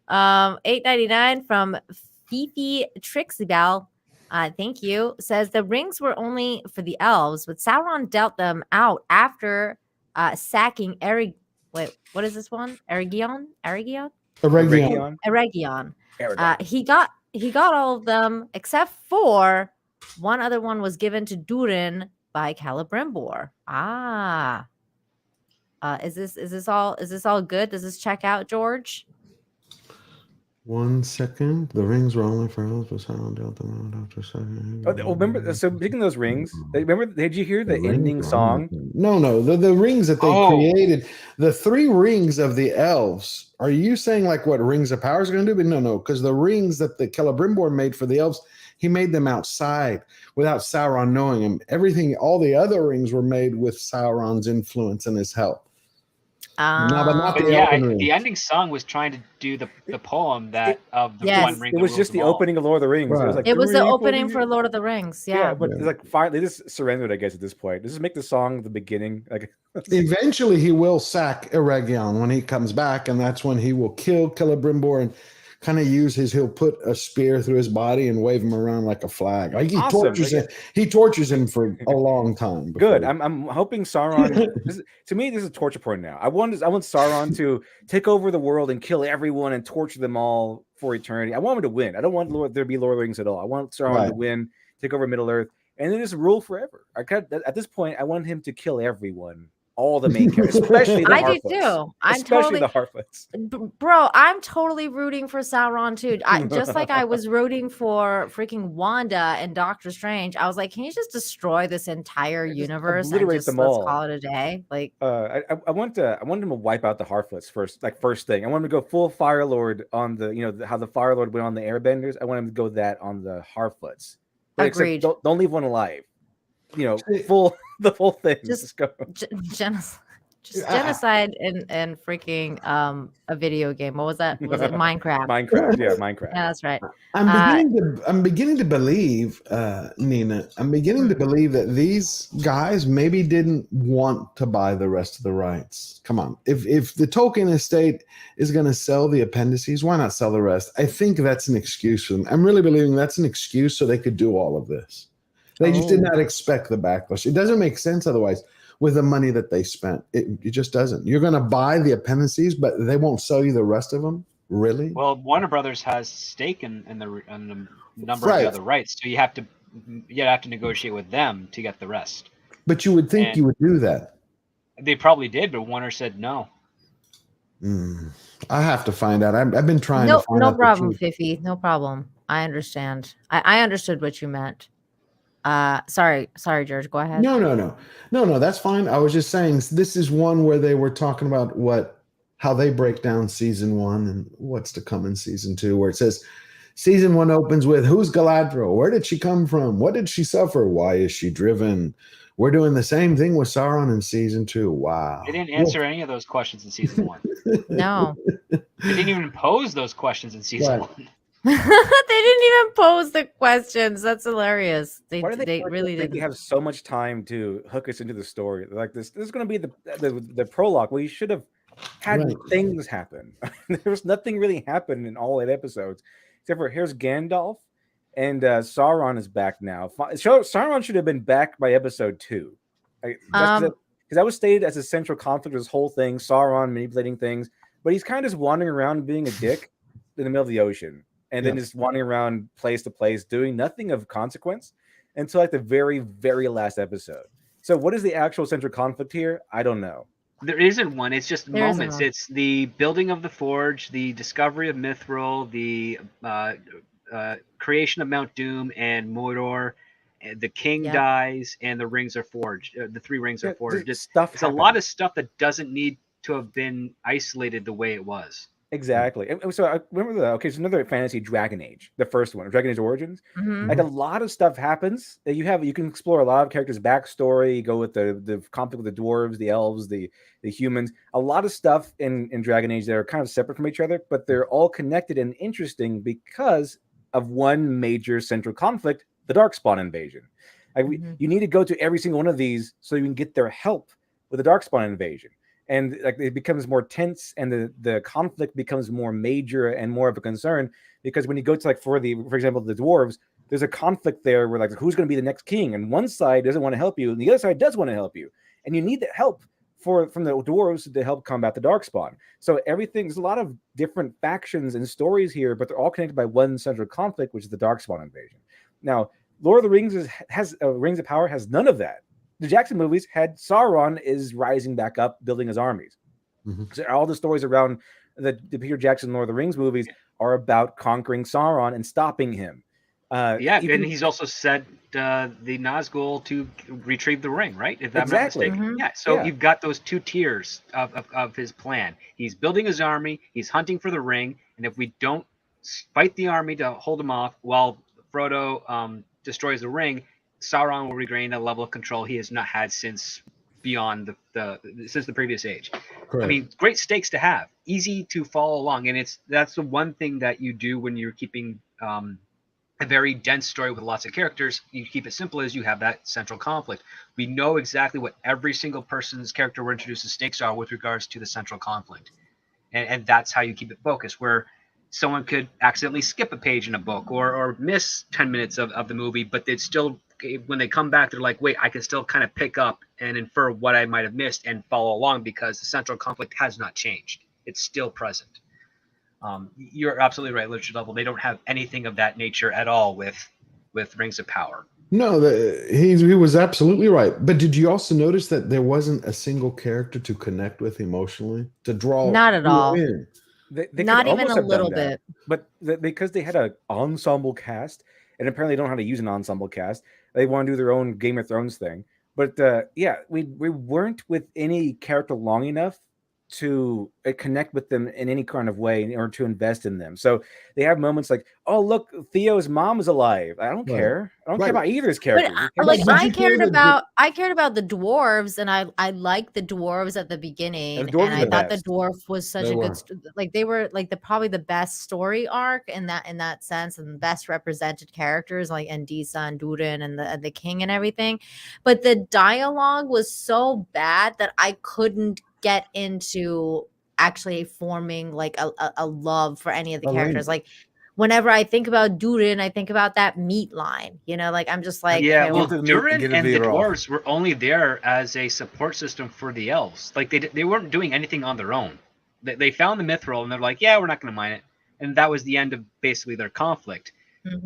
$8.99 from Fifi Trixie Bell. Thank you. Says the rings were only for the elves, but Sauron dealt them out after sacking Wait, what is this one? Eregion? Eregion. Eregion. He got all of them except for one other one was given to Durin by Celebrimbor. Is this all good? Does this check out, George? 1 second. The rings were only for elves, but Sauron dealt them out after second. Oh, remember? So picking those rings. Remember? Did you hear the ending song? No. The rings that they created, the 3 rings of the elves. Are you saying like what Rings of Power is going to do? But no, because the rings that the Celebrimbor made for the elves, he made them outside without Sauron knowing him. All the other rings were made with Sauron's influence and his help. No, but not the ending song was trying to do the poem of the one ring. It was just the opening of Lord of the Rings. Right. It was the opening for Lord of the Rings. Yeah, but it's like they just surrendered, I guess, at this point. Just make the song the beginning. Like eventually, he will sack Eregion when he comes back, and that's when he will kill Celebrimbor and kind of he'll put a spear through his body and wave him around like a flag. Like he tortures him for a long time. Good. I'm hoping Sauron. To me, this is torture porn now. I want Sauron to take over the world and kill everyone and torture them all for eternity. I want him to win. I don't want there to be Lord of the Rings at all. I want Sauron to win, take over Middle Earth, and then just rule forever. At this point, I want him to kill everyone. All the main characters, especially the Harfoots. I do too. Especially the Harfoots. Bro, I'm totally rooting for Sauron too. Just like I was rooting for freaking Wanda and Doctor Strange. I was like, can you just destroy this entire universe and obliterate just them let's all. call it a day? Like, I want him to wipe out the Harfoots first thing. I want him to go full Fire Lord on how the Fire Lord went on the Airbenders. I want him to go that on the Harfoots. But agreed. Don't leave one alive. Full the whole thing. Just go. Genocide and freaking a video game. What was that? Was it Minecraft? Minecraft. Yeah, that's right. I'm beginning to believe, Nina. I'm beginning to believe that these guys maybe didn't want to buy the rest of the rights. Come on, if the Tolkien estate is going to sell the appendices, why not sell the rest? I think that's an excuse for them. I'm really believing that's an excuse so they could do all of this. They just did not expect the backlash. It doesn't make sense otherwise with the money that they spent. It just doesn't. You're going to buy the appendices, but they won't sell you the rest of them? Really? Well, Warner Brothers has stake in the number of the other rights, so you have to negotiate with them to get the rest. But you would think you would do that. They probably did, but Warner said no. I have to find out. I've been trying to find out. No problem, Fifi. No problem. I understand. I understood what you meant. Sorry, George, go ahead. No, that's fine. I was just saying this is one where they were talking about how they break down season 1 and what's to come in season 2, where it says season 1 opens with who's Galadriel? Where did she come from? What did she suffer? Why is she driven? We're doing the same thing with Sauron in season 2. Wow. They didn't answer any of those questions in season 1. No. They didn't even pose those questions in season 1. They didn't even pose the questions. That's hilarious. They really didn't. They have so much time to hook us into the story. Like this is going to be the prologue. Well, you should have had things happen. There was nothing really happened in all 8 episodes, except for here's Gandalf and Sauron is back now. Sauron should have been back by episode 2, because that was stated as a central conflict of this whole thing. Sauron manipulating things, but he's kind of just wandering around being a dick in the middle of the ocean. And then just wandering around place to place, doing nothing of consequence until like the very, very last episode. So what is the actual central conflict here? I don't know. There isn't one. It's just moments. It's the building of the forge, the discovery of Mithril, the creation of Mount Doom and Mordor. The king dies, and the rings are forged. The 3 rings are forged. It's a lot of stuff that doesn't need to have been isolated the way it was. Exactly. And so I remember so another fantasy, Dragon Age, the first one, Dragon Age Origins. Mhm. Like a lot of stuff happens. You can explore a lot of characters' backstory. Go with the conflict with the dwarves, the elves, the humans. A lot of stuff in Dragon Age that are kind of separate from each other, but they're all connected and interesting because of one major central conflict: the Darkspawn invasion. You need to go to every single one of these so you can get their help with the Darkspawn invasion. And like it becomes more tense, and the conflict becomes more major and more of a concern, because when you go to like for example the dwarves, there's a conflict there where like who's going to be the next king, and one side doesn't want to help you and the other side does want to help you, and you need that help from the dwarves to help combat the Darkspawn. So there's a lot of different factions and stories here, but they're all connected by one central conflict, which is the Darkspawn invasion. Now, Lord of the Rings has Rings of Power has none of that. The Jackson movies had Sauron is rising back up, building his armies. So all the stories around the Peter Jackson Lord of the Rings movies are about conquering Sauron and stopping him. And he's also sent the Nazgul to retrieve the ring, right? If I'm not mistaken. Yeah. So you've got those two tiers of his plan. He's building his army. He's hunting for the ring, and if we don't fight the army to hold him off while Frodo destroys the ring, Sauron will regain a level of control he has not had since beyond since the previous age. Correct. I mean, great stakes to have, easy to follow along, and that's the one thing that you do when you're keeping a very dense story with lots of characters. You keep it simple as you have that central conflict. We know exactly what every single person's character we're introduced to stakes are with regards to the central conflict, and that's how you keep it focused. Where someone could accidentally skip a page in a book or miss 10 minutes of the movie, but they'd still, when they come back, they're like, wait, I can still kind of pick up and infer what I might have missed and follow along because the central conflict has not changed. It's still present. You're absolutely right, Literature Level. They don't have anything of that nature at all with Rings of Power. No, he was absolutely right. But did you also notice that there wasn't a single character to connect with emotionally, to draw? Not at all. In? They not even almost a have little done that, bit. But because they had an ensemble cast, and apparently they don't know how to use an ensemble cast, they want to do their own Game of Thrones thing. But we weren't with any character long enough to connect with them in any kind of way or to invest in them. So they have moments like, oh, look, Theo's mom is alive. I don't care. I don't care about either's character. I cared about the dwarves, and I liked the dwarves at the beginning, and I thought the dwarf was such a good, they were like probably the best story arc in that sense, and the best represented characters like Andisa and Durin and the king and everything. But the dialogue was so bad that I couldn't get into actually forming like a love for any of the characters. Like whenever I think about Durin, I think about that meat line, like I'm just like, yeah, well, Durin and the dwarves were only there as a support system for the elves. Like they weren't doing anything on their own. They found the mithril and they're like, yeah, we're not going to mine it. And that was the end of basically their conflict.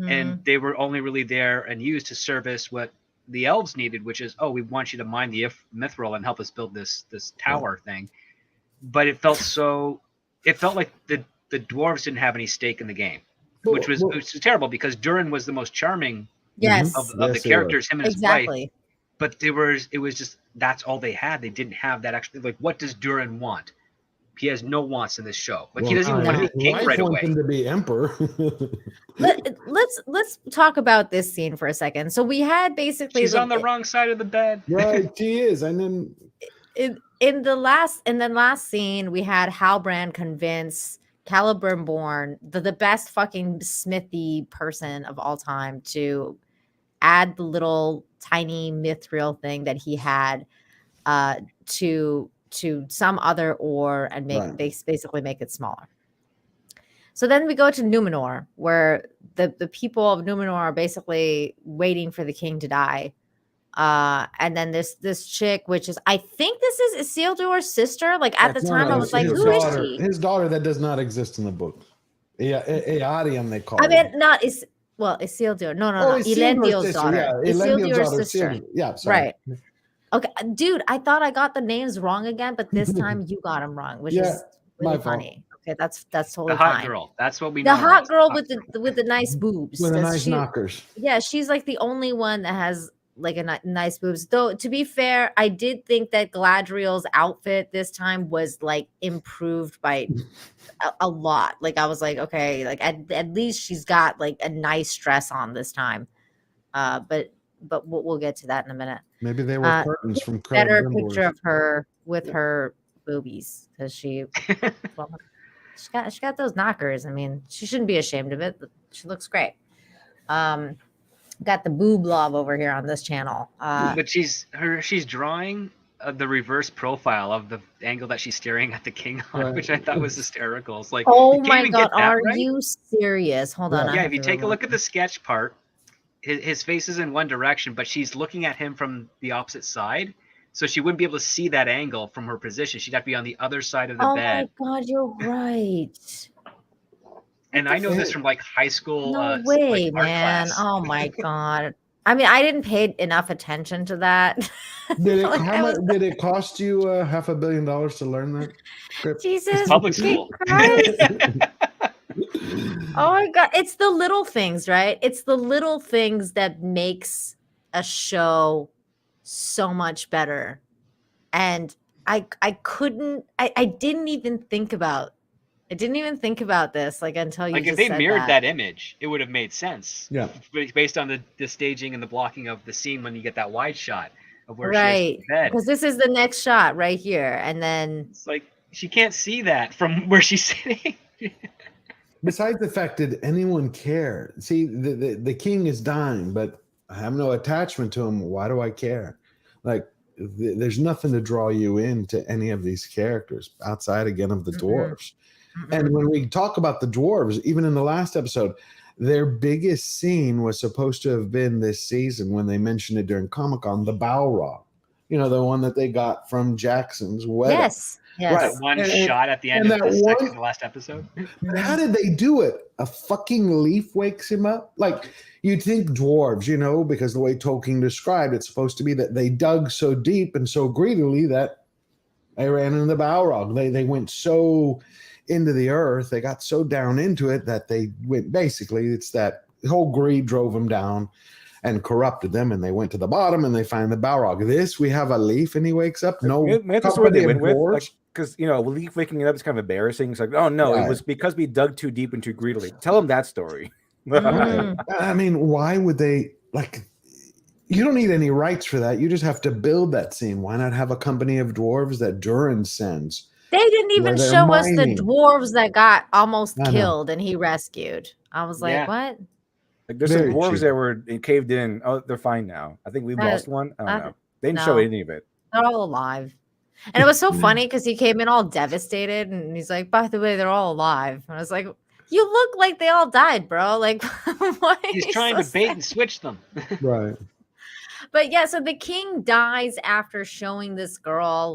And they were only really there and used to service what the elves needed, which is, we want you to mine the mithril and help us build this tower thing. But it felt like the dwarves didn't have any stake in the game, which was terrible because Durin was the most charming of the characters, him and his wife. But it was just, that's all they had. They didn't have that actually. Like, what does Durin want? He has no wants in this show. Like, he doesn't even want to be king right away. Him to be emperor. Let's talk about this scene for a second. So we had basically she's on the wrong side of the bed. Right, she is. And then in the last scene, we had Halbrand convince Celebrimbor, the best fucking smithy person of all time, to add the little tiny mithril thing that he had to some other ore and basically make it smaller. So then we go to Numenor, where the people of Numenor are basically waiting for the king to die. And then this chick, which is, I think this is Isildur's sister. Like at the time, I was like, who is she? His daughter that does not exist in the book. Yeah, Earian they call her. I mean, not Isildur. No. Elendil's daughter. Yeah, Isildur's sister. Yeah, sorry. Right. Okay, dude, I thought I got the names wrong again, but this time you got them wrong, which is really funny. Okay, that's totally fine. The hot girl. That's what we know. The hot girl with the nice boobs. With the nice knockers. Yeah, she's like the only one that has like a nice boobs. Though to be fair, I did think that Galadriel's outfit this time was like improved by a lot. Like I was like, okay, like at least she's got like a nice dress on this time. But we'll get to that in a minute. Maybe they were curtains from better picture of her with her boobies because she got those knockers. I mean, she shouldn't be ashamed of it. She looks great. Got the boob love over here on this channel. But she's drawing the reverse profile of the angle that she's staring at the king on, which I thought was hysterical. It's like, oh my god, are you serious? Hold on. Yeah, if you take a look at the sketch part, his face is in one direction, but she's looking at him from the opposite side. So she wouldn't be able to see that angle from her position. She'd have to be on the other side of the bed. Oh my god, you're right. And I know this from like high school. No way, like, art man. class. Oh my god. I mean, I didn't pay enough attention to that. Did it, how much did it cost you $500 million to learn that script? Jesus, public school. Oh my god, it's the little things, right? It's the little things that makes a show so much better. And I didn't even think about this like until you like just if they said mirrored that image, it would have made sense. Yeah. Based on the staging and the blocking of the scene when you get that wide shot of where right, she is in bed. because this is the next shot right here, and then it's like she can't see that from where she's sitting. Besides the fact, did anyone care? See, the king is dying, but I have no attachment to him. Why do I care? Like, there's nothing to draw you into any of these characters outside, again, of the dwarves. And when we talk about the dwarves, even in the last episode, their biggest scene was supposed to have been this season when they mentioned it during Comic-Con, the Balrog. You know, the one that they got from Jackson's wedding. yes. Right. One shot at the end of the last episode. But how did they do it? A fucking leaf wakes him up? Like, you'd think dwarves, you know, because the way Tolkien described it's supposed to be that they dug so deep and so greedily that they ran into the Balrog. They went so into the earth, they got so down into it that they went, basically, it's that whole greed drove them down and corrupted them, and they went to the bottom and they find the Balrog. This, we have a leaf and he wakes up. No, that's where they went with, because you know, a leaf waking it up is kind of embarrassing. It's like, oh no, it was because we dug too deep and too greedily. Tell them that story. I mean, why would they, like, you don't need any rights for that. You just have to build that scene. Why not have a company of dwarves that Durin sends? They didn't even show us the dwarves that got almost killed and he rescued. I was like, what? Like, there's some dwarves that were caved in. Oh, they're fine now. I think we lost one. I don't know. They didn't show any of it. They're all alive. And it was so funny because he came in all devastated and he's like, by the way, they're all alive. And I was like, you look like they all died, bro. Like, why? He's trying to bait and switch them. Right. But yeah, so the king dies after showing this girl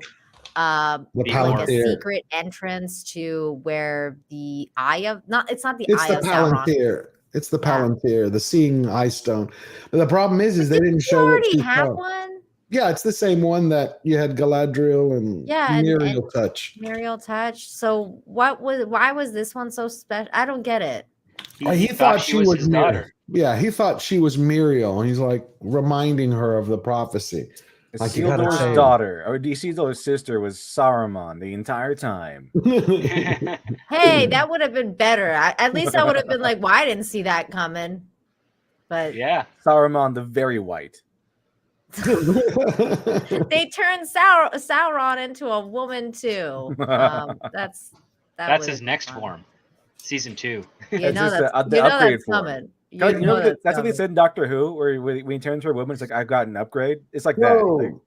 like a secret entrance to where the eye of it's not the eye of Sauron. It's the Palantir, the seeing eye stone. But the problem is they didn't show what she have saw. one. Yeah, it's the same one that you had Galadriel and Muriel touch. Muriel touch. So why was this one so special? I don't get it. He thought she was his daughter. Yeah, he thought she was Muriel, and he's like reminding her of the prophecy. Like, Isildur's daughter, or Isildur's sister, was Saruman the entire time. Hey, that would have been better. At least I would have been like, well, I didn't see that coming. But yeah, Saruman the very white. They turned Sauron into a woman too. That's his next form, season 2. You know that's upgrade coming. You know that's what they said in Doctor Who, where when he turns to a woman, it's like, I've got an upgrade. It's like that.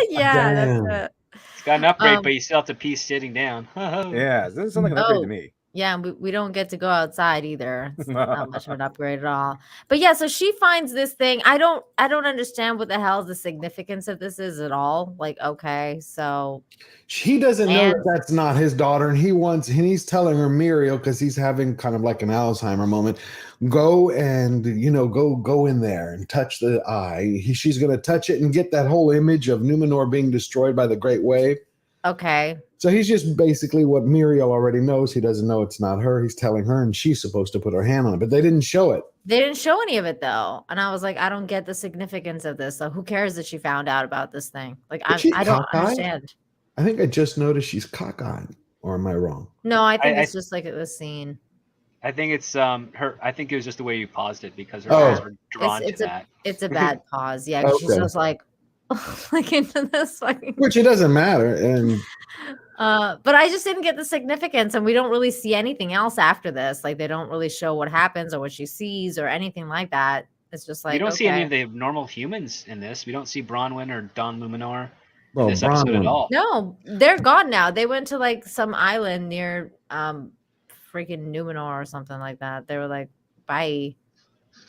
Yeah, that's it. It's got an upgrade, but you still have to pee sitting down. Yeah, it doesn't sound like an upgrade to me. Yeah, we don't get to go outside either. It's not much of an upgrade at all. But yeah, so she finds this thing. I don't understand what the hell the significance of this is at all. Like, okay, so he doesn't know that that's not his daughter, and he's telling her Muriel, because he's having kind of like an Alzheimer moment. Go and go in there and touch the eye. She's going to touch it and get that whole image of Numenor being destroyed by the Great Wave. Okay. So he's just basically what Muriel already knows. He doesn't know it's not her. He's telling her, and she's supposed to put her hand on it, but they didn't show it. They didn't show any of it though, and I was like, I don't get the significance of this. So who cares that she found out about this thing? Like, I don't understand. I think I just noticed she's cockeyed, or am I wrong? No, I think it's just like it was seen. I think it's her. I think it was just the way you paused it because her eyes were drawn to that. It's a bad pause. Yeah, 'cause she's just like into this fucking. Which it doesn't matter, and. But I just didn't get the significance, and we don't really see anything else after this. Like they don't really show what happens or what she sees or anything like that. It's just like you don't see any of the normal humans in this. We don't see Bronwyn or Don Luminor in this Bronwyn. episode at all. No, they're gone now. They went to like some island near freaking Numenor or something like that. They were like, bye.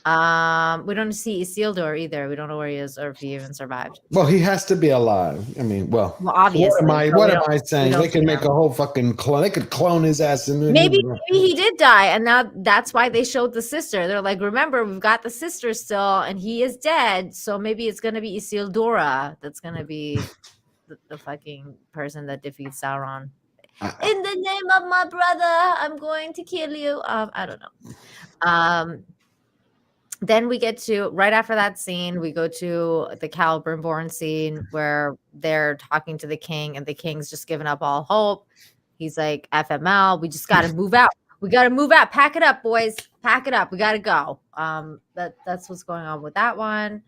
We don't see Isildur either. We don't know where he is or if he even survived. Well, he has to be alive. I mean, well obviously. What am I saying? They can make a whole fucking clone. They could clone his ass. Maybe he did die, and now that's why they showed the sister. They're like, remember, we've got the sister still, and he is dead. So maybe it's gonna be Isildura that's gonna be the fucking person that defeats Sauron. In the name of my brother, I'm going to kill you. I don't know. Then we get to right after that scene, we go to the Celebrimbor scene where they're talking to the king, and the king's just giving up all hope. He's like, FML, we just got to move out. We got to move out. Pack it up, boys. Pack it up. We got to go. That's what's going on with that one.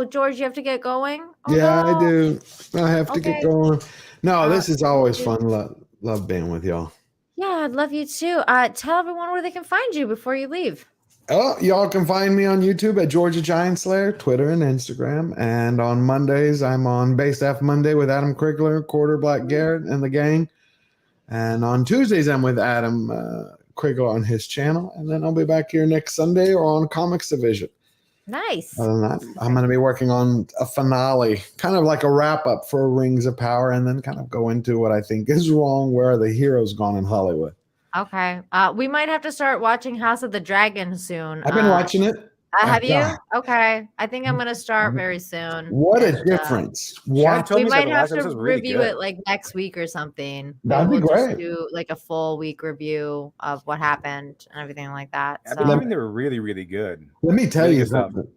George, you have to get going? I do. I have to get going. No, this is always fun. Love being with y'all. Yeah, I'd love you too. Tell everyone where they can find you before you leave. Oh, y'all can find me on YouTube at Georgia Giant Slayer, Twitter and Instagram. And on Mondays, I'm on Base F Monday with Adam Krigler, Quarter Black Garrett, and the gang. And on Tuesdays, I'm with Adam Krigler on his channel. And then I'll be back here next Sunday or on Comics Division. Nice. Other than that, I'm going to be working on a finale, kind of like a wrap up for Rings of Power, and then kind of go into what I think is wrong, where are the heroes gone in Hollywood. Okay. We might have to start watching House of the Dragon soon. I've been watching it. Have you? Okay. I think I'm going to start very soon. What a difference. What? We might have to review it like next week or something. That'd be great. Just do like a full week review of what happened and everything like that. I've been hearing they were really, really good. Let me tell you something.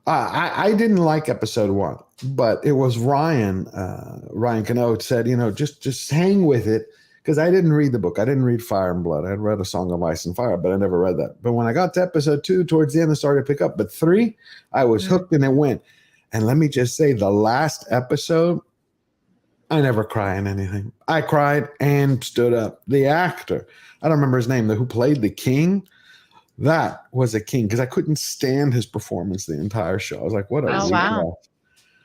I didn't like episode 1, but it was Ryan Cano said, just hang with it. Because I didn't read the book. I didn't read Fire and Blood. I had read A Song of Ice and Fire, but I never read that. But when I got to episode 2, towards the end, I started to pick up. But 3, I was hooked and it went. And let me just say, the last episode, I never cry in anything. I cried and stood up. The actor, I don't remember his name, who played the king, that was a king. Because I couldn't stand his performance the entire show. I was like, what a wow.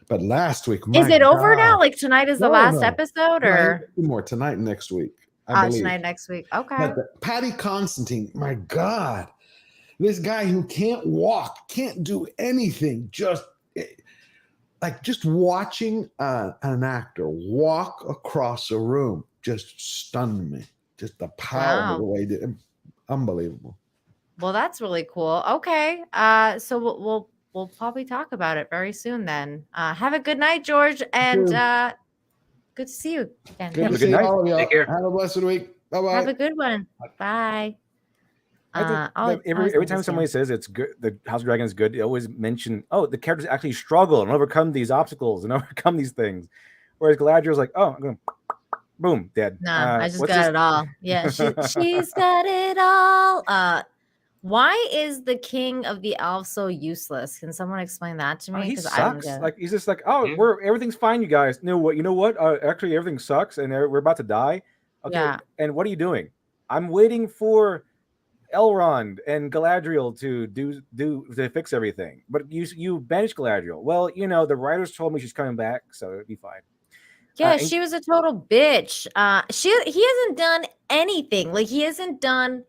But last week, is it over now? Like tonight is the last episode, or more tonight and next week? I believe. Tonight, next week. Okay. Patty Constantine, my God, this guy who can't walk, can't do anything, just watching an actor walk across a room just stunned me. Just the power of the way he did, unbelievable. Well, that's really cool. Okay, so we'll probably talk about it very soon then. Have a good night, George, and good to see you again. Good to see all of y'all. Take care. Have a blessed week. Bye-bye. Have a good one. Bye. Every time somebody says it's good, the House of Dragon is good, they always mention, the characters actually struggle and overcome these obstacles and overcome these things. Whereas Galadriel's like, I'm going boom, dead. Nah, I just got it all. Yeah, she's got it all. Why is the king of the elves so useless? Can someone explain that to me? He sucks. Like he's just like, everything's fine, you guys. You know what? Actually, everything sucks, and we're about to die. Okay. Yeah. And what are you doing? I'm waiting for Elrond and Galadriel to fix everything. But you banished Galadriel. Well, the writers told me she's coming back, so it'd be fine. Yeah, she was a total bitch. He hasn't done anything. Like he hasn't done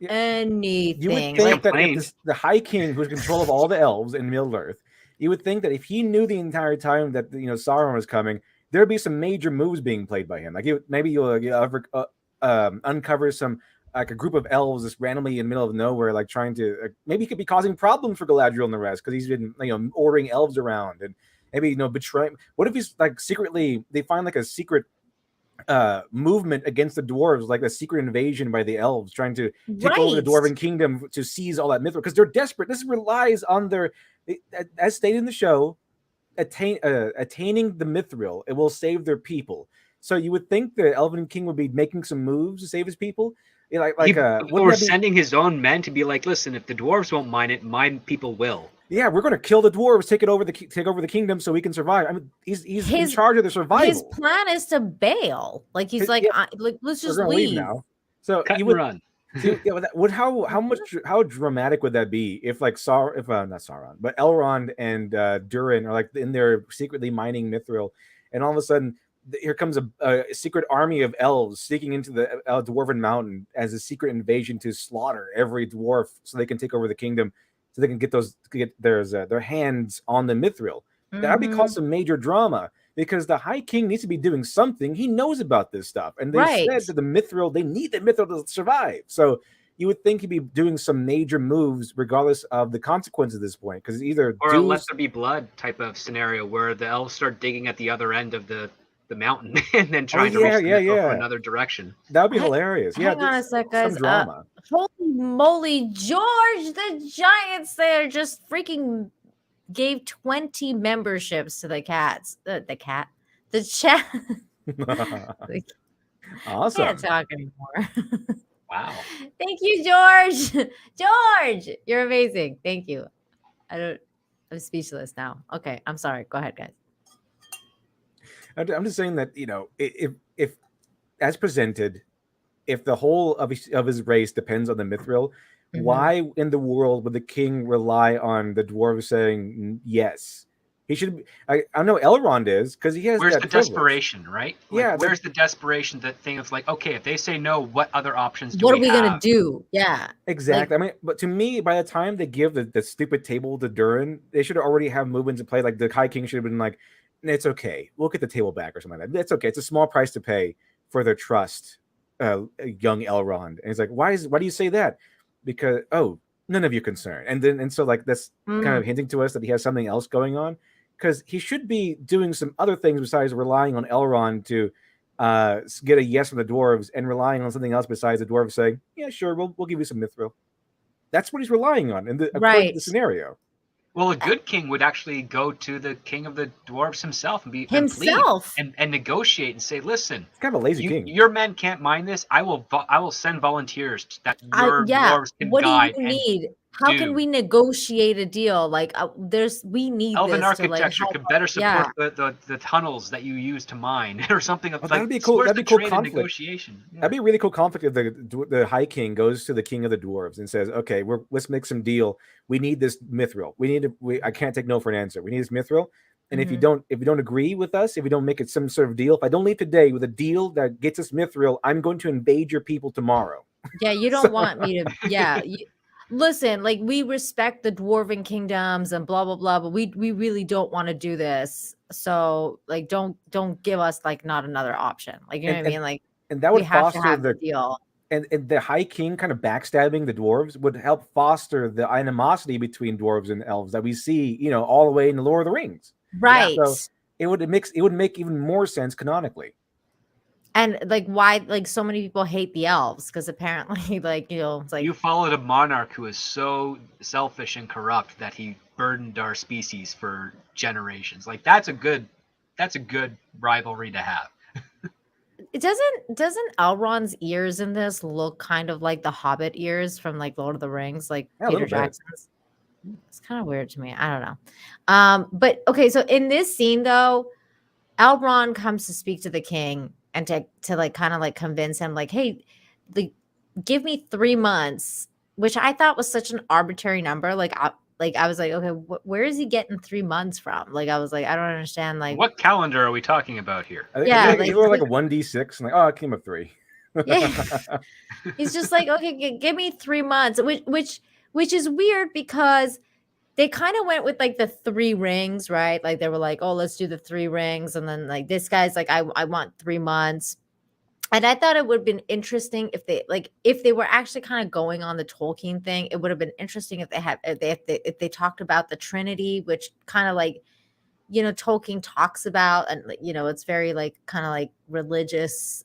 anything. You would think that if the High King, who's in control of all the elves in Middle Earth, you would think that if he knew the entire time that Sauron was coming, there'd be some major moves being played by him. Like maybe you'll uncover some like a group of elves just randomly in the middle of nowhere, like trying to maybe he could be causing problems for Galadriel and the rest because he's been ordering elves around, and maybe betray. What if he's like secretly? They find like a secret movement against the dwarves, like a secret invasion by the elves trying to take over the dwarven kingdom to seize all that mithril because they're desperate. This relies on their, as stated in the show, attaining the mithril. It will save their people. So you would think the Elven King would be making some moves to save his people. Or sending his own men to be like, listen, if the dwarves won't mine it, my people will. Yeah, we're going to kill the dwarves, take over the kingdom, so we can survive. I mean, he's in charge of the survival. His plan is to bail. Like he's like, let's just leave now. So cut you and would run. How dramatic would that be if not Sauron, but Elrond and Durin are like in there secretly mining mithril, and all of a sudden here comes a secret army of elves sneaking into the dwarven mountain as a secret invasion to slaughter every dwarf so they can take over the kingdom. So they can get their hands on the mithril. That would cause some major drama because the High King needs to be doing something. He knows about this stuff, and they said that the mithril, they need the mithril to survive. So you would think he'd be doing some major moves, regardless of the consequences at this point, because either or a let there be blood type of scenario where the elves start digging at the other end of the mountain and then trying to reach the mithril from another direction. That would be hilarious. Hang on a sec, guys. Some drama. Holy moly, George! The Giants there just freaking gave 20 memberships to the cats. The chat. Awesome. I can't talk anymore. Wow. Thank you, George. George, you're amazing. Thank you. I'm speechless now. Okay, I'm sorry. Go ahead, guys. I'm just saying that, if as presented, if the whole of his race depends on the mithril, why in the world would the king rely on the dwarves saying yes? He should. I know Elrond is because he has. Where's that the privilege. desperation, right? Where's the desperation? That thing of like, okay, if they say no, what other options do what we are we have? gonna do? Yeah, exactly. I mean, but to me, by the time they give the stupid table to Durin, they should already have movements in play. Like the High King should have been like, "It's okay, we'll get the table back" or something like that. That's okay. It's a small price to pay for their trust, young Elrond. And he's like, why do you say that? Because none of your concern. And so like that's kind of hinting to us that he has something else going on. Because he should be doing some other things besides relying on Elrond to get a yes from the dwarves and relying on something else besides the dwarves saying, yeah, sure, we'll give you some mithril. That's what he's relying on according to the scenario. Well, a good king would actually go to the king of the dwarves himself and and negotiate and say, "Listen, it's kind of a lazy king. Your men can't mine this. I will send volunteers that your dwarves can what guide." Do you need? How can we negotiate a deal? Like, we need Elven this architecture to, could better support the tunnels that you use to mine, or something. That'd be cool. That'd be cool conflict. Negotiation. Yeah. That'd be a really cool conflict if the High King goes to the King of the Dwarves and says, "Okay, let's make some deal. We need this mithril. I can't take no for an answer. We need this mithril. And if you don't agree with us, if we don't make it some sort of deal, if I don't leave today with a deal that gets us mithril, I'm going to invade your people tomorrow." Yeah, you don't want me to. Yeah. Listen, like we respect the dwarven kingdoms and blah blah blah, but we really don't want to do this. So like don't give us like not another option. Like you know what I mean? Like and that would foster the deal. And the High King kind of backstabbing the dwarves would help foster the animosity between dwarves and elves that we see, all the way in the Lord of the Rings. Right. Yeah, so it would make even more sense canonically. And like why like so many people hate the elves because apparently it's like you followed a monarch who is so selfish and corrupt that he burdened our species for generations. Like that's a good rivalry to have. It doesn't Elrond's ears in this look kind of like the Hobbit ears from like Lord of the Rings, like Peter Jackson's? It's kind of weird to me. I don't know. But okay, so in this scene though, Elrond comes to speak to the king and to like kind of like convince him like, hey, give me 3 months, which I thought was such an arbitrary number. Like I was like, okay, where is he getting 3 months from? Like I was like, I don't understand. Like what calendar are we talking about here? Yeah, like, like a 1d6. I'm like, I came up 3. Yeah. He's just like, okay, give me 3 months, which is weird because they kind of went with like the 3 rings, right? Like they were like, oh, let's do the 3 rings. And then like this guy's like, I want 3 months. And I thought it would have been interesting if they were actually kind of going on the Tolkien thing. It would have been interesting if they talked about the Trinity, which kind of like Tolkien talks about, and it's very like kind of like religious.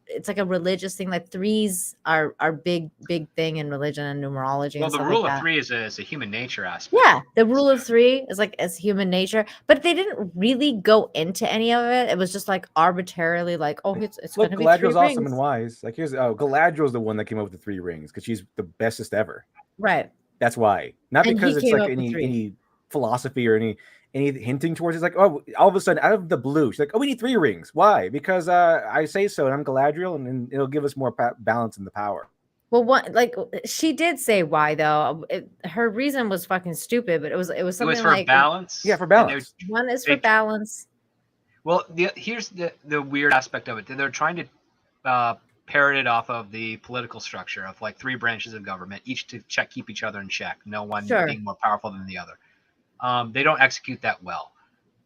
It's like a religious thing. Like threes are big thing in religion and numerology Well, and the stuff rule like of that. three is a human nature aspect. Yeah, the rule of three is like as human nature, but they didn't really go into any of it. It was just like arbitrarily, like, oh, it's going Look, to be 3 Galadriel's awesome and rings, wise. Like Galadriel's the one that came up with the 3 rings because she's the bestest ever. right? That's why. Not And he because it's came like up with 3. any philosophy or any hinting towards it's like, oh, all of a sudden out of the blue, she's like, oh, we need 3 rings. Why? Because I say so, and I'm Galadriel, and it'll give us more balance in the power. Well, like she did say why though. Her reason was fucking stupid, but it was something for like balance. Yeah, for balance. One is for balance. Well, here's the weird aspect of it. They're trying to parrot it off of the political structure of like 3 branches of government, each to keep each other in check. No one being more powerful than the other. They don't execute that well.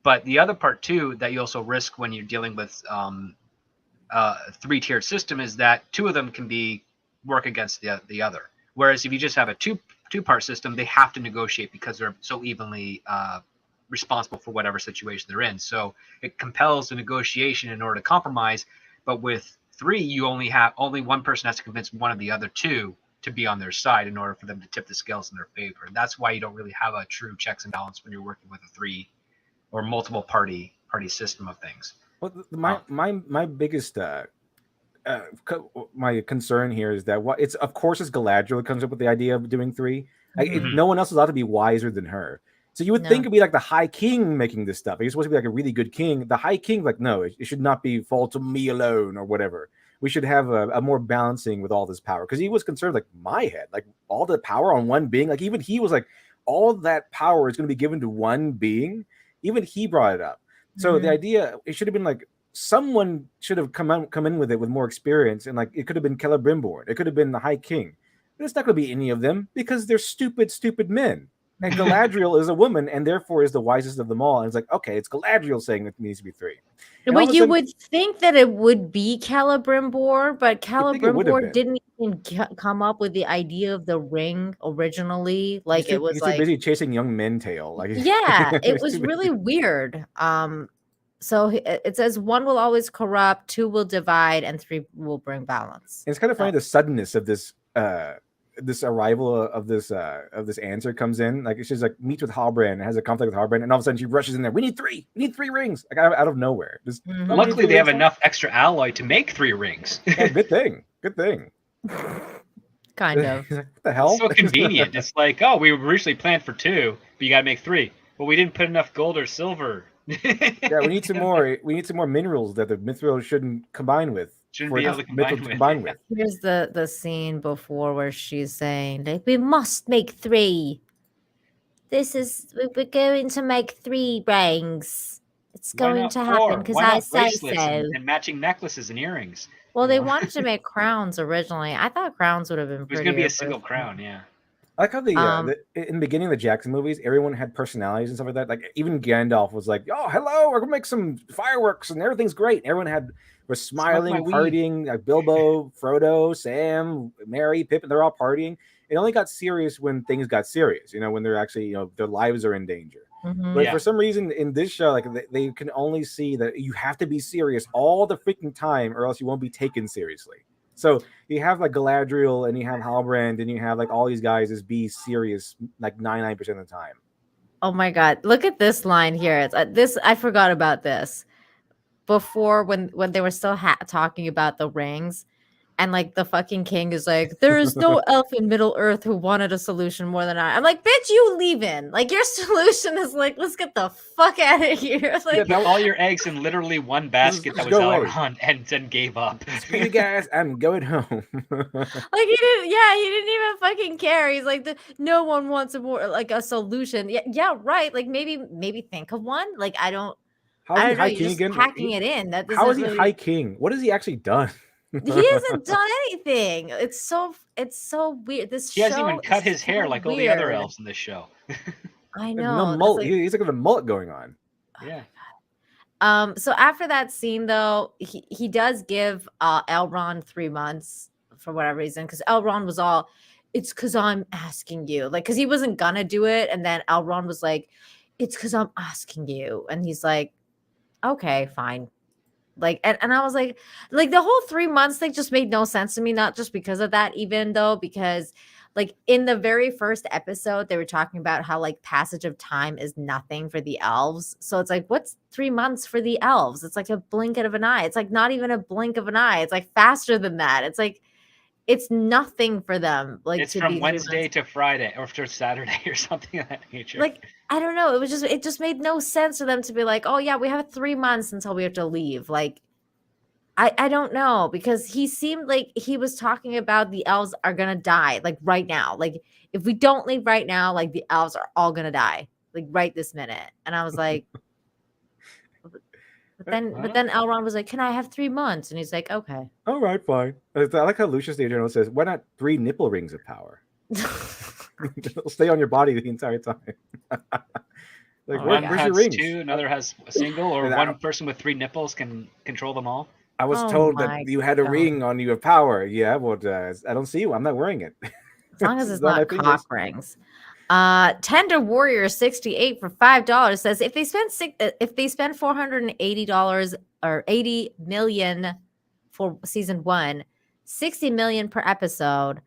But the other part too that you also risk when you're dealing with a 3-tiered system is that 2 of them can work against the other. Whereas if you just have a two-part system, they have to negotiate because they're so evenly responsible for whatever situation they're in. So it compels the negotiation in order to compromise. But with 3, you only one person has to convince one of the other 2 to be on their side in order for them to tip the scales in their favor. And that's why you don't really have a true checks and balance when you're working with a 3 or multiple party system of things. Well, my biggest my concern here is that it's of course it's Galadriel that comes up with the idea of doing 3. No one else is allowed to be wiser than her. So you would think it'd be like the High King making this stuff. He's supposed to be like a really good king. The High King, like, no, it should not be fall to me alone or whatever. We should have a more balancing with all this power, because he was concerned like my head, like all the power on one being. Like even he was like, all that power is going to be given to one being. Even he brought it up. So the idea, it should have been like someone should have come in with it with more experience, and like it could have been Celebrimbor, it could have been the High King, but it's not going to be any of them because they're stupid men. And Galadriel is a woman and therefore is the wisest of them all. And it's like, okay, it's Galadriel saying it needs to be 3. But you would think that it would be Celebrimbor, but Celebrimbor didn't even come up with the idea of the ring originally. Like it was he's like too busy chasing young men tail. Like yeah, it was really weird. So it says 1 will always corrupt, 2 will divide, and 3 will bring balance. And it's kind of funny the suddenness of this this arrival of this answer comes in. Like she's like meets with Halbrand and has a conflict with Halbrand, and all of a sudden she rushes in there. We need 3 rings, like out of nowhere. Luckily they have enough extra alloy to make 3 rings. Yeah, good thing. Kind of. What the hell? It's so convenient. It's like, oh, we originally planned for 2, but you gotta make 3. But we didn't put enough gold or silver. Yeah, we need some more. We need some more minerals that the mithril shouldn't combine with. Shouldn't be able to combine with. Here's the scene before where she's saying, like, we must make 3. We're going to make 3 rings. It's going to happen because I say so. And matching necklaces and earrings. Well, they wanted to make crowns originally. I thought crowns would have been pretty. There's going to be a single crown, yeah. I like how in the beginning of the Jackson movies, everyone had personalities and stuff like that. Like even Gandalf was like, "Oh, hello, we're gonna make some fireworks and everything's great." Everyone was smiling, partying. Like Bilbo, Frodo, Sam, Merry, Pippin, they're all partying. It only got serious when things got serious. When they're actually, their lives are in danger. But for some reason in this show, like they can only see that you have to be serious all the freaking time, or else you won't be taken seriously. So you have like Galadriel and you have Halbrand and you have like all these guys as be serious like 99% of the time. Oh my God. Look at this line here. It's I forgot about this before when they were still talking about the rings. And like the fucking king is like, there is no elf in Middle Earth who wanted a solution more than I. I'm like, bitch, you leaving. Like your solution is like, let's get the fuck out of here. Like all your eggs in literally one basket that was Sauron and then gave up. Screw you guys, I'm going home. Like he didn't even fucking care. He's like, no one wants a solution. Yeah, right. Like maybe think of one. Like I don't How is he High You're King just again? packing it in. How is he High King? What has he actually done? He hasn't done anything. It's so weird. He hasn't even cut his hair like all the other elves in this show. I know. No mullet. He's like with a mullet going on. Yeah. So after that scene, though, he does give Elrond 3 months for whatever reason, because Elrond was all, it's because I'm asking you, like, because he wasn't gonna do it, and then Elrond was like, it's because I'm asking you. And he's like, okay, fine. Like, and I was like the whole 3 months thing just made no sense to me, not just because of that, even though, because like in the very first episode, they were talking about how like passage of time is nothing for the elves. So it's like, what's 3 months for the elves? It's like a blink of an eye. It's like not even a blink of an eye. It's like faster than that. It's like, it's nothing for them. Like It's to from be 3 Wednesday months. to Friday or to Saturday or something of that nature. Like, I don't know. It just made no sense for them to be like, oh yeah, we have 3 months until we have to leave. Like, I don't know, because he seemed like he was talking about the elves are gonna die like right now. Like if we don't leave right now, like the elves are all gonna die like right this minute. And I was like, but then Elrond was like, "Can I have 3 months?" And he's like, "Okay." All right, fine. I like how Lucius the Eternal says, "Why not 3 nipple rings of power? It'll stay on your body the entire time." Like, One where's has your rings? 2, another has a single, or one person with 3 nipples can control them all. I was told that you had a ring on you of power. Yeah, but I don't see you. I'm not wearing it. As long as it's on my not fingers. cock rings. Tender Warrior 68 for $5 says if they spend $480 or 80 million for season 1, 60 million per episode,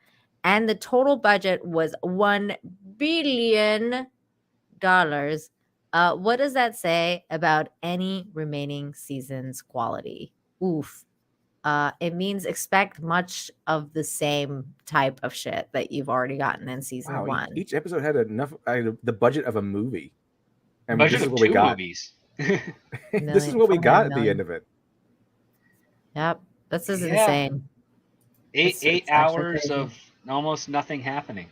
and the total budget was $1 billion, what does that say about any remaining season's quality? Oof. It means expect much of the same type of shit that you've already gotten in season 1. Each episode had enough the budget of a movie. I mean, Budget this is of what we 2 got. movies. This is what we got at the end of it. Yep, this is insane. Eight It's actually hours crazy. of almost nothing happening.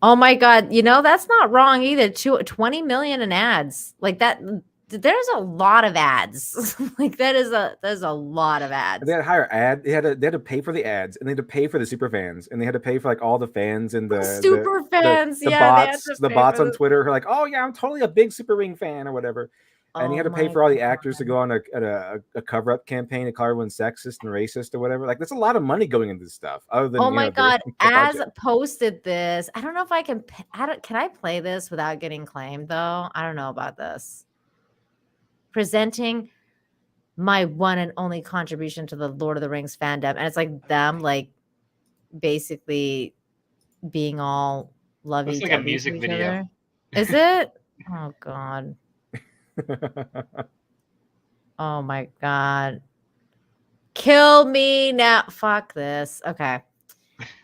Oh my god, that's not wrong either. 20 million in ads. Like that, there's a lot of ads. Like there's a lot of ads. They had to hire ad. They had to pay for the ads, and they had to pay for the super fans, and they had to pay for like all the fans and the super fans. the Yeah, they had bots, to the pay bots for on Twitter who are like, "Oh yeah, I'm totally a big Super Ring fan" or whatever. And you had to pay for all the actors to go on a cover up campaign to call everyone sexist and racist or whatever. Like, there's a lot of money going into this stuff. Other than Oh my god, the Az budget. posted this. I don't know if I can. Can I play this without getting claimed though? I don't know about this. Presenting my one and only contribution to the Lord of the Rings fandom, and it's like them, like basically being all lovey. Looks like a music video. Is it? Oh god. Oh my god. Kill me now. Fuck this. Okay.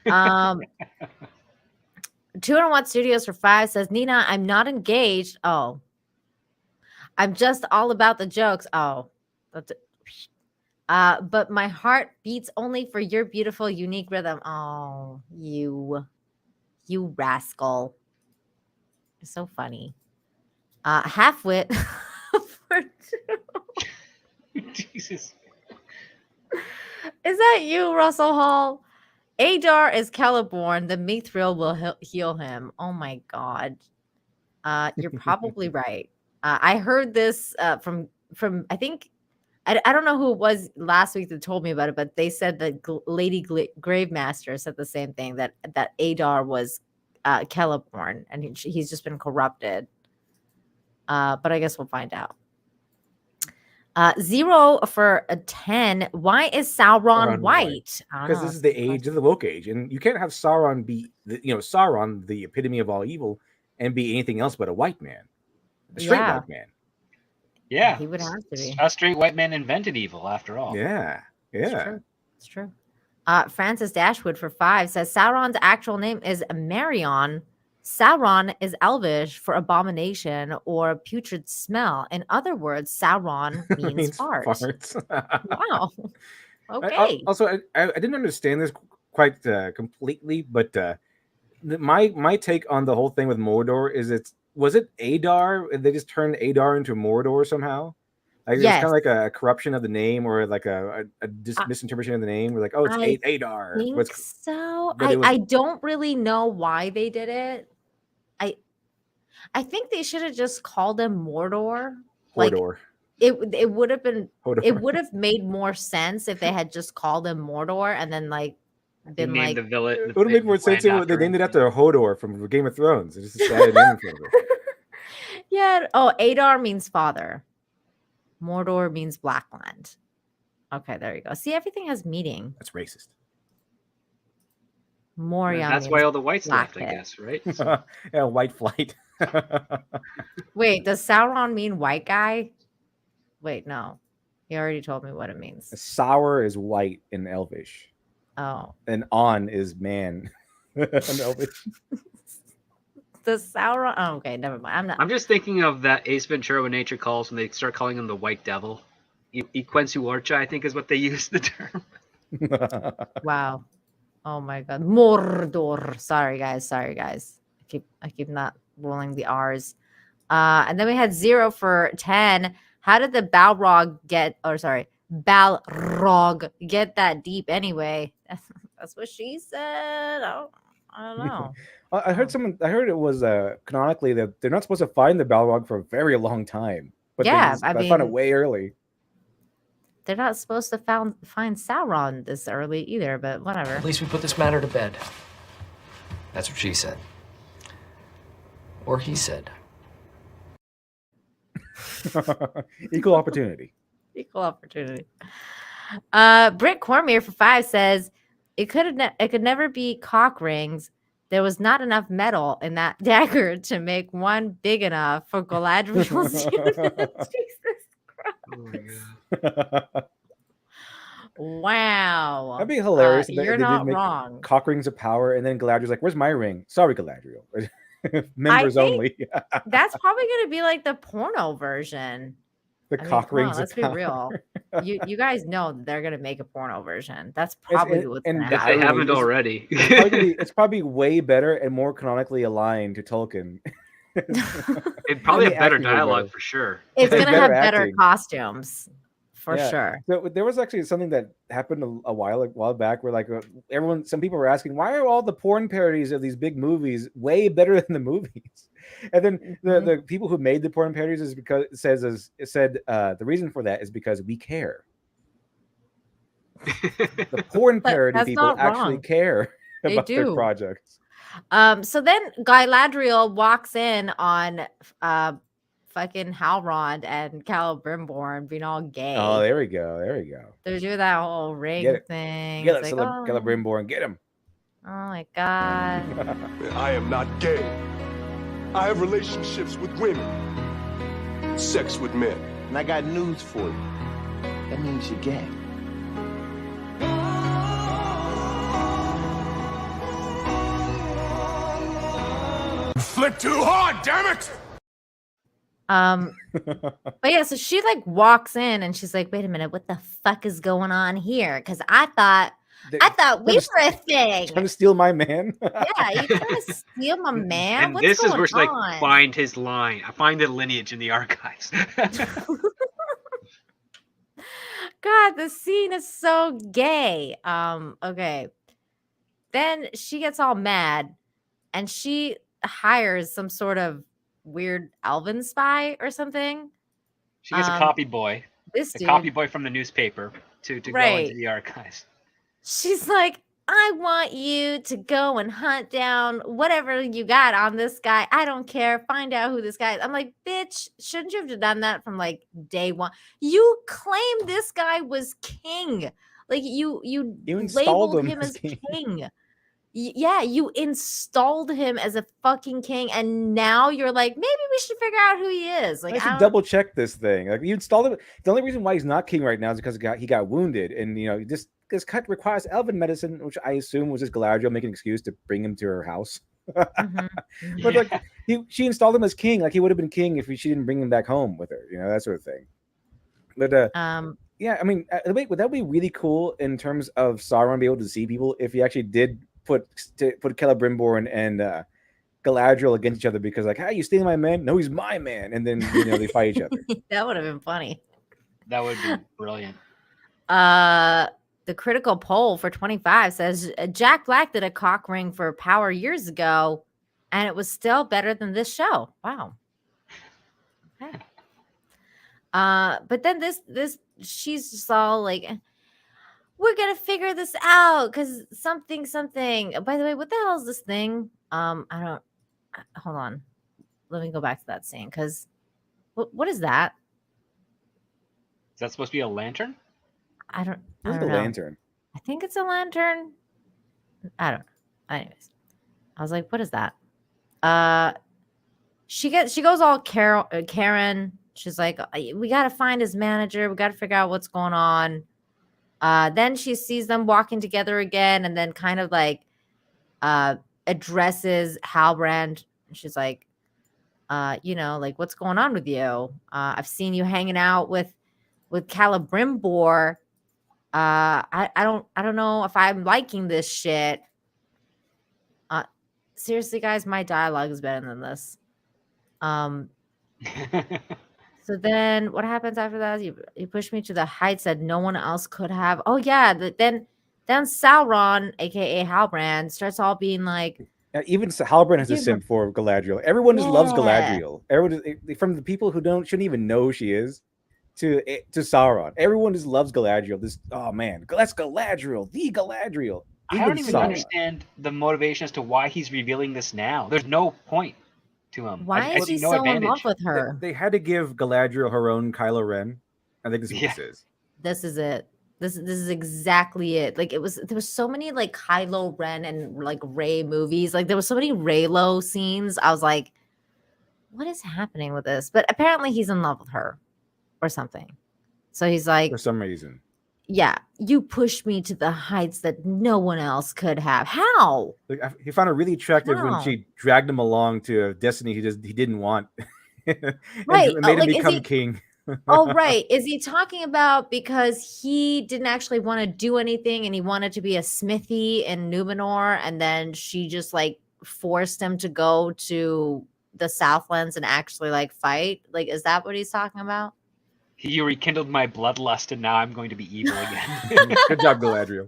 201 Studios for 5 says, Nina, I'm not engaged. Oh. I'm just all about the jokes. Oh. That's it. But my heart beats only for your beautiful, unique rhythm. Oh, you rascal. You're so funny. Halfwit for 2. Jesus. Is that you, Russell Hall? Adar is Celeborn. The Mithril will heal him. Oh my god. You're probably right. I heard this from I think I don't know who it was last week that told me about it, but they said that Lady Gravemaster said the same thing, that Adar was Celeborn, and he's just been corrupted. But I guess we'll find out. 0 for a 10. Why is Sauron white? Because this is the age of the woke age, and you can't have Sauron be Sauron, the epitome of all evil, and be anything else but a white man, a straight white man. Yeah, he would have to be. A straight white man invented evil, after all. Yeah. It's true. Francis Dashwood for 5 says Sauron's actual name is Marion. Sauron is Elvish for abomination or putrid smell. In other words, Sauron means fart. Farts. Wow. Okay. I didn't understand this quite completely, but my take on the whole thing with Mordor is was it Adar? They just turned Adar into Mordor somehow. Like, it's kind of like a corruption of the name, or like a misinterpretation of the name. We're like, oh, it's Adar. I think so. I don't really know why they did it. I think they should have just called him Mordor. Hodor. Like, it would have been Hodor. It would have made more sense if they had just called him Mordor and then been like the village. It would have made more sense if they named it after Hodor from Game of Thrones. It's just a sad name for it. Yeah. Oh, Adar means father. Mordor means Blackland. Okay, there you go. See, everything has meaning. That's racist. Moria. That's why all the whites left, I guess, right? So. Yeah, white flight. Wait, does Sauron mean white guy? Wait, no. You already told me what it means. Sour is white in Elvish. Oh. And on is man in Elvish. The Sauron. Oh, okay, never mind. I'm just thinking of that Ace Ventura when nature calls when they start calling him the White Devil. Equensuorcha, I think, is what they use the term. Wow. Oh my god. Mordor. Sorry guys. I keep not rolling the R's. And then we had 0 for 10. How did the Balrog Balrog get that deep anyway? That's what she said. I don't know. I heard it was canonically that they're not supposed to find the Balrog for a very long time. But yeah, I found it way early. They're not supposed to find Sauron this early either, but whatever. At least we put this matter to bed. That's what she said. Or he said. Equal opportunity. Equal opportunity. Britt Cormier for 5 says it could never be cock rings. There was not enough metal in that dagger to make one big enough for Galadriel's unit. Jesus Christ. Wow. That'd be hilarious. You're not wrong. Cock rings of power, and then Galadriel's like, "Where's my ring? Sorry, Galadriel. Members only." That's probably going to be like the porno version. The cock rings. Let's be real. You guys know that they're going to make a porno version. That's probably what's going to happen. If they haven't already. It's probably way better and more canonically aligned to Tolkien. It'd probably have better dialogue for sure. It's going to have better costumes. For sure. So there was actually something that happened a while back where like some people were asking, why are all the porn parodies of these big movies way better than the movies? And then the people who made the porn parodies said the reason for that is because we care. The porn parody people actually care about their projects. So then Galadriel walks in on fucking Halrond and Celebrimbor being all gay. Oh, there we go. They're doing that whole ring thing. Get it, Celebrimbor, and get him. Oh my god. I am not gay. I have relationships with women, sex with men. And I got news for you. That means you're gay. Flick too hard, damn it! But yeah, so she like walks in and she's like, wait a minute, what the fuck is going on here? Because I thought we were a thing. Trying to steal my man. Yeah, you trying to steal my man? And What's this is going where she on? like find his line. I find the lineage in the archives. God, the scene is so gay. Okay. Then she gets all mad and she hires some sort of weird elven spy or something. She gets a copy boy. A copy boy from the newspaper to go into the archives. She's like, I want you to go and hunt down whatever you got on this guy. I don't care. Find out who this guy is. I'm like, bitch, shouldn't you have done that from like day one? You claimed this guy was king. Like you labeled him as king. Yeah, you installed him as a fucking king, and now you're like, maybe we should figure out who he is. Like, I should double check this thing. Like, you installed him. The only reason why he's not king right now is because he got wounded, and this cut requires elven medicine, which I assume was just Galadriel making an excuse to bring him to her house. But like, she installed him as king. Like he would have been king if she didn't bring him back home with her. That sort of thing. But yeah, I mean, would that be really cool in terms of Sauron being able to see people if he actually did put Celebrimbor and Galadriel against each other because like, hey, you stealing my man? No, he's my man. And then they fight each other. That would have been funny. That would be brilliant. The critical poll for 25 says Jack Black did a cock ring for Power years ago, and it was still better than this show. Wow. Okay. But then this she's just all like, we're gonna figure this out because something. By the way, what the hell is this thing? I don't. Hold on. let me go back to that scene because what is that? Is that supposed to be a lantern? I don't Look at the know. lantern. I think it's a lantern. I don't know. Anyways, I was like, what is that? She goes all Karen. She's like, we got to find his manager. We got to figure out what's going on. Then she sees them walking together again, and then kind of like addresses Halbrand. She's like, like, what's going on with you? I've seen you hanging out with Celebrimbor. I don't know if I'm liking this shit. Seriously, guys, my dialogue is better than this. So then what happens after that? You push me to the heights that no one else could have. Oh yeah, then Sauron, aka Halbrand, starts all being like, even Halbrand has a simp for Galadriel. Everyone just loves Galadriel. Everyone, from the people who shouldn't even know who she is, to Sauron. Everyone just loves Galadriel. That's Galadriel, the Galadriel. I don't even understand the motivation as to why he's revealing this now. There's no point to him. Why is he so in love with her? They had to give Galadriel her own Kylo Ren. I think this is what this is. This is it. This is exactly it. Like there was so many like Kylo Ren and like Rey movies. Like there was so many Reylo scenes. I was like, what is happening with this? But apparently he's in love with her or something. So he's like, for some reason. Yeah, you pushed me to the heights that no one else could have. How? Like, he found her really attractive when she dragged him along to a destiny he didn't want. Right, made him become king. Oh, right. Is he talking about because he didn't actually want to do anything and he wanted to be a smithy in Numenor, and then she just like forced him to go to the Southlands and actually like fight? Like, is that what he's talking about? You rekindled my bloodlust, and now I'm going to be evil again. Good job, Galadriel.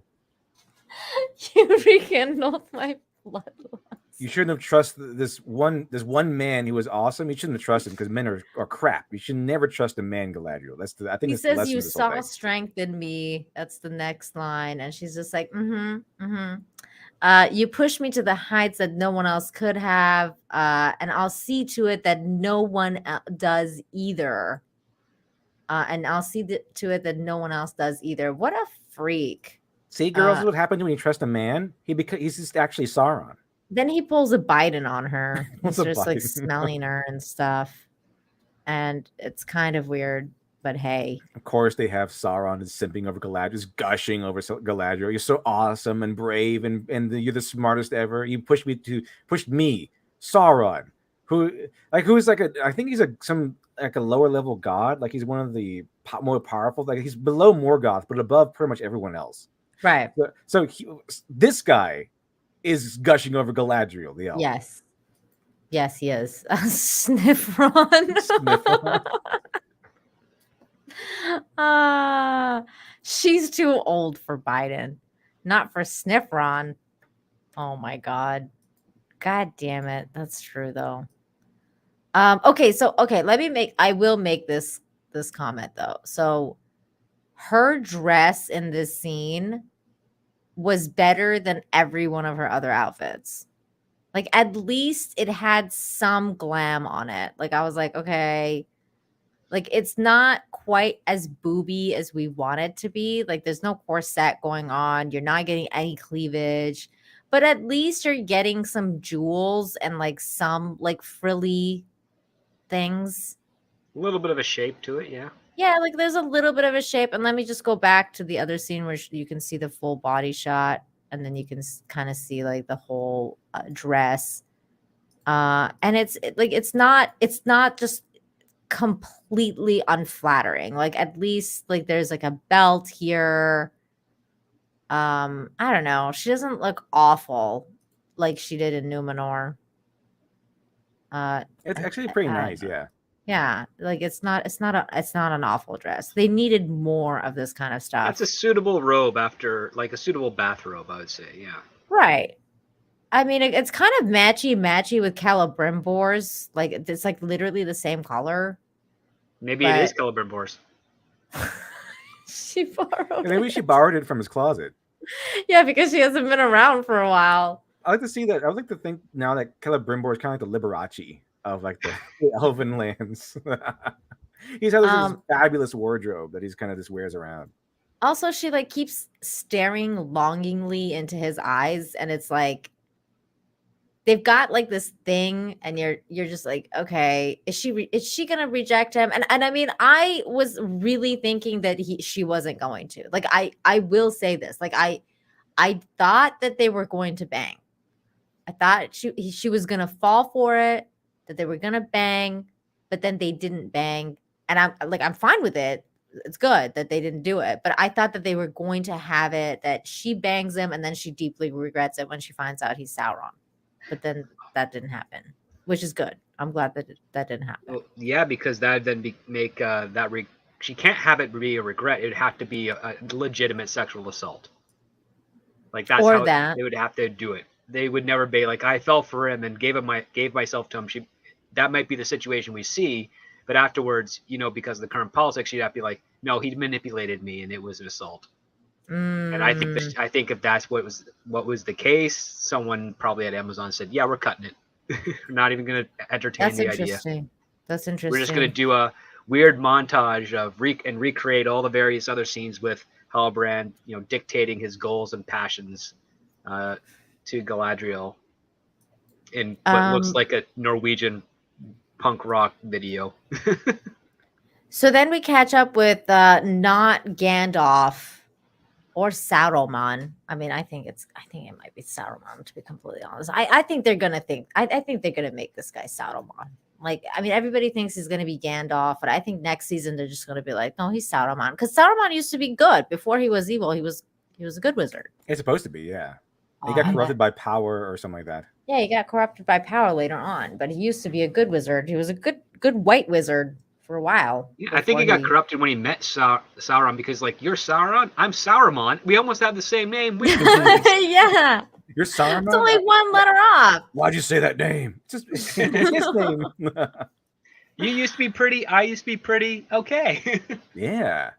You rekindled my bloodlust. You shouldn't have trusted this one man who was awesome. You shouldn't have trusted him because men are crap. You should never trust a man, Galadriel. I think he it's says the lesson you of this whole saw thing. strength in me. That's the next line, and she's just like, you pushed me to the heights that no one else could have, and I'll see to it that no one does either. And I'll see to it that no one else does either. What a freak! See, girls, what happens when you trust a man? He's just actually Sauron. Then he pulls a Biden on her. He's What's a just like Biden? smelling her and stuff, and it's kind of weird. But hey, Of course, they have Sauron is simping over Galadriel, just gushing over Galadriel. You're so awesome and brave, and you're the smartest ever. You pushed me, Sauron, who's like I think he's a lower level god. Like he's one of the more powerful. Like he's below Morgoth, but above pretty much everyone else. right? So this guy is gushing over Galadriel, the elf. Yes, he is. Sniffron. She's too old for Biden, not for Sniffron. Oh my god damn it. That's true though. Okay, I will make this comment though. So her dress in this scene was better than every one of her other outfits. Like at least it had some glam on it. Like I was like, okay, like it's not quite as booby as we want it to be. Like there's no corset going on. You're not getting any cleavage, but at least you're getting some jewels and like some like frilly things. A little bit of a shape to it, yeah. Yeah, like there's a little bit of a shape. And let me just go back to the other scene where you can see the full body shot, and then you can kind of see like the whole dress. And it's not just completely unflattering. Like at least like there's like a belt here. I don't know. She doesn't look awful like she did in Numenor. It's actually pretty nice, yeah. Yeah, like it's not an awful dress. They needed more of this kind of stuff. It's a suitable robe after, like a suitable bathrobe, I would say, yeah. Right. I mean, it's kind of matchy with Celebrimbor's. Like it's like literally the same color. Maybe it is Celebrimbor's. She borrowed Maybe she borrowed it from his closet. Yeah, because she hasn't been around for a while. I like to see that. I would like to think now that Celebrimbor is kind of like the Liberace of like the elven lands. He's had this fabulous wardrobe that he's kind of just wears around. Also, she like keeps staring longingly into his eyes, and it's like they've got like this thing, and you're just like, okay, is she gonna reject him? And I mean, I was really thinking that she wasn't going to. Like, I will say this, like I thought that they were going to bang. I thought she was gonna fall for it, that they were gonna bang, but then they didn't bang, and I'm fine with it. It's good that they didn't do it, but I thought that they were going to have it that she bangs him and then she deeply regrets it when she finds out he's Sauron. But then that didn't happen, which is good. I'm glad that that didn't happen. Well, yeah, because that would then make she can't have it be a regret. It would have to be a legitimate sexual assault. Like that's Or how that. they would have to do it. They would never be like, I fell for him and gave myself to him. That might be the situation we see, but afterwards, because of the current politics, she'd have to be like, no, he manipulated me and it was an assault. And I think if that's what was the case, someone probably at Amazon said, yeah, we're cutting it. We're not even going to entertain the idea. That's interesting. We're just going to do a weird montage of recreate all the various other scenes with Halbrand, dictating his goals and passions to Galadriel in what looks like a Norwegian punk rock video. So then we catch up with not Gandalf or Sauron. I mean, I think it might be Sauron, to be completely honest. I think they're gonna make this guy Sauron. Like, I mean, everybody thinks he's gonna be Gandalf, but I think next season they're just gonna be like, no, he's Sauron, because Sauron used to be good before he was evil. He was a good wizard. It's supposed to be, yeah. He got corrupted by power or something like that. Yeah, he got corrupted by power later on, but he used to be a good wizard. He was a good white wizard for a while. Yeah, I think he got corrupted when he met Sauron, because like, you're Sauron, I'm Sauron. We almost have the same name. Yeah. You're Sauron? It's only one letter off. Why'd you say that name? It's his name. You used to be pretty. I used to be pretty. Okay. Yeah.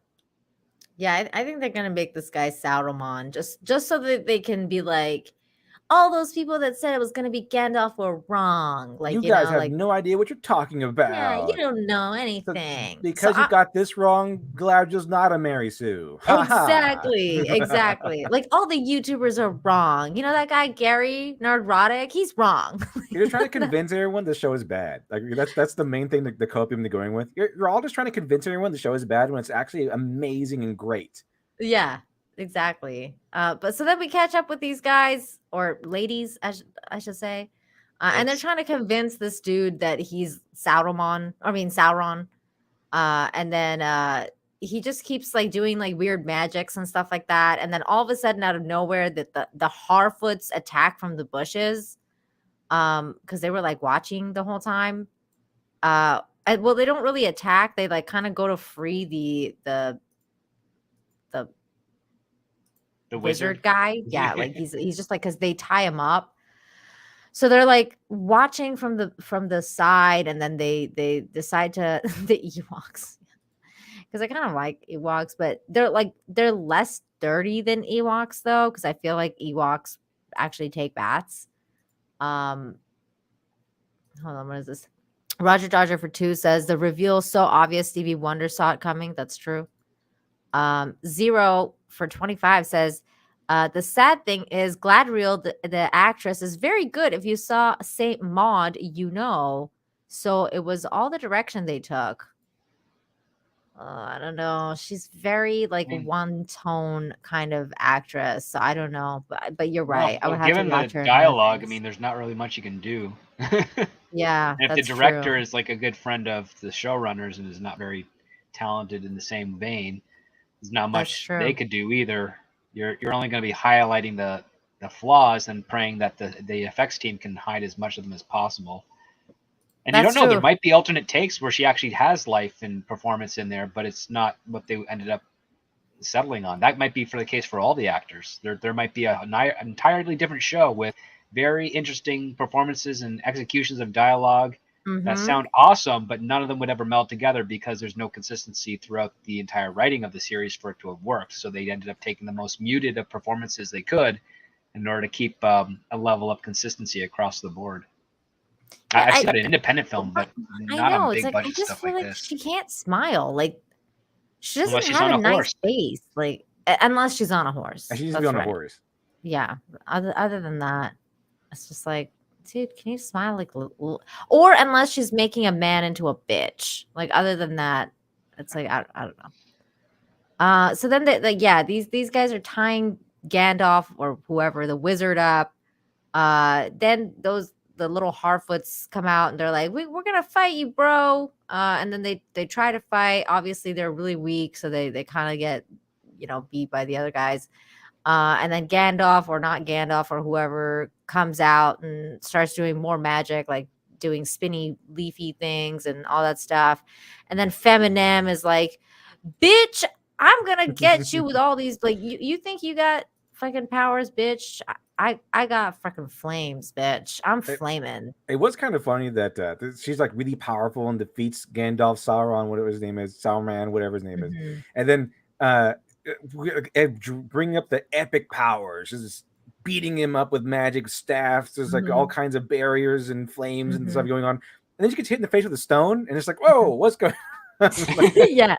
Yeah, I think they're gonna make this guy Sauron just so that they can be like, all those people that said it was gonna be Gandalf were wrong. Like, you guys have no idea what you're talking about. Yeah, you don't know anything. Because you got this wrong, Galadriel's not a Mary Sue. Exactly. Like, all the YouTubers are wrong. You know that guy Gary Nerdrotic? He's wrong. You're trying to convince everyone the show is bad. Like, that's the main thing, the copium they're going with. You're all just trying to convince everyone the show is bad when it's actually amazing and great. Yeah, exactly. But so then we catch up with these guys, or ladies, I should say. And they're trying to convince this dude that he's Sauron. And then he just keeps like doing like weird magics and stuff like that. And then all of a sudden, out of nowhere, that the Harfoots attack from the bushes. Because they were like watching the whole time. Well, they don't really attack. They like kind of go to free the wizard guy. Yeah, like he's just like, because they tie him up. So they're like watching from the side, and then they decide to the Ewoks, because I kind of like Ewoks, but they're less dirty than Ewoks though, because I feel like Ewoks actually take baths. Hold on, what is this? Roger Dodger for 2 says the reveal is so obvious Stevie Wonder saw it coming. That's true. Zero for 25 says the sad thing is Galadriel, the actress, is very good. If you saw Saint Maud, so it was all the direction they took. I don't know. She's very like one tone kind of actress. So I don't know, but you're right. Well, I would have given to watch the her. dialogue, I mean, there's not really much you can do. Yeah, and if that's the director true. is like a good friend of the showrunners and is not very talented in the same vein, there's not much they could do either. You're only going to be highlighting the flaws and praying that the effects team can hide as much of them as possible. And you don't know, there might be alternate takes where she actually has life and performance in there, but it's not what they ended up settling on. That might be for the case for all the actors. There might be an entirely different show with very interesting performances and executions of dialogue that sound awesome, but none of them would ever meld together because there's no consistency throughout the entire writing of the series for it to have worked. So they ended up taking the most muted of performances they could in order to keep a level of consistency across the board. I've seen an independent film, but I not on know. It's big like I budget just stuff feel like like this. she can't smile. Like she doesn't Unless she's have on a a nice horse. face. Like unless she's on a horse. And she needs to be That's on a right. horse. Yeah. Other than that, it's just like, dude, can you smile like or unless she's making a man into a bitch. Like other than that, it's like I don't know. So then these guys are tying Gandalf or whoever, the wizard up. Then the little Harfoots come out and they're like, we're gonna fight you, bro. And then they try to fight. Obviously, they're really weak, so they kind of get beat by the other guys. And then Gandalf or not Gandalf or whoever comes out and starts doing more magic, like doing spinny leafy things and all that stuff. And then Feminem is like, bitch, I'm gonna get you with all these, like, you think you got fucking powers, bitch. I got fucking flames, bitch. I'm flaming. It was kind of funny that she's like really powerful and defeats Gandalf, Sauron, whatever his name is, Sauron, whatever his name is, and then bring up the epic powers, just beating him up with magic staffs. There's like all kinds of barriers and flames and stuff going on, and then she gets hit in the face with a stone, and it's like, whoa, what's going on? Like, yeah.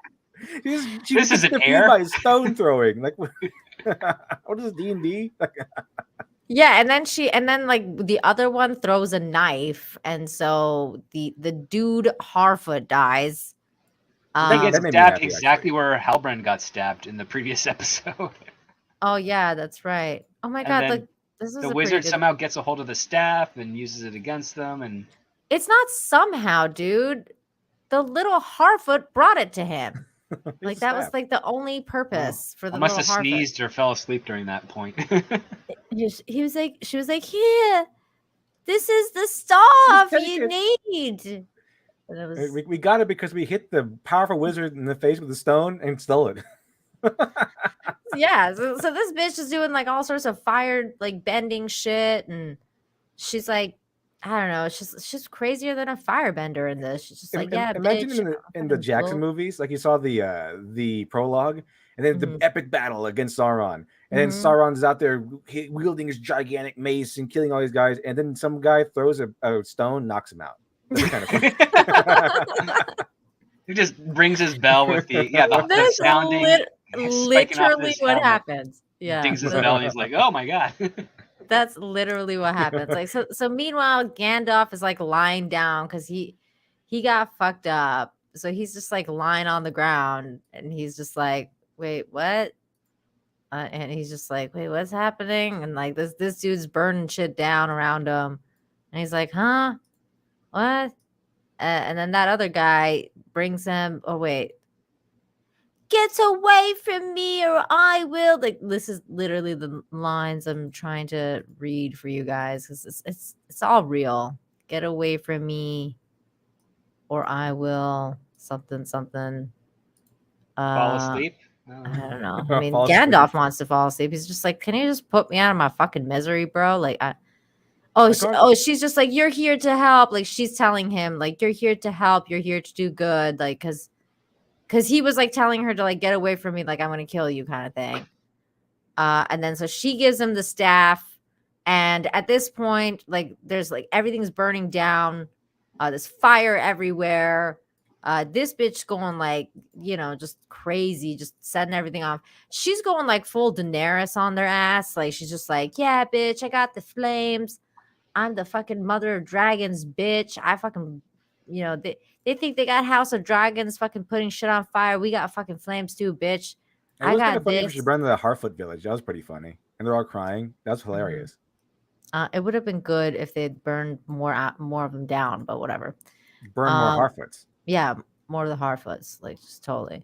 She This gets is an defeated air? by stone throwing. Like, what is this, D&D? Yeah, and then like the other one throws a knife, and so the dude Harfoot dies. He gets stabbed exactly where Halbrand got stabbed in the previous episode. Oh yeah, that's right. Oh my And god, then look, this is the a wizard pretty good... somehow gets a hold of the staff and uses it against them, and It's not somehow, dude. The little Harfoot brought it to him. Like that was like the only purpose for the I must little have Harfoot. sneezed or fell asleep during that point. She was like, here, this is the stuff Take you need. And it was... We got it because we hit the powerful wizard in the face with a stone and stole it. Yeah, so this bitch is doing like all sorts of fire like bending shit, and she's like, I don't know, she's crazier than a firebender in this. She's just like, yeah, Imagine bitch, in the Jackson movies, like you saw the prologue, and then the epic battle against Sauron, and then Sauron's out there wielding his gigantic mace and killing all these guys, and then some guy throws a stone, knocks him out. That's kind of funny. He just rings his bell with the sounding. Literally what happens. Yeah, Dings his bell, and he's like, "Oh my god." That's literally what happens. Like so. Meanwhile, Gandalf is like lying down because he got fucked up. So he's just like lying on the ground, and he's just like, "Wait, what?" And he's just like, "Wait, what's happening?" And like this dude's burning shit down around him, and he's like, "Huh? What?" And then that other guy brings him. Oh wait. Get away from me or I will. Like this is literally the lines I'm trying to read for you guys because it's all real. Get away from me or I will something. Fall asleep? I don't know. I mean, Gandalf wants to fall asleep. He's just like, can you just put me out of my fucking misery, bro? Like she's just like, you're here to help. Like she's telling him like, you're here to help. You're here to do good. Like, because he was like telling her to like get away from me, like I'm gonna kill you, kind of thing. And then so she gives him the staff, and at this point, like there's like everything's burning down. There's fire everywhere. This bitch going like just crazy, just setting everything off. She's going like full Daenerys on their ass. Like she's just like, yeah, bitch, I got the flames. I'm the fucking mother of dragons, bitch. I fucking, they think they got House of Dragons fucking putting shit on fire. We got fucking flames too, bitch. It was kind of funny if she burned the Harfoot village. That was pretty funny. And they're all crying. That was hilarious. It would have been good if they'd burned more of them down, but whatever. Burn more Harfoots. Yeah, more of the Harfoots. Like, just totally.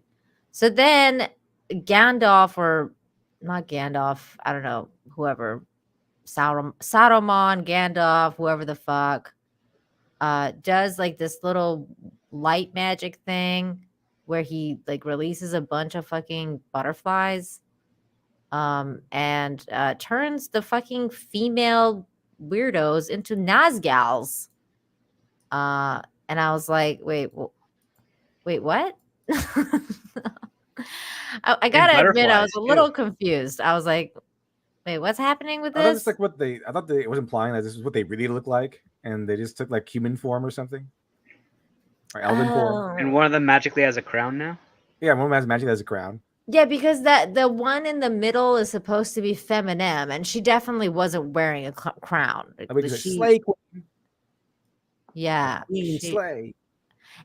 So then Gandalf, or not Gandalf, I don't know, whoever, Saruman, Gandalf, whoever the fuck, does like this little light magic thing where he like releases a bunch of fucking butterflies and turns the fucking female weirdos into Nazgals. And I was like, wait, what? I gotta admit, I was a little confused. I was like, wait, what's happening with this? I thought it was implying that this is what they really look like. and they just took like human form or something, or elven form. And one of them magically has a crown now. Yeah, one of them has magic as a crown. Yeah, because the one in the middle is supposed to be feminine, and she definitely wasn't wearing a crown. Slay queen. Yeah, Queen slay.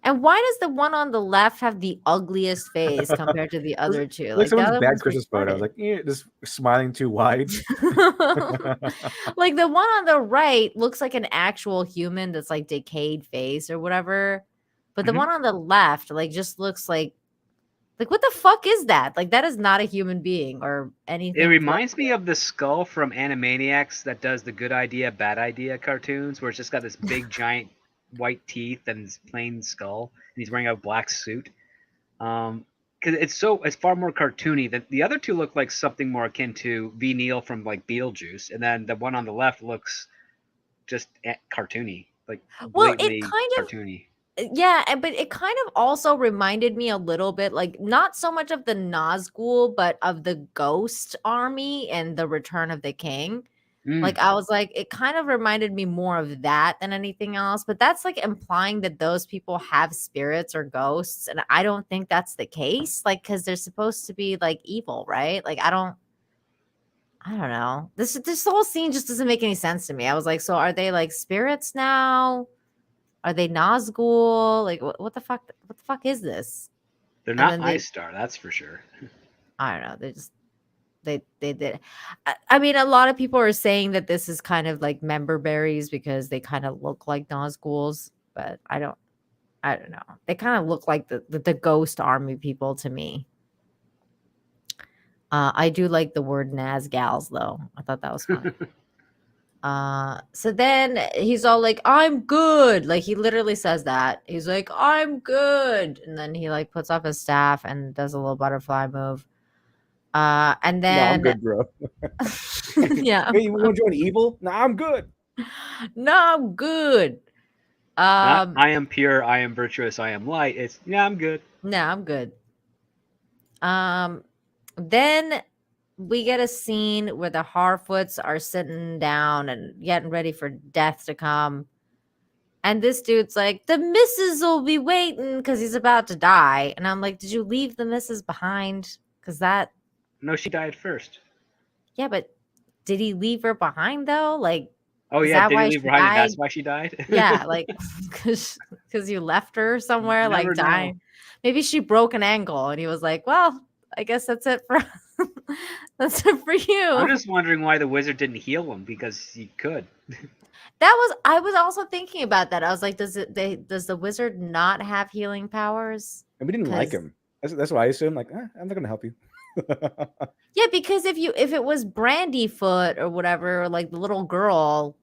And why does the one on the left have the ugliest face compared to the other two? Like the someone's other bad one's Christmas photo. retarded. Like just smiling too wide. Like the one on the right looks like an actual human that's like decayed face or whatever, but the one on the left like just looks like what the fuck is that? Like that is not a human being or anything. It reminds me of the skull from Animaniacs that does the good idea, bad idea cartoons, where it's just got this big giant white teeth and this plain skull, and he's wearing a black suit. Because it's far more cartoony. The other two look like something more akin to V. Neil from like Beetlejuice, and then the one on the left looks just cartoony, like blatantly cartoony. Yeah, but it kind of also reminded me a little bit, like not so much of the Nazgul, but of the Ghost Army and the Return of the King. Like I was like, it kind of reminded me more of that than anything else. But that's like implying that those people have spirits or ghosts, and I don't think that's the case. Like, because they're supposed to be like evil, right? Like I don't know. This whole scene just doesn't make any sense to me. I was like, so are they like spirits now? Are they Nazgul? Like what the fuck? What the fuck is this? They're not Ice Star, that's for sure. I don't know. They did. I mean, a lot of people are saying that this is kind of like member berries because they kind of look like Nazguls, but I don't know. They kind of look like the Ghost Army people to me. I do like the word Nazgals though. I thought that was fun. So then he's all like, I'm good. Like he literally says that. He's like, I'm good. And then he like puts up his staff and does a little butterfly move. And then no, I'm good, bro. Yeah. Hey, you want to join evil? No, I'm good. No, I'm good. Not, I am pure, I am virtuous, I am light. It's I'm good. No, I'm good. Then we get a scene where the Harfoots are sitting down and getting ready for death to come. And this dude's like, the missus will be waiting because he's about to die. And I'm like, did you leave the missus behind? Because that... No, she died first. Yeah, but did he leave her behind though? Like, oh yeah, did he leave her behind? That's why she died. Yeah, like because you left her somewhere, like dying. Know. Maybe she broke an ankle, and he was like, "Well, I guess that's it for that's it for you." I'm just wondering why the wizard didn't heal him because he could. I was also thinking about that. I was like, does the wizard not have healing powers? And we didn't like him. That's what I assumed. Like, I'm not gonna help you. Yeah, because if it was Brandyfoot or whatever, or like the little girl,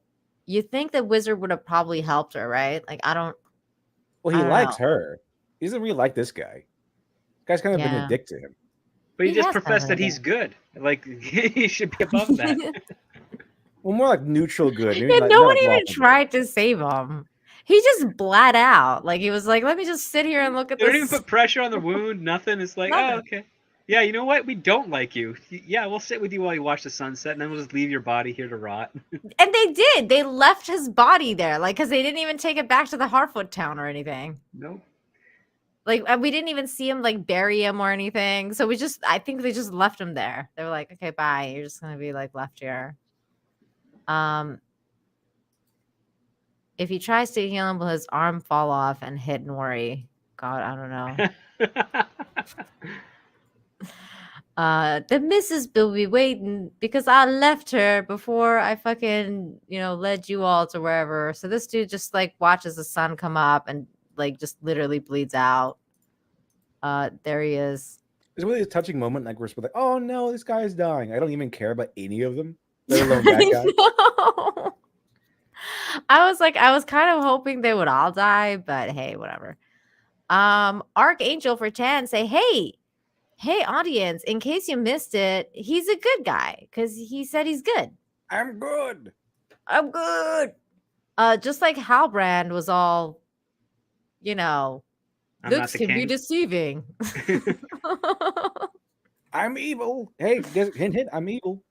you think the wizard would have probably helped her, right? Like I don't. Well, he likes her. He doesn't really like this guy. This guy's kind of been a dick to him. But he just professed that he's good. Like he should be above that. Well, more like neutral good. Yeah, no one even tried to save him. He just bled out. Like he was like, "Let me just sit here and look at this." They this." didn't even put pressure on the wound. Nothing. It's like, oh, okay. Yeah, you know what? We don't like you. Yeah, we'll sit with you while you watch the sunset, and then we'll just leave your body here to rot. And they did. They left his body there, like, because they didn't even take it back to the Harfoot town or anything. Nope. Like, we didn't even see him, like, bury him or anything. So I think they just left him there. They were like, okay, bye. You're just going to be, like, left here. If he tries to heal him, will his arm fall off and hit Nori? God, I don't know. The missus will be waiting because I left her before I fucking, led you all to wherever. So this dude just like watches the sun come up and like just literally bleeds out. There he is. It's really a touching moment. Like we're like, oh no, this guy is dying. I don't even care about any of them. Let alone that guy. I was kind of hoping they would all die, but hey, whatever. Archangel for 10 say, Hey, audience, in case you missed it, he's a good guy because he said he's good. I'm good. Just like Halbrand was all, looks can be deceiving. I'm evil. Hey, hint, I'm evil.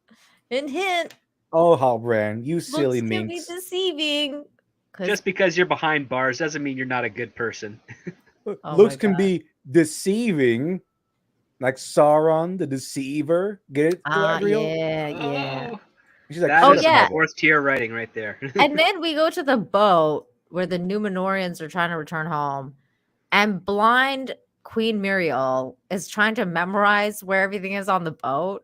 Hint. Oh, Halbrand, you silly minx. Looks can be deceiving. Just because you're behind bars doesn't mean you're not a good person. Oh Looks my can God. be deceiving, like Sauron, the deceiver. Get it, Galadriel? Yeah. She's like, That shut is up, some yeah. fourth tier writing right there. And then we go to the boat where the Numenorians are trying to return home, and blind Queen Muriel is trying to memorize where everything is on the boat.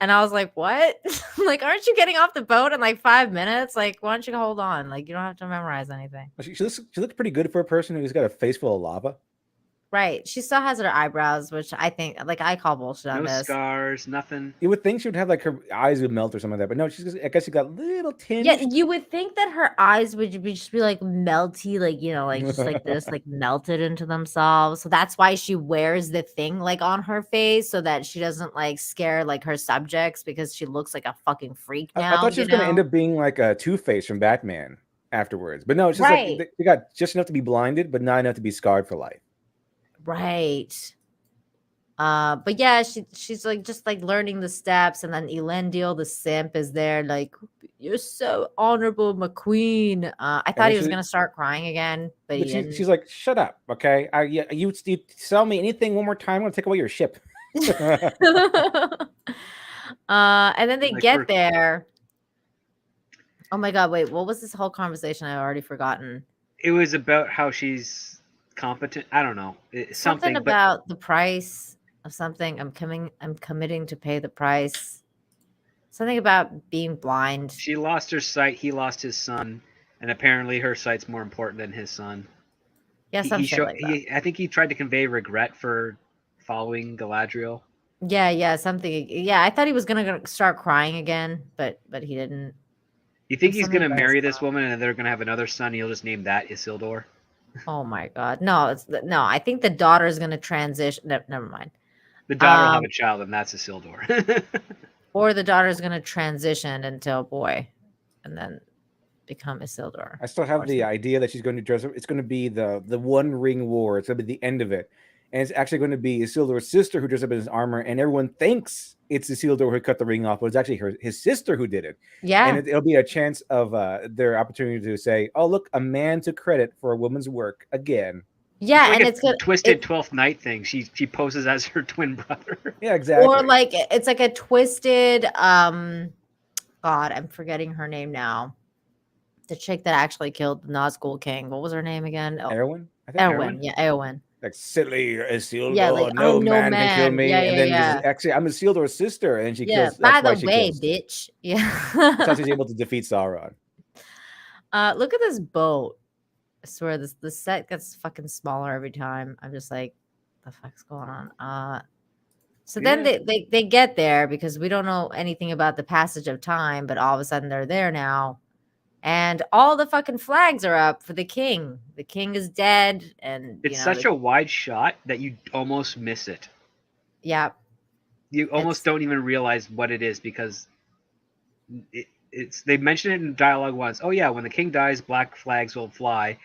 And I was like, what? Like, aren't you getting off the boat in like 5 minutes? Like, why don't you hold on? Like, you don't have to memorize anything. She looks pretty good for a person who's got a face full of lava. Right. She still has her eyebrows, which I think, like, I call bullshit on No this. scars, nothing. You would think she would have like her eyes would melt or something like that, but no, I guess she got little tinge. Yeah, you would think that her eyes would just be like melty, like, you know, like just like this, like melted into themselves. So that's why she wears the thing like on her face so that she doesn't like scare like her subjects, because she looks like a fucking freak now. I thought she was going to end up being like a Two-Face from Batman afterwards, but no, it's just Right. like they got just enough to be blinded, but not enough to be scarred for life. Right. But yeah, she's like just like learning the steps, and then Elendil the simp is there, like, you're so honorable, McQueen. I thought he was gonna start crying again, but he didn't. She's like, shut up, okay? You sell me anything one more time, I'm gonna take away your ship. And then they Like get there. Oh my God, wait, what was this whole conversation? I've already forgotten. It was about how she's competent. I don't know. Something about the price of something. I'm committing to pay the price. Something about being blind. She lost her sight. He lost his son, and apparently her sight's more important than his son. Yeah, some shit like that. I think he tried to convey regret for following Galadriel. Yeah, something. Yeah, I thought he was gonna start crying again, but he didn't. You think he's gonna marry this woman and they're gonna have another son? He'll just name that Isildur. Oh my God, no! No. I think the daughter is gonna transition. No, never mind. The daughter will have a child, and that's Isildur. Or the daughter is gonna transition into a boy, and then become Isildur. I still have the idea that she's going to dress up. It's going to be the One Ring War. It's going to be the end of it. And it's actually going to be Isildur's sister who dressed up in his armor, and everyone thinks it's Isildur who cut the ring off, but it's actually his sister who did it. Yeah. And it'll be a chance of their opportunity to say, oh, look, a man took credit for a woman's work again. Yeah, like and it's good. Twisted 12th Night thing. She poses as her twin brother. Yeah, exactly. Or like it's like a twisted God, I'm forgetting her name now. The chick that actually killed the Nazgul King. What was her name again? Eowyn? I think Eowyn. Yeah, Eowyn. Like silly Isildur, Yeah, like, no I'm no man can kill man. me. Yeah, and yeah, then yeah. actually, I'm Isildur's sister, and she Yeah, kills. by That's why the she way, kills. bitch. Yeah. That's how she's able to defeat Sauron. Look at this boat. I swear the set gets fucking smaller every time. I'm just like, the fuck's going on? So then they get there because we don't know anything about the passage of time, but all of a sudden they're there now. And all the fucking flags are up for the king. The king is dead, and It's such a wide shot that you almost miss it. Yeah. You almost don't even realize what it is because they mention it in dialogue once. Oh yeah, when the king dies, black flags will fly.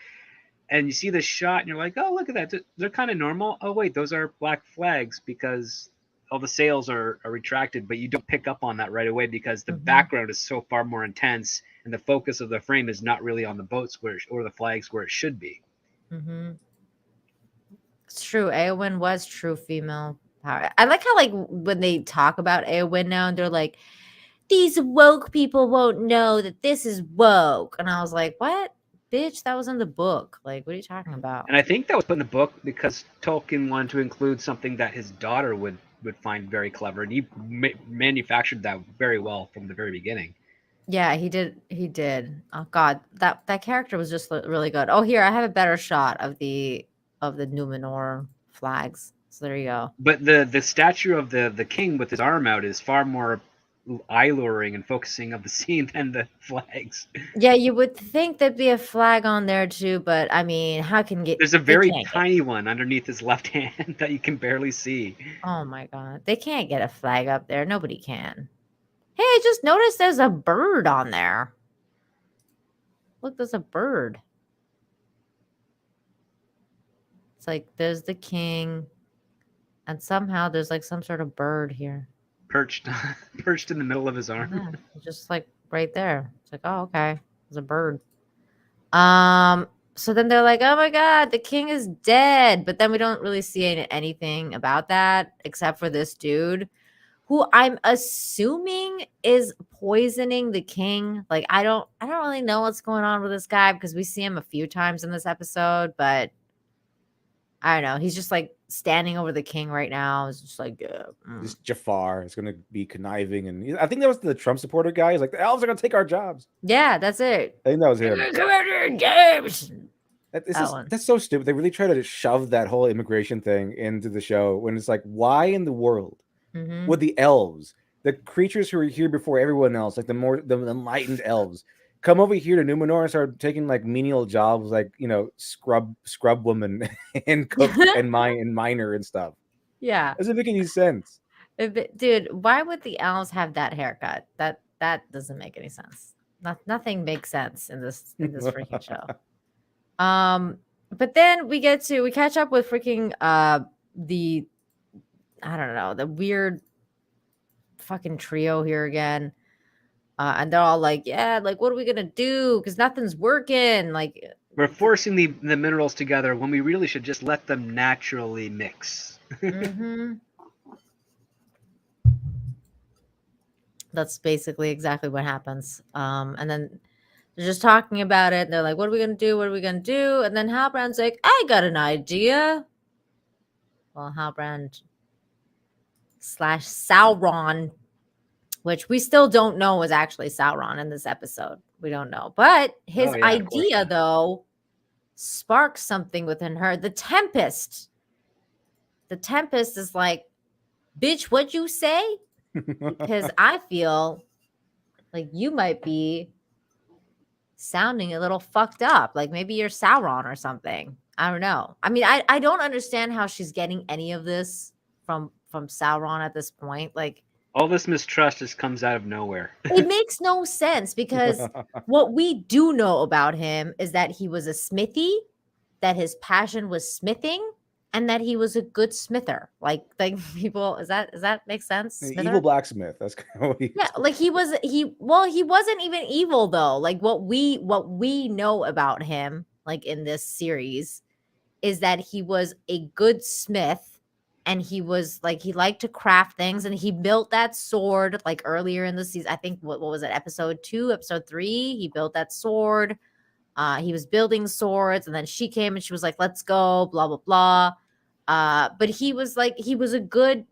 And you see this shot and you're like, oh, look at that. They're kind of normal. Oh wait, those are black flags because all the sails are retracted, but you don't pick up on that right away because the background is so far more intense and the focus of the frame is not really on the boats or the flags where it should be. Mm-hmm. It's true. Eowyn was true female power. I like how like when they talk about Eowyn now and they're like, these woke people won't know that this is woke. And I was like, what? Bitch, that was in the book. Like, what are you talking about? And I think that was put in the book because Tolkien wanted to include something that his daughter would find very clever. And he manufactured that very well from the very beginning. Yeah, he did. Oh God, that character was just really good. Oh, here, I have a better shot of the Numenor flags. So there you go. But the statue of the king with his arm out is far more eye-luring and focusing of the scene than the flags. Yeah, you would think there'd be a flag on there too, but I mean, how can get? There's a very tiny one underneath his left hand that you can barely see. Oh my God, they can't get a flag up there. Nobody can. Hey, I just noticed there's a bird on there. Look, there's a bird. It's like there's the king, and somehow there's like some sort of bird here. Perched in the middle of his arm. Yeah, just like right there. It's like, oh, okay. There's a bird. So then they're like, oh my god, the king is dead. But then we don't really see anything about that except for this dude who I'm assuming is poisoning the king. Like I don't really know what's going on with this guy because we see him a few times in this episode, but I don't know. He's just like standing over the king right now. It's just like This Jafar is going to be conniving, and I think that was the Trump supporter guy. He's like, the elves are going to take our jobs. Yeah, that's it. I think that was him. Commander James. That's so stupid. They really try to shove that whole immigration thing into the show when it's like, why in the world would the elves, the creatures who were here before everyone else, like the enlightened elves, come over here to Numenor and start taking like menial jobs, like scrub woman and cook and miner and stuff? Yeah, doesn't make any sense. Dude, why would the elves have that haircut? That doesn't make any sense. Nothing makes sense in this freaking show. But then we catch up with freaking the I don't know, the weird fucking trio here again. And they're all like, yeah, like what are we gonna do? Because nothing's working. Like we're forcing the minerals together when we really should just let them naturally mix. That's basically exactly what happens. And then they're just talking about it. They're like, what are we going to do? What are we going to do? And then Halbrand's like, I got an idea. Well, Halbrand / Sauron, which we still don't know is actually Sauron in this episode. We don't know. But his idea, though, sparks something within her. The Tempest is like, bitch, what you say? Because I feel like you might be sounding a little fucked up. Like maybe you're Sauron or something. I don't know. I mean, I don't understand how she's getting any of this from Sauron at this point. Like all this mistrust just comes out of nowhere. It makes no sense because what we do know about him is that he was a smithy, that his passion was smithing, and that he was a good smither. Like people, does that make sense? Smither? Evil blacksmith. That's kind of what he. Yeah, like he wasn't even evil though. Like what we know about him, like in this series, is that he was a good smith, and he was like he liked to craft things, and he built that sword like earlier in the season. I think what was it, episode 2, episode 3? He built that sword. He was building swords, and then she came and she was like, "Let's go," blah blah blah. But he was a good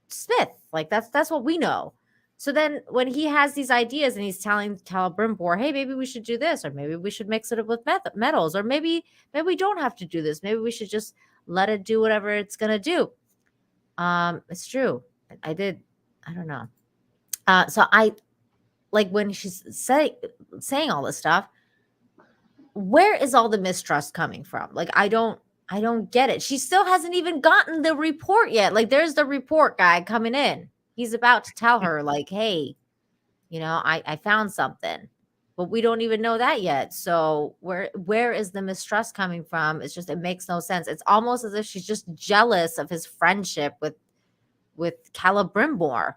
smith. Like that's what we know. So then when he has these ideas and he's telling Celebrimbor, hey, maybe we should do this, or maybe we should mix it up with metals, or maybe we don't have to do this. Maybe we should just let it do whatever it's gonna do. It's true. I don't know. So I like when she's saying all this stuff, where is all the mistrust coming from? Like I don't get it. She still hasn't even gotten the report yet. Like there's the report guy coming in. He's about to tell her like, hey, I found something, but we don't even know that yet. So where is the mistrust coming from? It makes no sense. It's almost as if she's just jealous of his friendship with Celebrimbor.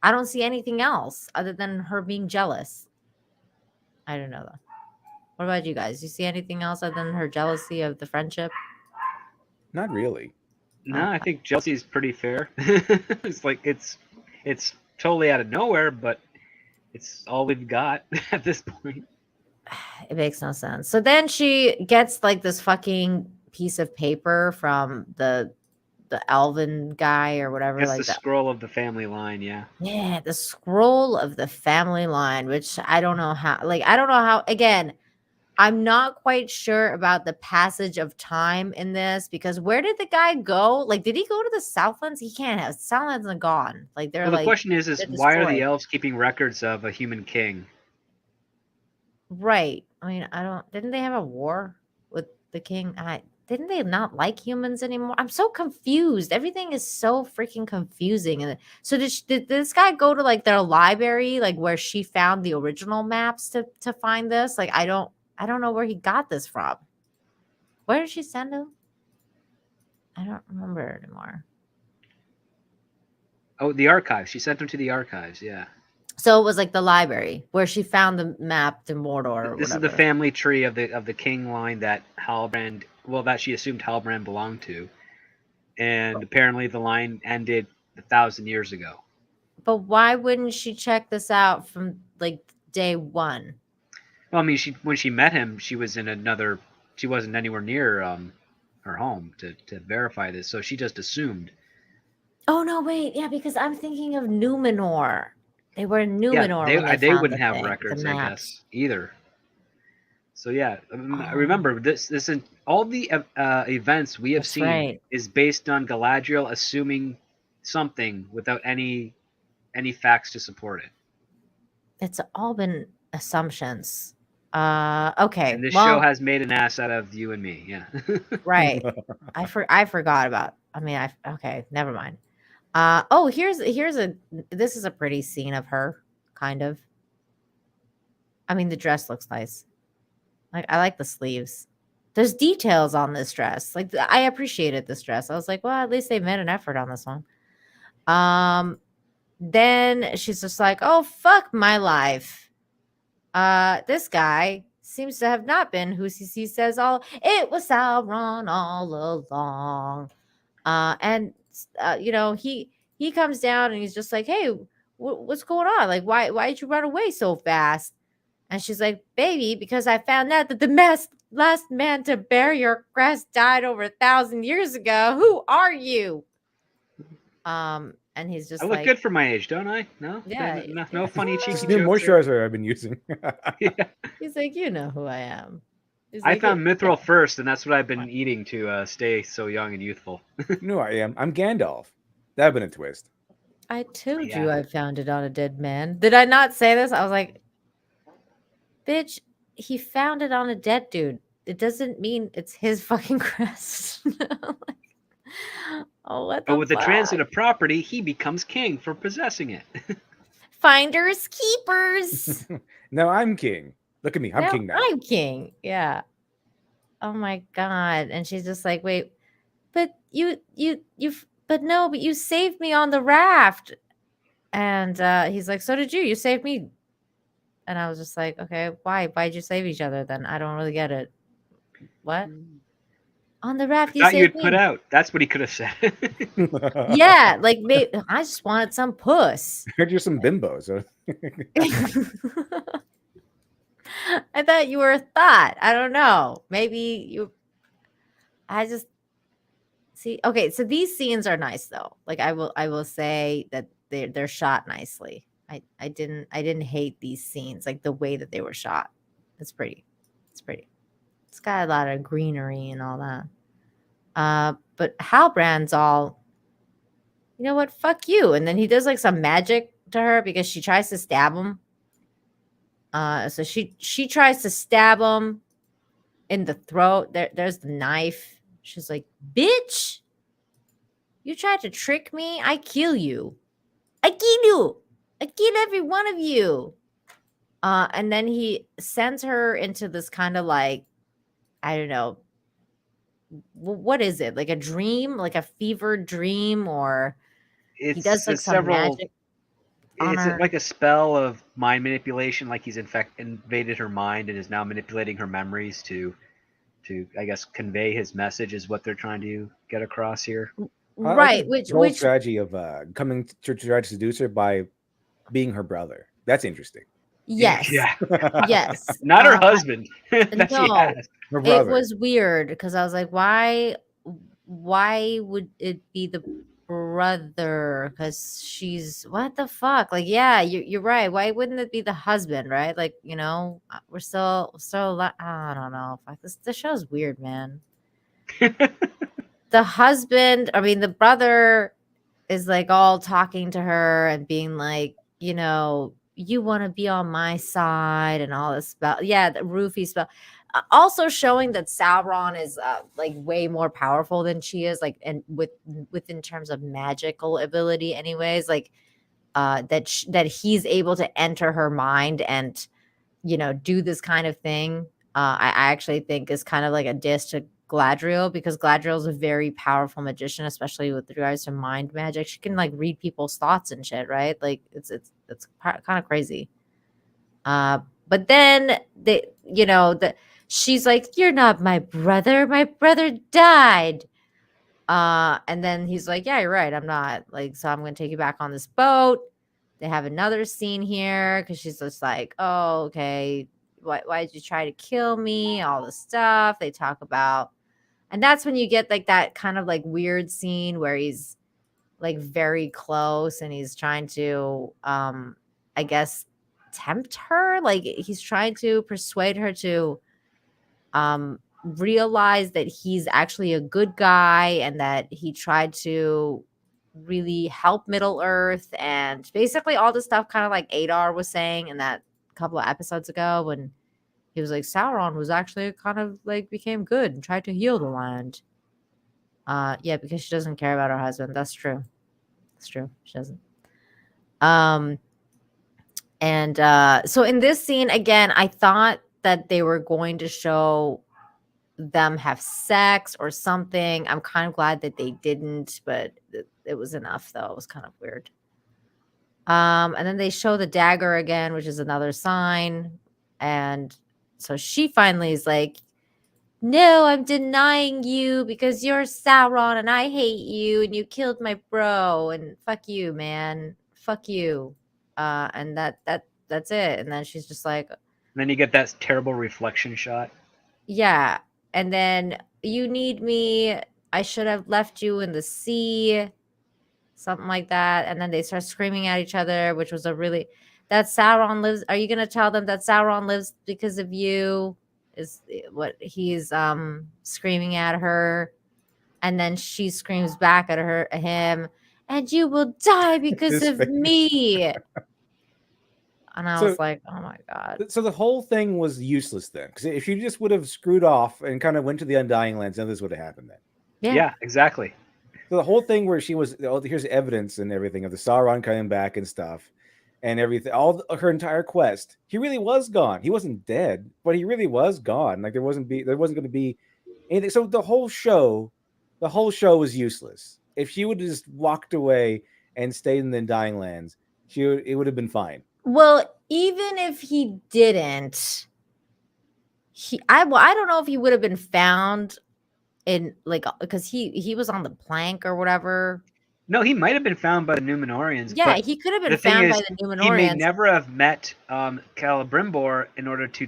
I don't see anything else other than her being jealous. I don't know though. What about you guys? You see anything else other than her jealousy of the friendship? Not really. No, I think jealousy is pretty fair. It's like it's totally out of nowhere, but it's all we've got at this point. It makes no sense. So then she gets like this fucking piece of paper from the elven guy or whatever. It's like the scroll of the family line, yeah. Yeah, the scroll of the family line, which I don't know how, again, I'm not quite sure about the passage of time in this, because where did the guy go? Like, did he go to the Southlands? He can't have. Southlands are gone. Like, they're the question is why are the elves keeping records of a human king? Right. I mean, didn't they have a war with the king? Didn't they not like humans anymore? I'm so confused. Everything is so freaking confusing. And so did this guy go to like their library, like where she found the original maps to find this? Like, I don't know where he got this from. Where did she send him? I don't remember anymore. Oh, the archives. She sent him to the archives, yeah. So it was like the library where she found the map to Mordor or This is whatever. the family tree of the king line that Halbrand, that she assumed Halbrand belonged to, and apparently the line ended 1,000 years ago. But why wouldn't she check this out from like day one? Well, I mean, when she met him, she was in another. She wasn't anywhere near her home to verify this, so she just assumed. Oh no, wait, yeah, because I'm thinking of Numenor. They were in Yeah, Numenor when they they found wouldn't the have thing, records, the I maps. guess, either. So yeah, Oh, remember this. All the events we have that's seen right. is based on Galadriel assuming something without any facts to support it. It's all been assumptions. Okay. And this show Well, has made an ass out of you and me. Yeah. right. I forgot about. I mean, okay, never mind. Here's this is a pretty scene of her, kind of. I mean, the dress looks nice. Like I like the sleeves. There's details on this dress. Like I appreciated this dress. I was like, well, at least they made an effort on this one. Then she's just like, oh fuck my life. This guy seems to have not been who he says all. It was Sauron all along. He comes down and he's just like, hey, what's going on? Like, why did you run away so fast? And she's like, baby, because I found out that the last man to bear your crest died over 1,000 years ago. Who are you? And he's just I look like, good for my age, don't I? No, yeah, no funny cheeky This new jokes there? moisturizer I've been using. He's like, you know who I am. He's I like, found Mithril first, and that's what I've been eating to stay so young and youthful. You know who I am. I'm Gandalf. That'd been a twist. I told you Yeah. I found it on a dead man. Did I not say this? I was like, bitch, he found it on a dead dude. It doesn't mean it's his fucking crest. Oh, what the But with the fuck? transitive property, he becomes king for possessing it. Finders keepers. No, I'm king. Look at me. I'm No, king now. I'm king. Yeah. Oh my god. And she's just like, wait, but but you saved me on the raft. And he's like, so did you. You saved me. And I was just like, okay, why? Why'd you save each other then? I don't really get it. What? On the raft, you Thought saved you'd put me. out. That's what he could have said. Yeah, like I just wanted some puss. Heard you're some bimbos. I thought you were a thought. I don't know. Maybe you. I just see. Okay, so these scenes are nice though. Like I will say that they're shot nicely. I didn't hate these scenes, like the way that they were shot. It's pretty. It's pretty. It's got a lot of greenery and all that. But Halbrand's all, you know what? Fuck you. And then he does like some magic to her because she tries to stab him. So she tries to stab him in the throat. There's the knife. She's like, bitch, you tried to trick me. I kill you. I kill you. I kill every one of you. And then he sends her into this kind of like, I don't know, what is it? Like a dream, like a fevered dream, or he does like some magic. It's like a spell of mind manipulation, like he's invaded her mind and is now manipulating her memories to I guess convey his message is what they're trying to get across here. Right, the whole strategy of coming to try to seduce her by being her brother. That's interesting. Yes. Yeah. Yes. Not her husband. That she No, has. Her it brother. was weird because I was like, why would it be the brother? Because she's what the fuck? Like, yeah, you're right. Why wouldn't it be the husband? Right? Like, we're still I don't know. Fuck, the show's weird, man. The husband, I mean, the brother is like all talking to her and being like, you want to be on my side and all this spell. Yeah, the roofie spell. Also showing that Sauron is like way more powerful than she is, like, and within terms of magical ability, anyways, like that he's able to enter her mind and do this kind of thing. I actually think is kind of like a diss to Galadriel, because Galadriel is a very powerful magician, especially with regards to mind magic. She can like read people's thoughts and shit, right? Like it's kind of crazy. But then she's like, "You're not my brother. My brother died." And then he's like, "Yeah, you're right. I'm not. Like, so I'm gonna take you back on this boat." They have another scene here because she's just like, "Oh, okay. Why did you try to kill me?" All this stuff they talk about. And that's when you get like that kind of like weird scene where he's like very close and he's trying to I guess tempt her. Like he's trying to persuade her to realize that he's actually a good guy and that he tried to really help Middle Earth, and basically all the stuff kind of like Adar was saying in that couple of episodes ago when he was like, Sauron was actually kind of like became good and tried to heal the land. Yeah, because she doesn't care about her husband. That's true. That's true. She doesn't. So in this scene, again, I thought that they were going to show them have sex or something. I'm kind of glad that they didn't, but it was enough though. It was kind of weird. And then they show the dagger again, which is another sign. And so she finally is like, "No, I'm denying you because you're Sauron and I hate you and you killed my bro and fuck you, man. Fuck you." And that's it. And then she's just like, And then you get that terrible reflection shot. yeah. And then, "You need me. I should have left you in the sea." Something like that. And then they start screaming at each other, which was that Sauron lives. Are you going to tell them that Sauron lives because of you? Is what he's screaming at her. And then she screams back at him, "And you will die because of me." And I was like, oh my God. So the whole thing was useless then. Because if you just would have screwed off and kind of went to the Undying Lands, none of this would have happened then. Yeah, exactly. So the whole thing where she was, here's evidence and everything of the Sauron coming back and stuff and everything, her entire quest. He really was gone. He wasn't dead, but he really was gone. Like there wasn't going to be anything. So the whole show was useless. If she would have just walked away and stayed in the Undying Lands, it would have been fine. Well, even if he didn't, I don't know if he would have been found in like because he was on the plank or whatever. No, he might have been found by the Númenóreans. Yeah, but he could have been the thing found is, by the Númenóreans. He may never have met Celebrimbor in order to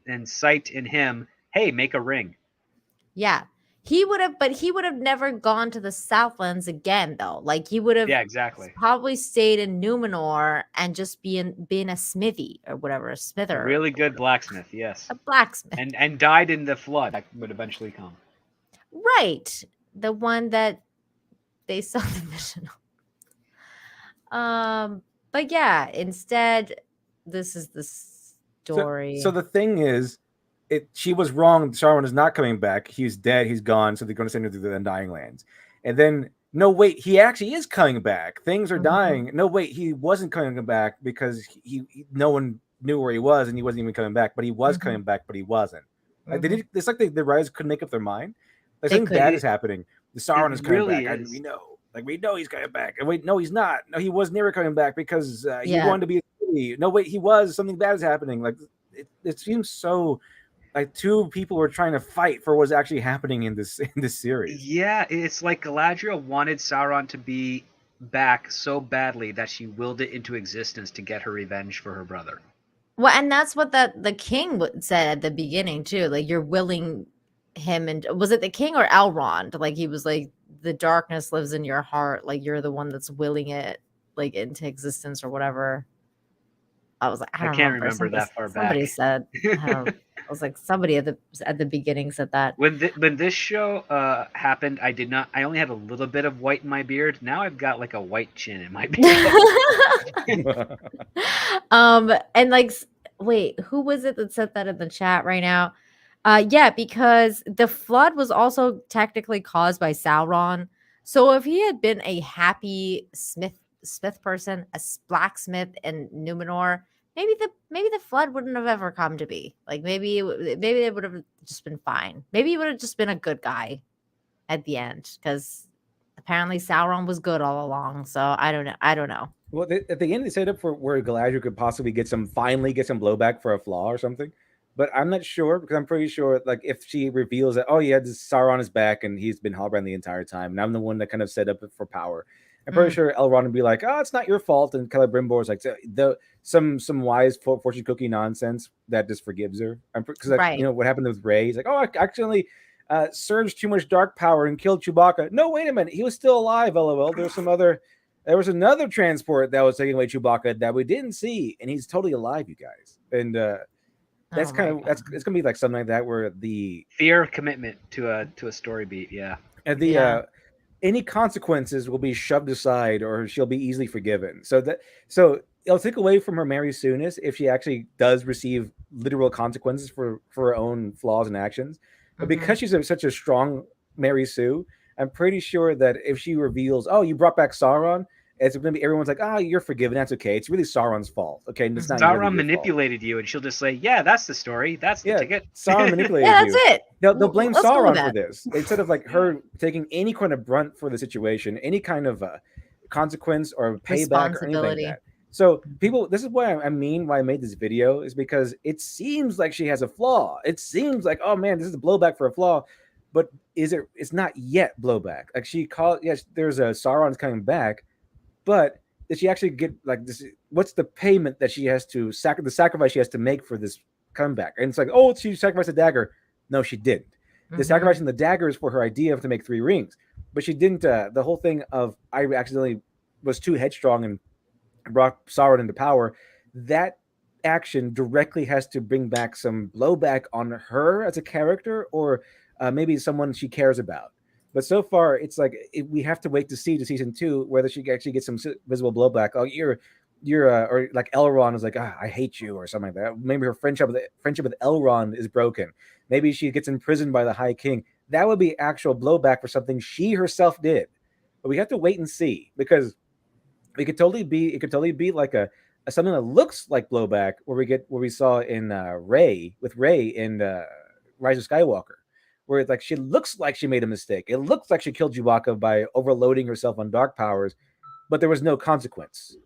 incite in him, hey, make a ring. Yeah. He would have never gone to the Southlands again, though. Like he would have, exactly, probably stayed in Númenor and just been a smithy or whatever, a smither, a really good blacksmith. Yes, a blacksmith, and died in the flood that would eventually come. Right, the one that they saw the mission on. But yeah, instead, this is the story. So the thing is, she was wrong. Sauron is not coming back. He's dead. He's gone. So they're going to send her to the Undying Lands. And then, no, wait, he actually is coming back. Things are dying. No, wait, he wasn't coming back because no one knew where he was and he wasn't even coming back. But he was coming back, but he wasn't. Like it's like the writers couldn't make up their mind. Like something bad is happening. The Sauron is coming back. And we know. Like we know he's coming back. And wait, no, he's not. No, he was never coming back because he wanted to be a city. No, wait, he was. Something bad is happening. Like it seems so. Like two people were trying to fight for what's actually happening in this series. Yeah, it's like Galadriel wanted Sauron to be back so badly that she willed it into existence to get her revenge for her brother. Well, and that's what the king said at the beginning too. Like you're willing him, and was it the king or Elrond? Like he was like, the darkness lives in your heart. Like you're the one that's willing it like into existence or whatever. I was like, I can't remember that far back. Somebody said, I was like, somebody at the beginning said that. When this show happened, I only had a little bit of white in my beard. Now I've got like a white chin in my beard. And like, wait, who was it that said that in the chat right now? Yeah, because the flood was also technically caused by Sauron. So if he had been a happy smith person, a blacksmith in Númenor, maybe the flood wouldn't have ever come to be. Like maybe they would have just been fine. Maybe he would have just been a good guy at the end, because apparently Sauron was good all along. So I don't know. Well, at the end they set up for where Galadriel could possibly finally get some blowback for a flaw or something. But I'm not sure, because I'm pretty sure, like, if she reveals that, oh yeah, this Sauron is back and he's been Halbrand the entire time, and I'm the one that kind of set up for power. I'm pretty sure Elrond would be like, oh, it's not your fault, and Celebrimbor's like some wise fortune cookie nonsense that just forgives her. Because Right. you know what happened with Rey? He's like, oh, I accidentally surged too much dark power and killed Chewbacca. No, wait a minute, he was still alive. LOL. There was another transport that was taking away Chewbacca that we didn't see, and he's totally alive, you guys. And it's gonna be like something like that, where the fear commitment to a story beat, yeah. And any consequences will be shoved aside, or she'll be easily forgiven. So it'll take away from her Mary Sue-ness if she actually does receive literal consequences for her own flaws and actions. But because she's such a strong Mary Sue, I'm pretty sure that if she reveals, oh, you brought back Sauron, it's going to be everyone's like, oh, you're forgiven. That's okay. It's really Sauron's fault. Okay, it's not Sauron really manipulated you, and she'll just say, yeah, that's the story. That's the ticket. Sauron manipulated Yeah, you. that's it. They'll blame Let's go with Sauron for that. this instead of like her taking any kind of brunt for the situation, any kind of consequence or payback or anything like that. So this is why why I made this video, is because it seems like she has a flaw. It seems like, oh man, this is a blowback for a flaw, but it's not yet blowback. Like there's a Sauron's coming back, but did she actually get like this? What's the payment that she has to the sacrifice she has to make for this comeback? And it's like, oh, she sacrificed a dagger. No, she didn't. The sacrificing the dagger is for her idea of to make 3 rings, but she didn't. The whole thing of I accidentally was too headstrong and brought Sauron into power. That action directly has to bring back some blowback on her as a character, or maybe someone she cares about. But so far, it's like we have to wait to see to season 2 whether she actually gets some visible blowback. Oh, you're or like Elrond is like, I hate you, or something like that. Maybe her friendship with Elrond is broken. Maybe she gets imprisoned by the High King. That would be actual blowback for something she herself did. But we have to wait and see, because it could totally be like a something that looks like blowback, where we saw in Rey in Rise of Skywalker, where it's like she looks like she made a mistake. It looks like she killed Chewbacca by overloading herself on dark powers, but there was no consequence.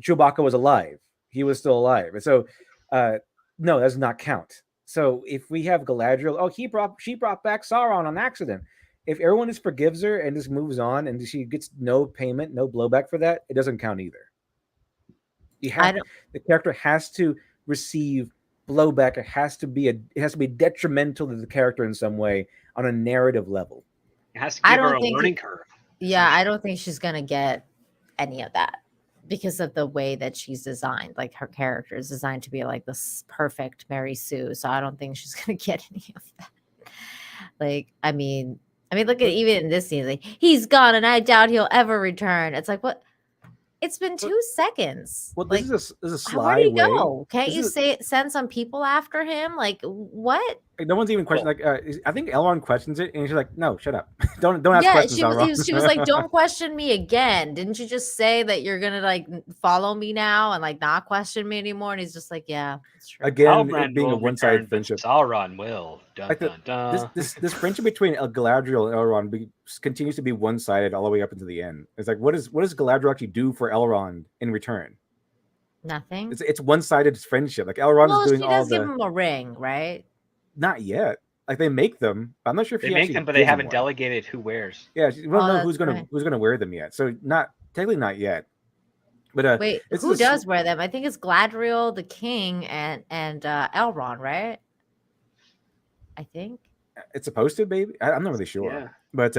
Chewbacca was alive. He was still alive. And so, no, that does not count. So if we have Galadriel, oh, she brought back Sauron on accident. If everyone just forgives her and just moves on, and she gets no payment, no blowback for that, it doesn't count either. The character has to receive blowback. It has to be detrimental to the character in some way on a narrative level. It has to give her a learning curve. Yeah, I don't think she's gonna get any of that because of the way that she's designed. Like, her character is designed to be like this perfect Mary Sue. So I don't think she's gonna get any of that. Like, I mean, look at even in this scene, like, he's gone and I doubt he'll ever return. It's like, what? It's been 2 seconds. Well, like, this is a sly where do you way. go? Can't you send some people after him? Like, what? No one's even questioning. I think Elrond questions it, and she's like, "No, shut up! don't ask questions." She was like, "Don't question me again. Didn't you just say that you're gonna like follow me now and like not question me anymore?" And he's just like, "Yeah, it's true." Again, it being a one-sided friendship. Sauron will. Dun, like dun, dun. This friendship between Galadriel and Elrond continues to be one-sided all the way up into the end. It's like, what does Galadriel actually do for Elrond in return? Nothing. It's one-sided friendship. Like, Elrond is doing all the. She does give him a ring, right? Not yet. Like, they make them. I'm not sure if they make them, but they haven't delegated who wears. Yeah, we don't know who's gonna wear them yet. So technically not yet. But wait, who does wear them? I think it's Galadriel, the king, and Elrond, right? I think it's supposed to, baby. I'm not really sure. Yeah. But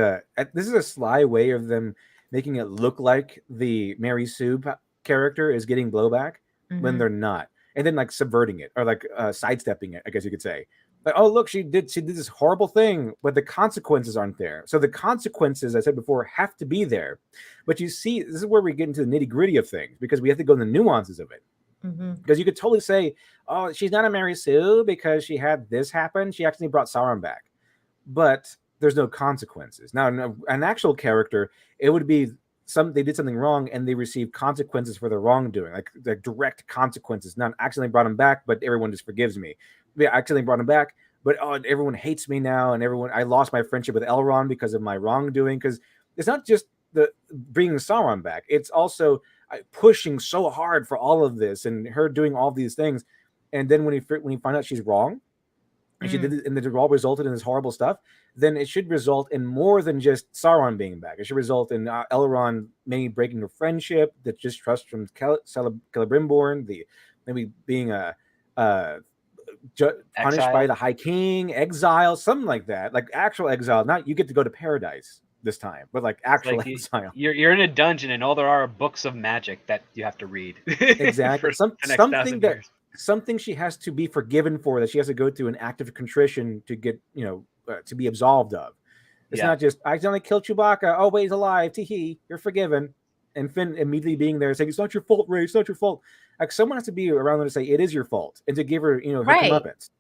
this is a sly way of them making it look like the Mary Sue character is getting blowback when they're not, and then like subverting it or like sidestepping it, I guess you could say. Like, oh, look, she did this horrible thing, but the consequences aren't there. So the consequences, I said before, have to be there. But you see, this is where we get into the nitty gritty of things, because we have to go in the nuances of it. Because you could totally say, oh, she's not a Mary Sue because she had this happen. She actually brought Sauron back. But there's no consequences. Now, an actual character, it would be they did something wrong and they received consequences for their wrongdoing, like direct consequences. Not accidentally brought him back, but everyone just forgives me. They accidentally brought him back, but everyone hates me now, and I lost my friendship with Elrond because of my wrongdoing. Because it's not just the bringing Sauron back; it's also pushing so hard for all of this and her doing all these things, and then when he find out she's wrong, and she did it, and it all resulted in this horrible stuff, then it should result in more than just Sauron being back. It should result in Elrond maybe breaking a friendship, the distrust from Celebrimborn, maybe being punished by the High King, exile, something like that, like actual exile. Not you get to go to paradise this time, but like actual exile. You're in a dungeon, and all there are books of magic that you have to read. Exactly. Something she has to be forgiven for, that she has to go through an act of contrition to get, to be absolved of. It's not just I accidentally killed Chewbacca. Oh wait, he's alive. Tee, you're forgiven. And Finn immediately being there saying, "It's not your fault, Rey. It's not your fault." Like someone has to be around there to say it is your fault and to give her, her comeuppance.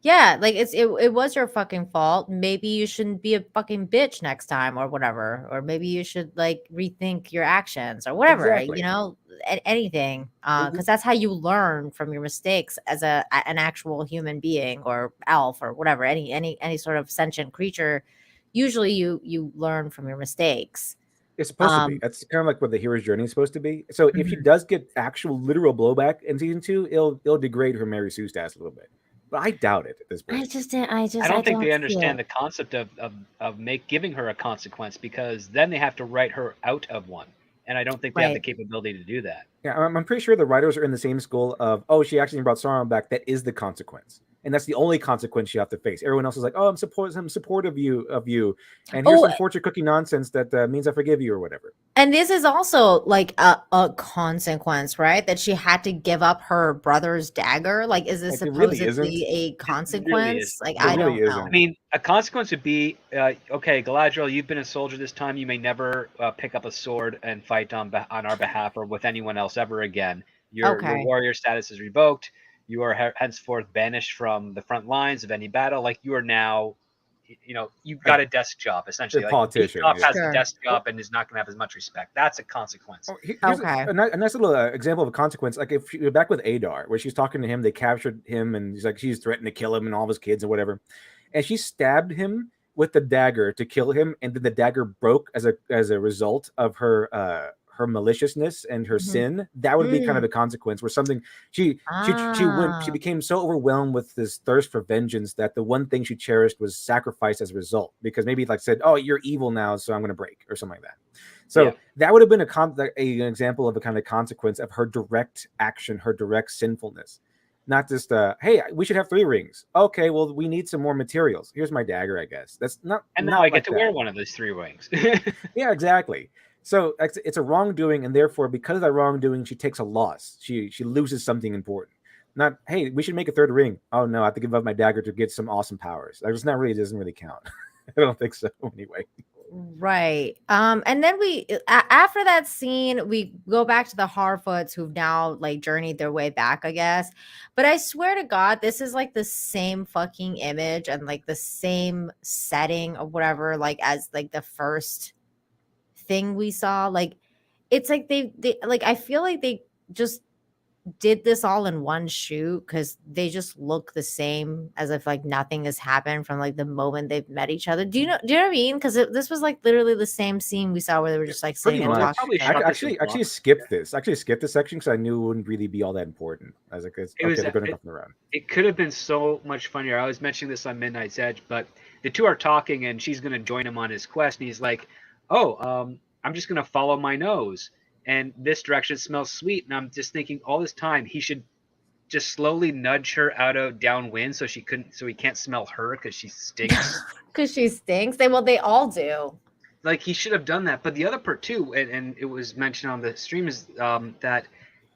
Yeah, like it was your fucking fault. Maybe you shouldn't be a fucking bitch next time or whatever. Or maybe you should like rethink your actions or whatever, Exactly. anything. Because that's how you learn from your mistakes as an actual human being or elf or whatever, any sort of sentient creature. Usually you learn from your mistakes. It's supposed to be. That's kind of like what the hero's journey is supposed to be. So if she does get actual literal blowback in season 2, it'll degrade her Mary Sue status a little bit. But I doubt it at this point. I don't think they understand the concept of giving her a consequence, because then they have to write her out of one, and I don't think they have the capability to do that. Yeah, I'm pretty sure the writers are in the same school of, she actually brought Sauron back. That is the consequence, and that's the only consequence you have to face. Everyone else is like, I'm supportive of you, and here's some fortune cookie nonsense that means I forgive you or whatever. And this is also like a consequence, right? That she had to give up her brother's dagger. Like, is this supposedly a consequence? Like, I don't know. I mean, a consequence would be, okay, Galadriel, you've been a soldier this time. You may never pick up a sword and fight on our behalf or with anyone else ever again. Your warrior status is revoked. You are henceforth banished from the front lines of any battle. Like, you are now, you've got a desk job, essentially. A politician. Has a desk job and is not going to have as much respect. That's a consequence. Here's a nice little example of a consequence. Like if you're back with Adar, where she's talking to him, they captured him, and she's threatened to kill him and all of his kids and whatever. And she stabbed him with the dagger to kill him, and then the dagger broke as a result of her maliciousness and her sin. That would be kind of a consequence, where something she became so overwhelmed with this thirst for vengeance that the one thing she cherished was sacrificed as a result, because maybe like said, you're evil now, so I'm going to break, or something like that. So that would have been an example of a kind of consequence of her direct action, her direct sinfulness. Not just hey, we should have 3 rings. Okay, well, we need some more materials. Here's my dagger, I guess. That's not. And now I get to wear one of those 3 rings. Yeah, exactly. So it's a wrongdoing, and therefore, because of that wrongdoing, she takes a loss. She loses something important. Not, hey, we should make a 3rd ring. Oh no, I have to give up my dagger to get some awesome powers. That doesn't really count. I don't think so. Anyway. Right. And then we after that scene, we go back to the Harfoots, who've now like journeyed their way back, I guess. But I swear to God, this is like the same fucking image and like the same setting or whatever, like as like the first thing we saw. Like it's like they like, I feel like they just did this all in one shoot, because they just look the same, as if like nothing has happened from like the moment they've met each other. Do you know what I mean? Because this was like literally the same scene we saw where they were just like sitting and talking. I actually skipped this. Section because I knew it wouldn't really be all that important. I was like, they're going to come around. It could have been so much funnier. I was mentioning this on Midnight's Edge, but the two are talking, and she's going to join him on his quest, and he's like, I'm just going to follow my nose. And this direction smells sweet. And I'm just thinking all this time he should just slowly nudge her out of downwind so he can't smell her, because she stinks. Because she stinks. They all do. Like, he should have done that. But the other part too, and it was mentioned on the stream, is that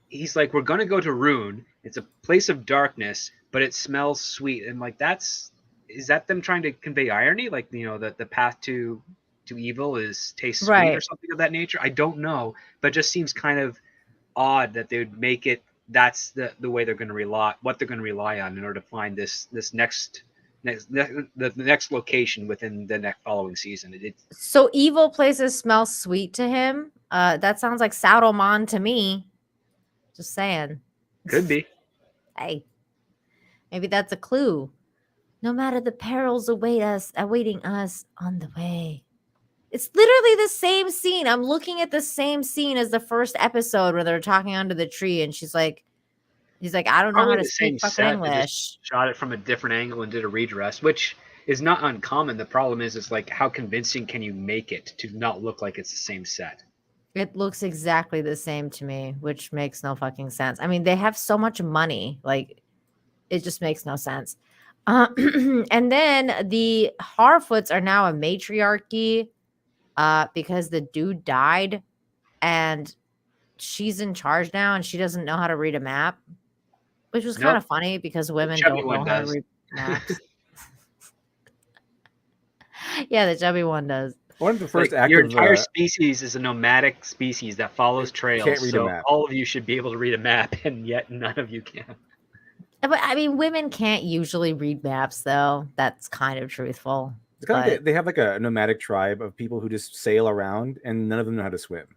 he's like, we're going to go to Rune. It's a place of darkness, but it smells sweet. And like, is that them trying to convey irony? Like, the path to evil tastes sweet or something of that nature. I don't know, but it just seems kind of odd that they would make it. That's the way they're going to rely on in order to find this next the next location within the next following season. So evil places smell sweet to him. That sounds like Sauron to me. Just saying. Could be. Hey, maybe that's a clue. No matter the perils awaiting us on the way. It's literally the same scene. I'm looking at the same scene as the first episode where they're talking under the tree, and he's like, I don't know how to speak fucking English. Shot it from a different angle and did a redress, which is not uncommon. The problem is, it's like, how convincing can you make it to not look like it's the same set? It looks exactly the same to me, which makes no fucking sense. I mean, they have so much money. Like, it just makes no sense. And then the Harfoots are now a matriarchy because the dude died and she's in charge now and she doesn't know how to read a map, which was kind of funny because women don't know how to read maps. Yeah, the chubby one does. One of the first your entire species is a nomadic species that follows trails. Can't read a so map. all of you should be able to read a map, and yet none of you can. But I mean, women can't usually read maps, though. That's kind of truthful. It's kind of like they have like a nomadic tribe of people who just sail around, and none of them know how to swim.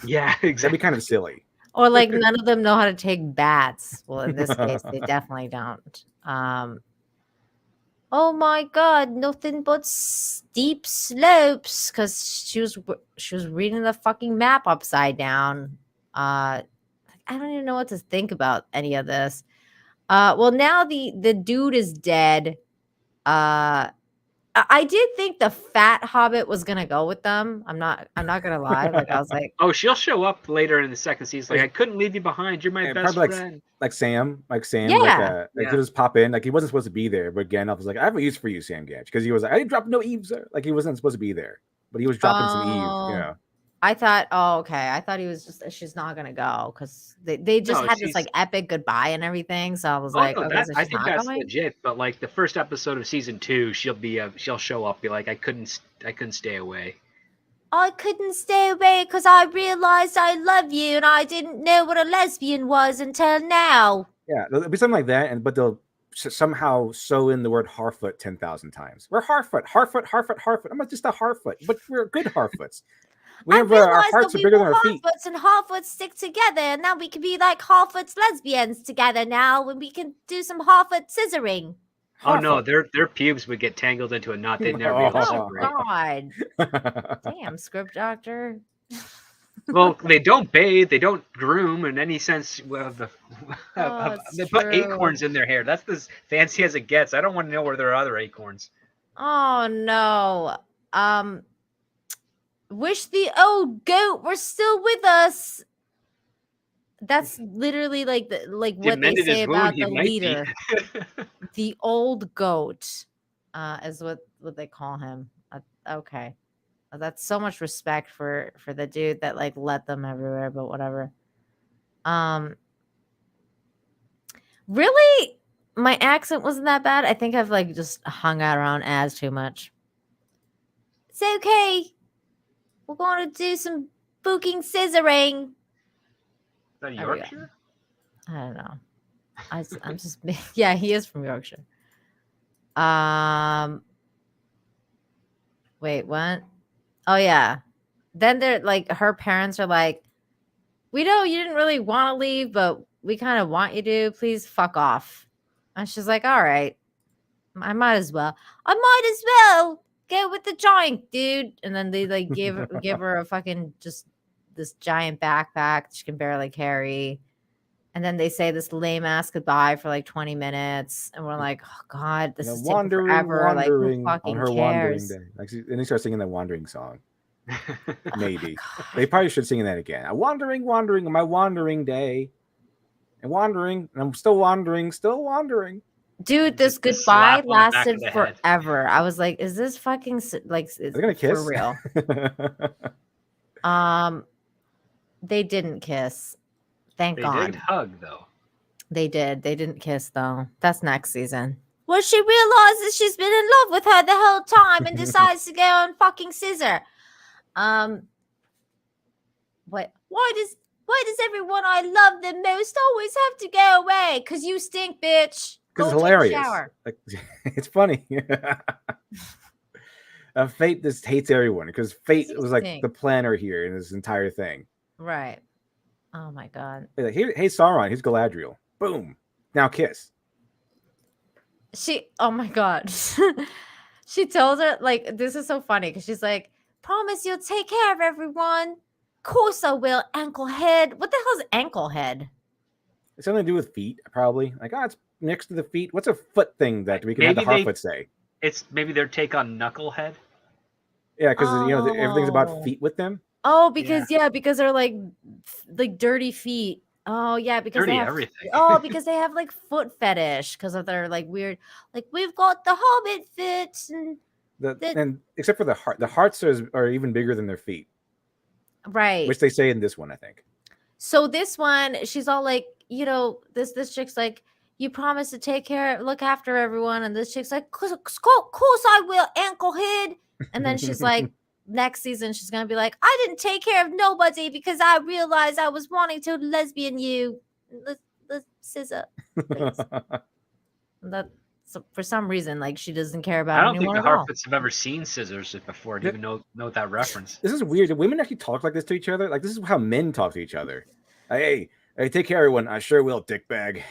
Yeah, exactly. That'd be kind of silly. Or like none of them know how to take baths. Well, in this case, they definitely don't. Oh my God, nothing but steep slopes. Because she was reading the fucking map upside down. I don't even know what to think about any of this. Well, now the dude is dead. I did think the fat hobbit was gonna go with them. I'm not gonna lie. Like I was like, oh, she'll show up later in the second season. Like, I couldn't leave you behind. You're my best friend. Like Sam. Yeah. Like he'll just pop in. Like he wasn't supposed to be there, but Gandalf was like, I have a use for you, Sam Gatch, because he was like, I didn't drop no eaves. Like he wasn't supposed to be there, but he was dropping some eaves. You know. I thought, I thought he was just, she's not gonna go because they just had this like epic goodbye and everything. So I was like, no, okay, so I she's think not that's going? legit. But like the first episode of season 2, she'll show up, be like, I couldn't stay away. I couldn't stay away because I realized I love you and I didn't know what a lesbian was until now. Yeah, it'll be something like that, but they'll somehow sew in the word Harfoot 10,000 times. We're Harfoot. I'm just a Harfoot, but we're good Harfoots. We have our hearts are bigger than our feet. Harfoots and Harfoots stick together, and now we can be like Harfoots lesbians together now when we can do some Harfoot scissoring. Oh no, their pubes would get tangled into a knot. They'd never be able to separate. Oh God. Damn, script doctor. Well, they don't bathe, they don't groom in any sense. Well, they put acorns in their hair. That's as fancy as it gets. I don't want to know where there are other acorns. Oh no. Wish the old goat were still with us. That's literally like what they say about the leader. The old goat is what they call him. Okay. That's so much respect for the dude that like let them everywhere, but whatever. Really, my accent wasn't that bad. I think I've like just hung out around as too much. It's okay. We're going to do some fucking scissoring. Is that Yorkshire? I don't know. I'm just yeah, he is from Yorkshire. Wait, what? Oh yeah. Then they're like, her parents are like, we know you didn't really want to leave, but we kind of want you to. Please fuck off. And she's like, all right, I might as well. Go with the giant dude. And then they like give her a fucking just this giant backpack she can barely carry. And then they say this lame ass goodbye for like 20 minutes. And we're like, oh God, this is taking forever. Like, who fucking on her cares? wandering day. Like, and they start singing that wandering song. Maybe. They probably should sing that again. I'm wandering on my wandering day. And wandering, and I'm still wandering. Dude, this goodbye lasted forever. I was like, is this fucking like they're gonna kiss for real? They didn't kiss. Thank God. They did hug though. They did. They didn't kiss though. That's next season. Well, she realizes she's been in love with her the whole time and decides to go and fucking scissor. Why does everyone I love the most always have to go away? Because you stink, bitch. because Go it's take a hilarious. shower. Like, it's funny. Fate just hates everyone because Fate was like Stink. the planner here in this entire thing. Right. Oh my god. Like, hey Sauron, here's Galadriel. Boom. Now kiss. Oh my god. She tells her, like, this is so funny because she's like, promise you'll take care of everyone. Course I will, anklehead. What the hell's anklehead? It's something to do with feet, probably. Like, it's next to the feet. What's a foot thing that we can have the Maybe Harfoot say? It's maybe their take on Knucklehead. Yeah, because everything's about feet with them. Oh, because because they're like dirty feet. Oh yeah, because Dirty they have everything. because they have like foot fetish because of their like weird, like we've got the hobbit fits and And except for the hearts are even bigger than their feet, right, which they say in this one, I think. So this one, she's all like, this chick's like, you promise to look after everyone, and this chick's like, course I will, anklehead. And then she's like, next season she's gonna be like, I didn't take care of nobody because I realized I was wanting to lesbian you. Let's scissor. So for some reason, like she doesn't care about. I don't think the at all. Harfoots have ever seen scissors before to even know that reference. This is weird. Do women actually talk like this to each other? Like, this is how men talk to each other. Hey, take care, everyone. I sure will, dickbag.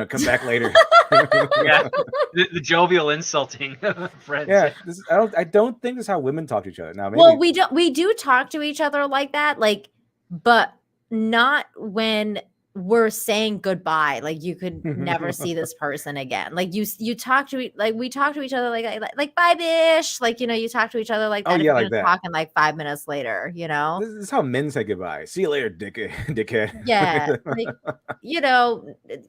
Come back later. Yeah, the jovial insulting friends. Yeah, I don't think this is how women talk to each other. Now, maybe. Well, we do talk to each other like that, like, but not when we're saying goodbye. Like you could never see this person again. Like you talk to we talk to each other like bye bish. Like you talk to each other like that. Oh, if yeah, you're like gonna that. talk in like 5 minutes later. This is how men say goodbye. See you later, dickhead. Yeah, like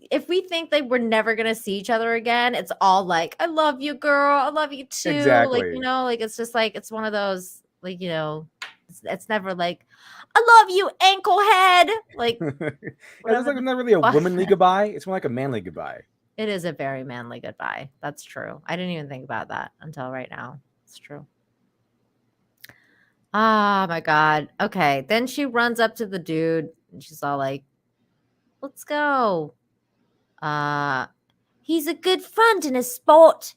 if we think that we're never gonna see each other again, it's all like, I love you, girl. I love you too. Exactly. Like like it's just like it's one of those like it's never like, I love you, anklehead. Like It's like not really a womanly goodbye. It's more like a manly goodbye. it is a very manly goodbye. That's true. I didn't even think about that until right now. It's true. Oh my god. Okay. Then she runs up to the dude and she's all like, let's go. He's a good friend in his sport.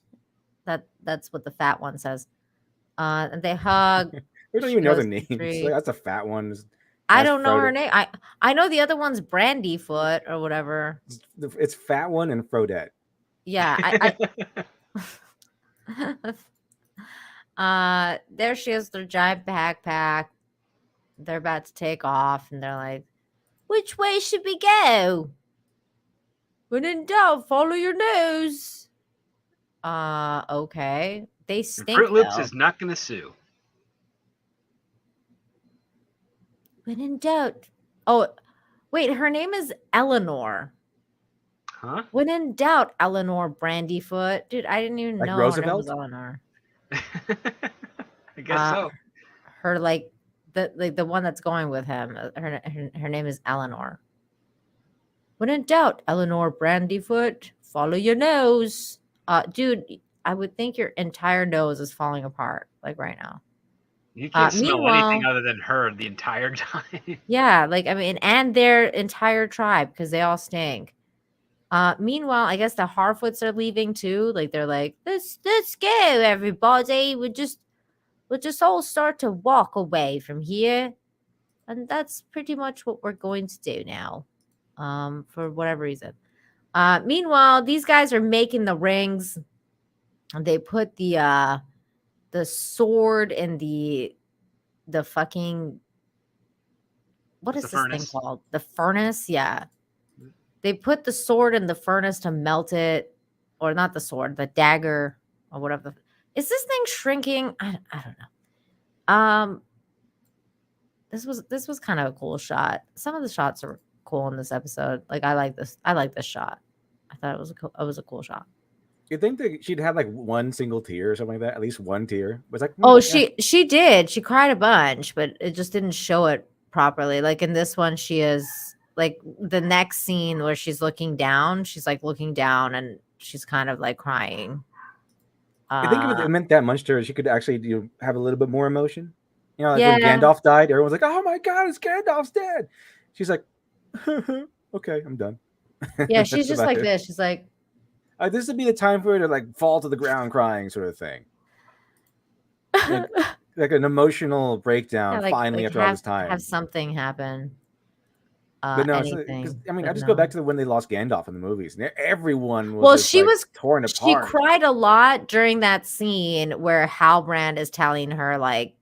That's what the fat one says. And they hug. We don't even know the names. Like, that's a fat one. I don't know her name. I know the other one's Brandyfoot or whatever. It's fat one and Frodette. Yeah. There she is, their giant backpack. They're about to take off, and they're like, which way should we go? When in doubt, follow your nose. Okay. They stink. Fruit Loops though. is not going to sue. When in doubt. Oh, wait, her name is Eleanor. Huh? When in doubt, Eleanor Brandyfoot. Dude, I didn't even Like know Roosevelt? her name was Eleanor. I guess so. Her the one that's going with him. Her name is Eleanor. When in doubt, Eleanor Brandyfoot, follow your nose. Dude, I would think your entire nose is falling apart like right now. You can't smell meanwhile- anything other than her the entire time. Yeah, like I mean, and their entire tribe because they all stink. Meanwhile, I guess the Harfoots are leaving too. Like they're like, let's go, everybody. We'll just all start to walk away from here, and that's pretty much what we're going to do now. For whatever reason. Meanwhile, these guys are making the rings, and they put the sword in the fucking, what is this thing called? The furnace? Yeah. They put the sword in the furnace to melt it, or not the sword, the dagger, or whatever. Is this thing shrinking? I don't know. This was kind of a cool shot. Some of the shots are cool in this episode. Like I like this shot. I thought it was a cool shot. You'd think that she'd have like one single tear or something like that, at least one tear. It was like, she did. She cried a bunch, but it just didn't show it properly. Like in this one, she is like the next scene where she's looking down. She's like looking down and she's kind of like crying. I think if it meant that much to her, she could actually have a little bit more emotion. Like Yeah. when Gandalf died, everyone's like, "Oh my God, it's Gandalf's dead." She's like, "Okay, I'm done." Yeah, she's That's just about like it. this. She's like, This would be the time for her to like fall to the ground crying, sort of thing. Like an emotional breakdown. Yeah, Finally, after all this time, have something happen. but no, because Anything. I mean, but I just no. go back to when they lost Gandalf in the movies, and everyone was Well, just, she like, was torn she apart. cried a lot during that scene where Halbrand is telling her, like,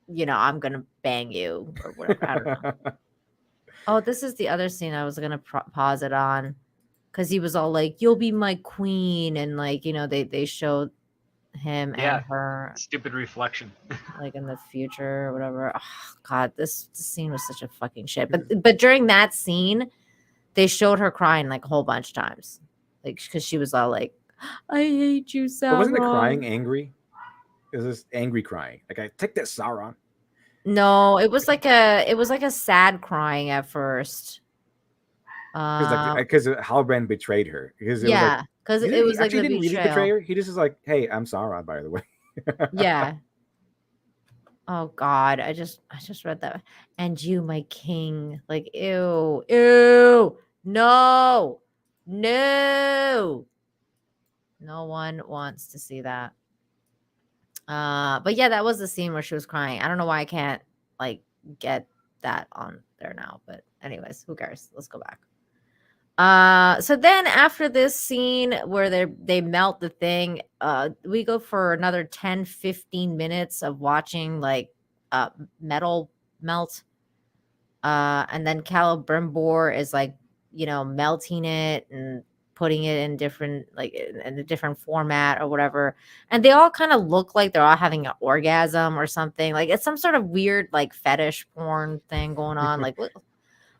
I'm gonna bang you or whatever. I don't know. Oh, this is the other scene I was gonna pause it on, because he was all like, "You'll be my queen," and like they showed him and her Stupid reflection. like in the future or whatever. Oh, God, this scene was such a fucking shit. But during that scene, they showed her crying like a whole bunch of times, like because she was all like, "I hate you, Sauron." But wasn't the crying angry? It was just angry crying. Like, I take this, Sauron. No, it was like a sad crying at first. Because Halbrand betrayed her. Because Yeah, because it was like actually the didn't really betray betrayal. her. He just was like, "Hey, I'm Sauron, by the way." Yeah. Oh God, I just read that. And you, my king, like ew, no, no one wants to see that. But yeah, that was the scene where she was crying. I don't know why I can't like get that on there now, but anyways, who cares? Let's go back. So then after this scene where they melt the thing, we go for another 10-15 minutes of watching like metal melt. And then Celebrimbor is like, melting it and putting it in different, like in a different format or whatever. And they all kind of look like they're all having an orgasm or something. Like it's some sort of weird like fetish porn thing going on. Like what?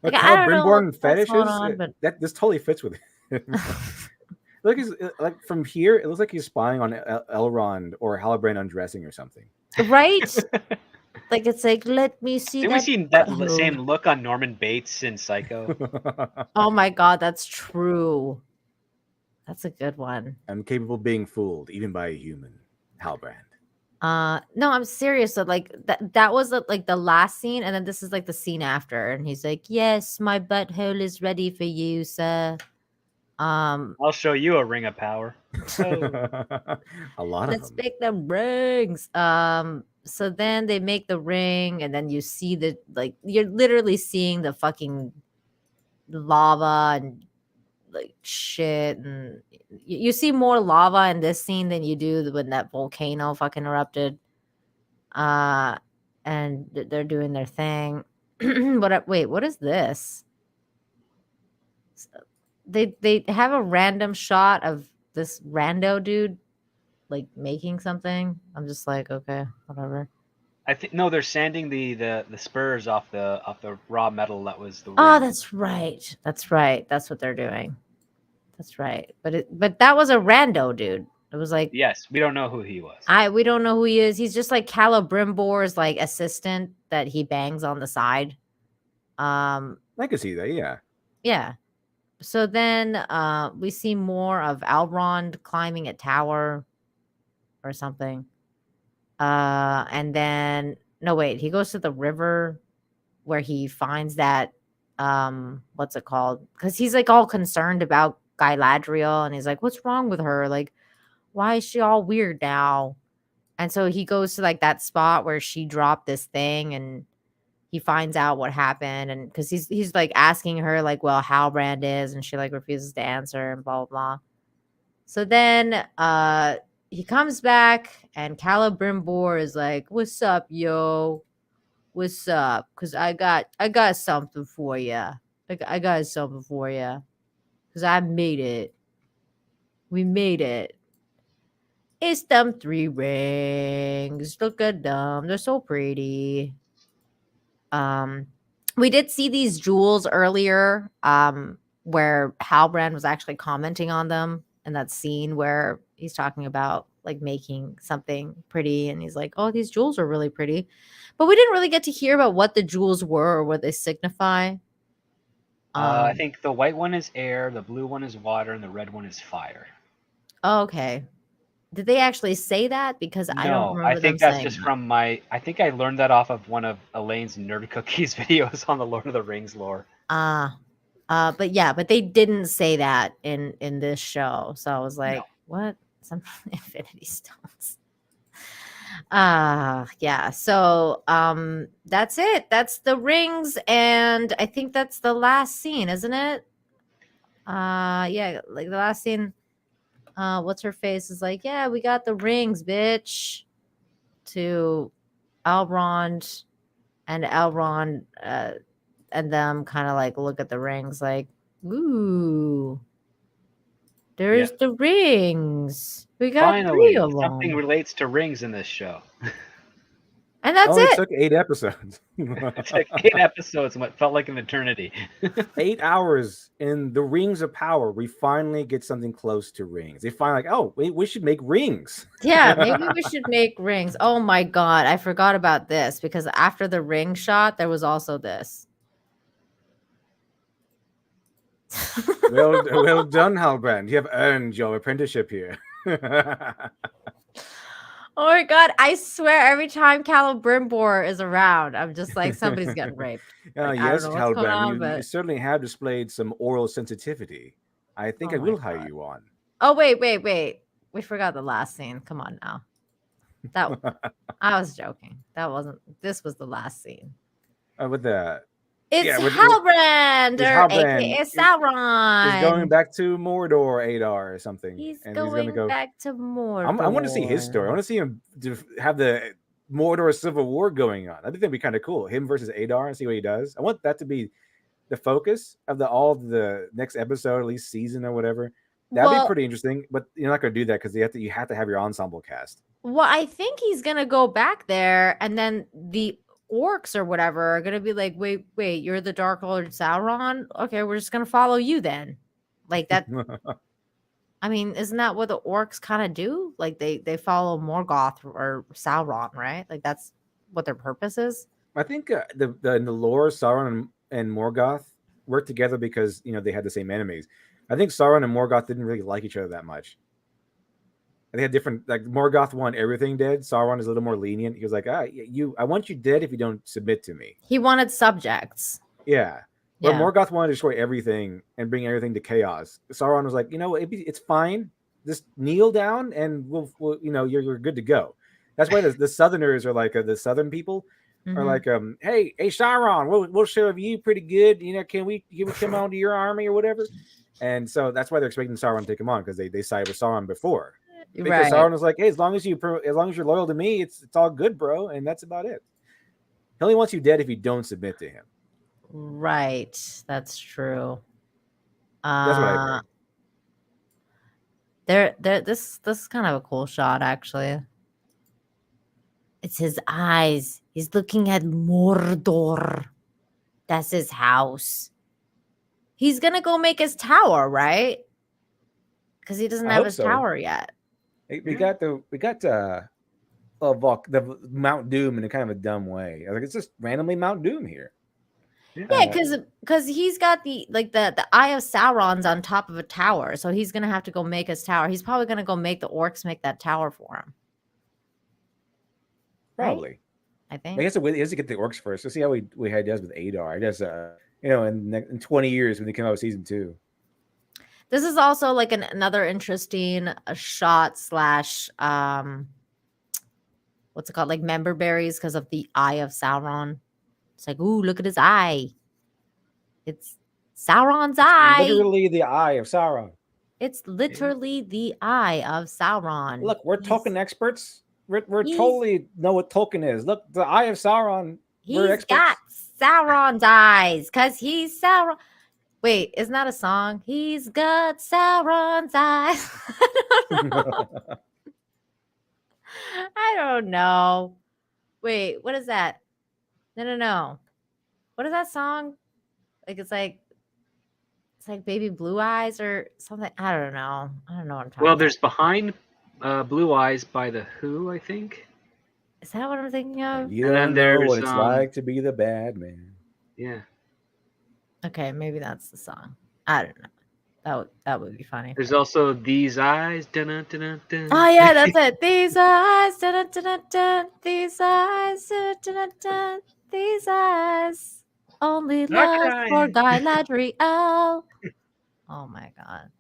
Like I don't know Celebrimbor what's fetishes, going on, but that this totally fits with it. Look, like from here, it looks like he's spying on Elrond or Halbrand undressing or something. right? Like it's like, let me see Didn't we that. see that butthole. same look on Norman Bates in Psycho? Oh my God, that's true. That's a good one. I'm capable of being fooled, even by a human, Halbrand. No, I'm serious. So like that was like the last scene, and then this is like the scene after, and he's like, "Yes, my butthole is ready for you, sir." I'll show you a ring of power. A lot of Let's them. make them rings. So then they make the ring, and then you see you're literally seeing the fucking lava and like shit, and you see more lava in this scene than you do when that volcano fucking erupted. And they're doing their thing. Wait, what is this? They have a random shot of this rando dude like making something. I'm just like, okay, whatever. I think no, they're sanding the spurs off the raw metal that was the ring. Oh, that's right. That's right. That's what they're doing. That's right. But that was a rando dude. It was like, yes, we don't know who he was. We don't know who he is. He's just like Celebrimbor's like assistant that he bangs on the side. I can see that, yeah. Yeah. So then we see more of Elrond climbing a tower or something. And then no, wait, he goes to the river where he finds that what's it called? Because he's like all concerned about Galadriel, and he's like, what's wrong with her? Like, why is she all weird now? And so he goes to like that spot where she dropped this thing, and he finds out what happened. And because he's like asking her like, well, Halbrand is, and she like refuses to answer and blah blah blah. So then he comes back, and Celebrimbor is like, what's up, yo? What's up? Because I got something for you. I got something for you. Because I made it. We made it. It's them 3 rings. Look at them. They're so pretty. We did see these jewels earlier, where Halbrand was actually commenting on them in that scene where he's talking about like making something pretty, and he's like, oh, these jewels are really pretty. But we didn't really get to hear about what the jewels were or what they signify. I think the white one is air, the blue one is water, and the red one is fire. Oh, okay. Did they actually say that? Because I don't remember. I think that's just from I think I learned that off of one of Elaine's Nerd Cookies videos on the Lord of the Rings lore. but they didn't say that in this show. So I was like, what? Some Infinity Stones. Yeah. So that's it. That's the rings, and I think that's the last scene, isn't it? Yeah, like the last scene. What's her face is like, yeah, we got the rings, bitch. To Elrond, and Elrond and them kind of like look at the rings like, ooh, there's the rings. We got 3 Finally, of something them. relates to rings in this show. And that's Only it. took 8 episodes. It took 8 episodes and what felt like an eternity. 8 hours in the Rings of Power. We finally get something close to rings. They finally like, oh, we should make rings. Yeah, maybe we should make rings. Oh my god, I forgot about this because after the ring shot, there was also this. Well done, Halbrand. You have earned your apprenticeship here. Oh my god, I swear every time Celebrimbor is around, I'm just like, somebody's getting raped. Like, I don't Yes, know what's going on, Halbrand. You but certainly have displayed some oral sensitivity. I think I Oh my will hire you on. oh wait. We forgot the last scene. Come on now. That I was joking. This was the last scene. With the It's yeah, Halbrand, with or Halbrand. aka Sauron. He's going back to Mordor, Adar, or something. He's and going he's gonna go back to Mordor. I want to see his story. I want to see him have the Mordor Civil War going on. I think that'd be kind of cool. Him versus Adar and see what he does. I want that to be the focus of all the next episode, at least season or whatever. That'd be pretty interesting. But you're not going to do that because you have to have your ensemble cast. Well, I think he's gonna go back there, and then the orcs or whatever are gonna be like, wait, you're the Dark Lord Sauron? Okay, we're just gonna follow you then. Like that. I mean, isn't that what the orcs kind of do? Like they follow Morgoth or Sauron, right? Like that's what their purpose is. I think in the lore, Sauron and Morgoth worked together because they had the same enemies. I think Sauron and Morgoth didn't really like each other that much. They had different, like Morgoth wanted everything dead. Sauron is a little more lenient. He was like, I want you dead if you don't submit to me. He wanted subjects. Yeah. But Morgoth wanted to destroy everything and bring everything to chaos. Sauron was like, it's fine. Just kneel down and we'll you're good to go. That's why the Southerners are like the Southern people are like, hey Sauron, we'll serve you pretty good. Can we come on to your army or whatever? And so that's why they're expecting Sauron to take him on because they sided with Sauron before. Because Sauron was like, hey, as long as you're loyal to me, it's all good, bro. And that's about it. He only wants you dead if you don't submit to him. Right. That's true. That's what I heard. This is kind of a cool shot, actually. It's his eyes. He's looking at Mordor. That's his house. He's gonna go make his tower, right? Because he doesn't have his tower yet. We got the Mount Doom in a kind of a dumb way. Like it's just randomly Mount Doom here. Yeah, because he's got the Eye of Sauron's on top of a tower, so he's gonna have to go make his tower. He's probably gonna go make the orcs make that tower for him. Probably, right? I think. I guess he has to get the orcs first. Let's see how he does with Adar. I guess in 20 years when they come out with season 2. This is also like another interesting shot / what's it called? Like member berries because of the Eye of Sauron. It's like, ooh, look at his eye. It's Sauron's eye. Literally the Eye of Sauron. It's literally the Eye of Sauron. Look, we're Tolkien experts. We're totally know what Tolkien is. Look, the Eye of Sauron. He's got Sauron's eyes because he's Sauron. Wait, isn't that a song? He's got Sauron's eyes. I don't know. Wait, what is that? No. What is that song? Like it's like Baby Blue Eyes or something. I don't know what I'm talking about. There's Behind Blue Eyes by The Who, I think. Is that what I'm thinking of? You don't know what it's like to be the bad man. Yeah. Okay, maybe that's the song. I don't know. That would be funny. There's also These Eyes. Dun, dun, dun, dun. Oh yeah, that's it. These eyes. Dun, dun, dun, dun. These eyes. Dun, dun, dun, dun. These eyes. only Not lust for crying. Galadriel. Oh my god.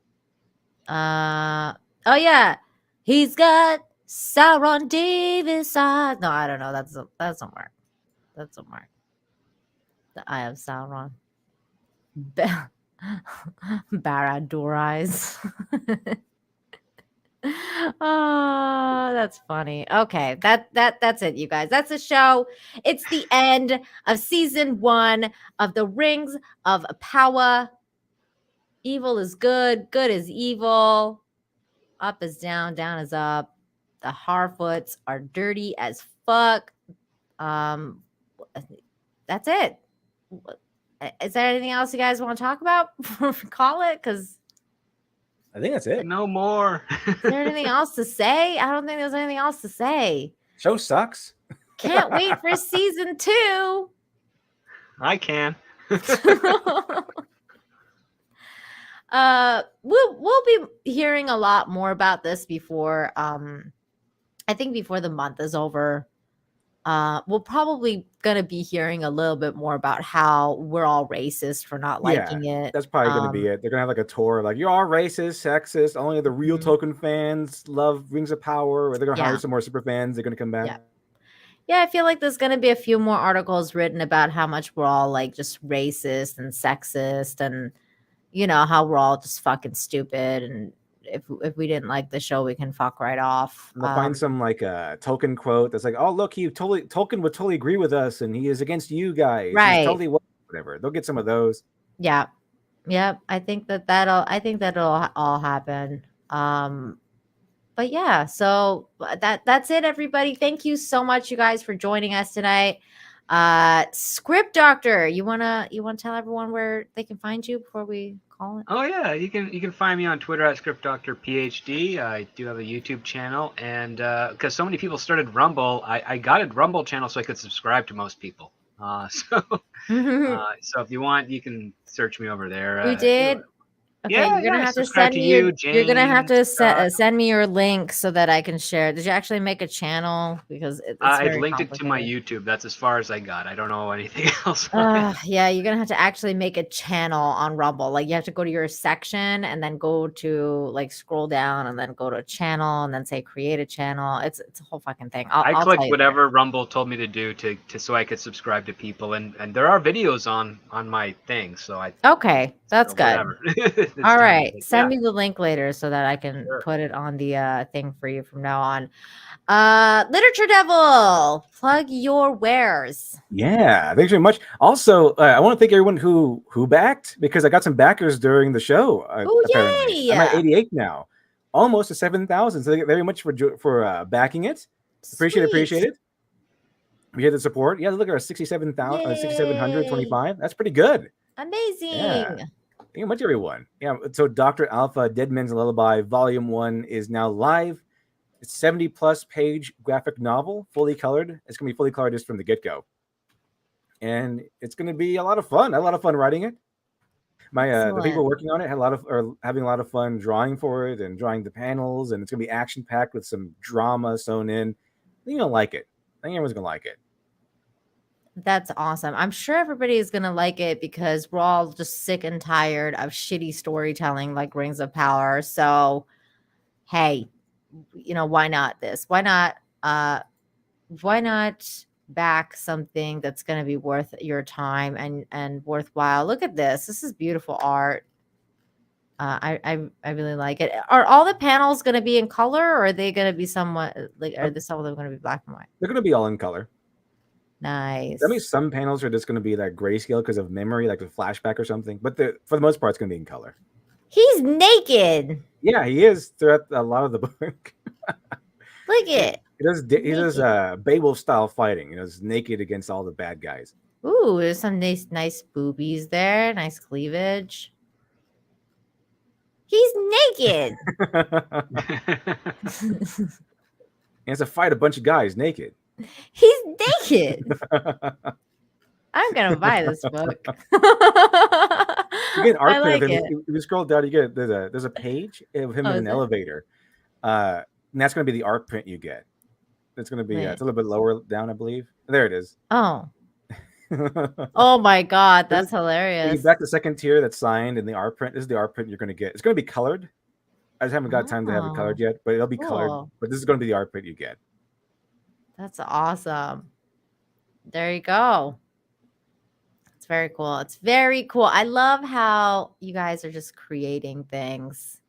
Oh yeah, he's got Sauron Davis eyes. No, I don't know. That doesn't work. That doesn't work. The Eye of Sauron. Barad-dûr eyes. Oh, that's funny. Okay, that's it, you guys. That's the show. It's the end of season 1 of the Rings of Power. Evil is good, good is evil. Up is down, down is up. The Harfoots are dirty as fuck. That's it. Is there anything else you guys want to talk about? Call it, because I think that's it. No more. is there anything else to say? I don't think there's anything else to say. Show sucks. Can't wait for season 2. I can. We'll be hearing a lot more about this before I think before the month is over. We're probably gonna be hearing a little bit more about how we're all racist for not liking it. That's probably going to be it. They're going to have like a tour, like you're all racist, sexist. Only the real Tolkien fans love Rings of Power. Or they're going to hire some more super fans. They're going to come back. Yeah, I feel like there's gonna be a few more articles written about how much we're all like just racist and sexist, and how we're all just fucking stupid. And if we didn't like the show, we can fuck right off. They'll find some like a Tolkien quote that's like, "Oh, look, Tolkien would totally agree with us, and he is against you guys. Right. He's totally whatever." They'll get some of those. Yeah. I think that'll all happen. But yeah, so that's it, everybody. Thank you so much, you guys, for joining us tonight. Script Doctor, you wanna tell everyone where they can find you before we call it? Oh yeah, you can find me on Twitter at ScriptDoctorPhD. I do have a YouTube channel, and because so many people started Rumble, I got a Rumble channel so I could subscribe to most people. So if you want, you can search me over there. You did? Okay, Yeah, you're gonna have to subscribe send to me. you, You're gonna have to James, send me your link so that I can share. Did you actually make a channel? Because it's I very linked it to my complicated. YouTube. That's as far as I got. I don't know anything else. Yeah, you're gonna have to actually make a channel on Rumble. Like you have to go to your section and then go to like scroll down and then go to a channel and then say create a channel. It's a whole fucking thing. I I'll clicked tell you whatever Rumble told me to do to so I could subscribe to people, and there are videos on my thing. So Okay, that's good. whatever. It's All done. right, But send yeah. me the link later so that I can put it on the thing for you from now on. Literature Devil, plug your wares. Yeah, thanks very much. Also, I want to thank everyone who backed, because I got some backers during the show. Oh Apparently, yay! I'm at 88 now, almost to 7,000. So thank you very much for backing it. Appreciate it. We had the support. Yeah, look at our 6,725. That's pretty good. Amazing. Yeah. Thank you much, everyone. Yeah, so Dr. Alpha, Dead Men's Lullaby, Volume 1 is now live. It's 70-plus page graphic novel, fully colored. It's going to be fully colored just from the get-go. And it's going to be a lot of fun. I had a lot of fun writing it. The people working on it are having a lot of fun drawing for it and drawing the panels, and it's going to be action-packed with some drama sewn in. I think you're going to like it. I think everyone's going to like it. That's awesome. I'm sure everybody is going to like it because we're all just sick and tired of shitty storytelling like Rings of Power. So, hey, why not this? Why not back something that's going to be worth your time and worthwhile? Look at this. This is beautiful art. I really like it. Are all the panels going to be in color, or are they going to be somewhat like, some of them going to be black and white? They're going to be all in color. Nice. That means some panels are just going to be that grayscale because of memory, like a flashback or something. But for the most part, it's going to be in color. He's naked. Yeah, he is throughout a lot of the book. Look it. He does Beowulf style fighting. He does naked against all the bad guys. Ooh, there's some nice boobies there. Nice cleavage. He's naked. He has to fight a bunch of guys naked. He's naked. I'm gonna buy this book. You get an art I print like of him. it. If you scroll down, you get there's a page of him in an elevator. And that's going to be the art print you get. It's going to be it's a little bit lower down, I believe. There it is. Oh. Oh my god, that's You hilarious. back the second tier that's signed in the art print. This is the art print you're going to get. It's going to be colored. I just haven't got time to have it colored yet, but it'll be colored. Cool. But this is going to be the art print you get. That's awesome. There you go. It's very cool. It's very cool. I love how you guys are just creating things.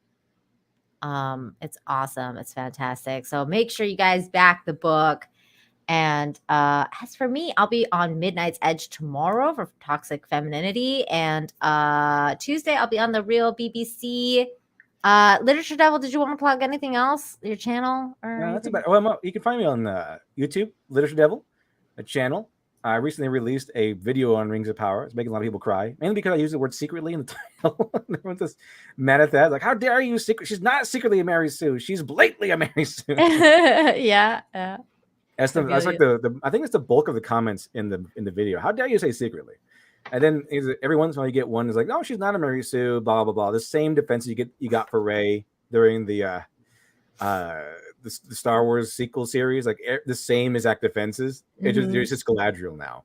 It's awesome. It's fantastic. So make sure you guys back the book. And as for me, I'll be on Midnight's Edge tomorrow for Toxic Femininity. And Tuesday, I'll be on the Real BBC. Literature Devil, did you want to plug anything else? Your channel? Or No, that's about it. Well, you can find me on YouTube, Literature Devil, a channel. I recently released a video on Rings of Power. It's making a lot of people cry, mainly because I use the word secretly in the title. Everyone's just mad at that. Like, how dare you secret? She's not secretly a Mary Sue. She's blatantly a Mary Sue. Yeah. That's like the I think it's the bulk of the comments in the video. How dare you say secretly? And then every once in a while you get one is like, no, she's not a Mary Sue, blah blah blah. The same defense you got for Rey during the Star Wars sequel series, like the same exact defenses. It's just Galadriel now.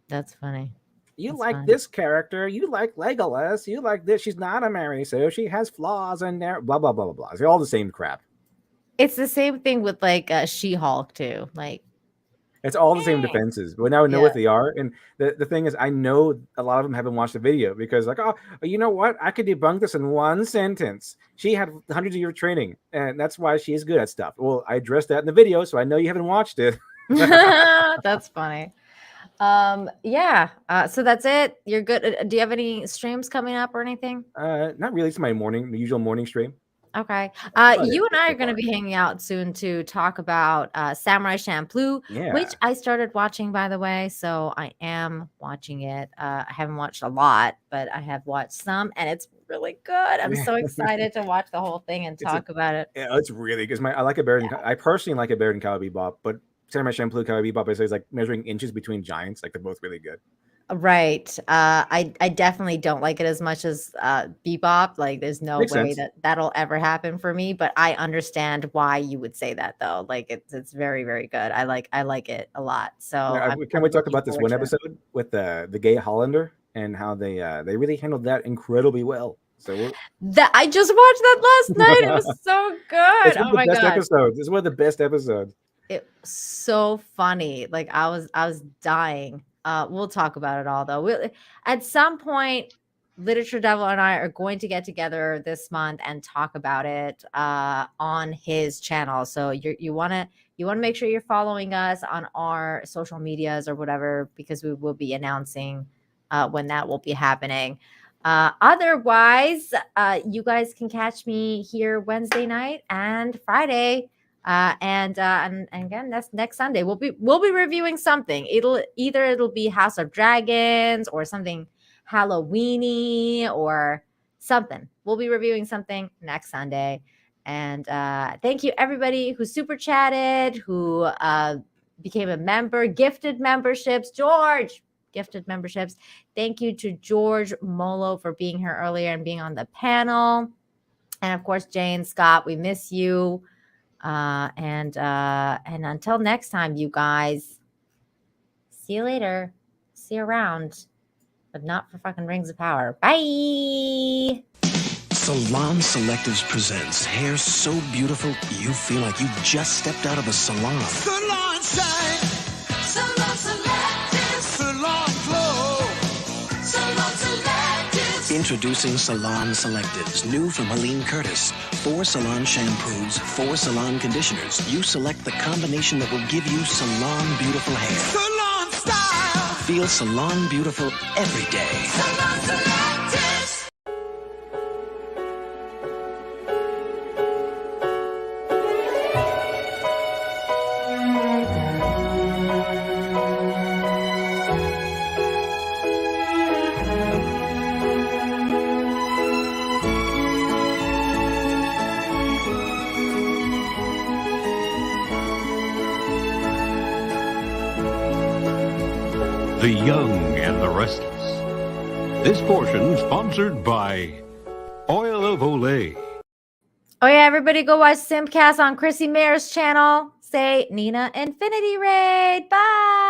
That's funny. That's like funny. This character, you like Legolas, you like this. She's not a Mary Sue. She has flaws in there. Blah blah blah blah blah. It's all the same crap. It's the same thing with like She-Hulk too. Like it's all the same defenses, but now I know what they are. And the thing is, I know a lot of them haven't watched the video because like, oh, you know what? I could debunk this in one sentence. She had hundreds of years of training, and that's why she is good at stuff. Well, I addressed that in the video, so I know you haven't watched it. That's funny. Yeah. So that's it. You're good. Do you have any streams coming up or anything? Not really. It's my usual morning stream. Okay. You and I are going to be hanging out soon to talk about Samurai Champloo, which I started watching, by the way. So I am watching it. I haven't watched a lot, but I have watched some, and it's really good. I'm so excited to watch the whole thing and talk about it. Yeah, it's really good. I like it better than I personally like it better than Cowboy Bebop, but Samurai Champloo, Cowboy Bebop is like measuring inches between giants. Like they're both really good. Right. I definitely don't like it as much as Bebop. Like there's no way that'll ever happen for me, but I understand why you would say that though. Like it's very, very good. I like it a lot. So can we talk about this one episode with the gay Hollander and how they really handled that incredibly well. So I just watched that last night. It was so good. Oh my god. This is one of the best episodes. It was so funny. Like I was dying. We'll talk about it all though. At some point, Literature Devil and I are going to get together this month and talk about it on his channel. So you want to make sure you're following us on our social medias or whatever, because we will be announcing when that will be happening. Otherwise, you guys can catch me here Wednesday night and Friday. And again, that's next Sunday. We'll be reviewing something. It'll be House of Dragons or something Halloweeny or something. We'll be reviewing something next Sunday. And thank you everybody who super chatted, who became a member, gifted memberships. George gifted memberships. Thank you to George Molo for being here earlier and being on the panel. And of course, Jane Scott, we miss you. And until next time, you guys, see you later. See you around, but not for fucking Rings of Power. Bye. Salon Selectives presents hair so beautiful you feel like you just stepped out of a salon. Salon shine. Salon Selectives. Salon glow. Salon Selectives. Introducing Salon Selectives, new from Helene Curtis. 4 salon shampoos, 4 salon conditioners. You select the combination that will give you salon beautiful hair. Salon style. Feel salon beautiful every day. Salon Selectives. The Young and the Restless. This portion sponsored by Oil of Olay. Oh yeah, everybody go watch Simcast on Chrissy Mayer's channel. Say Nina Infinity Raid. Bye.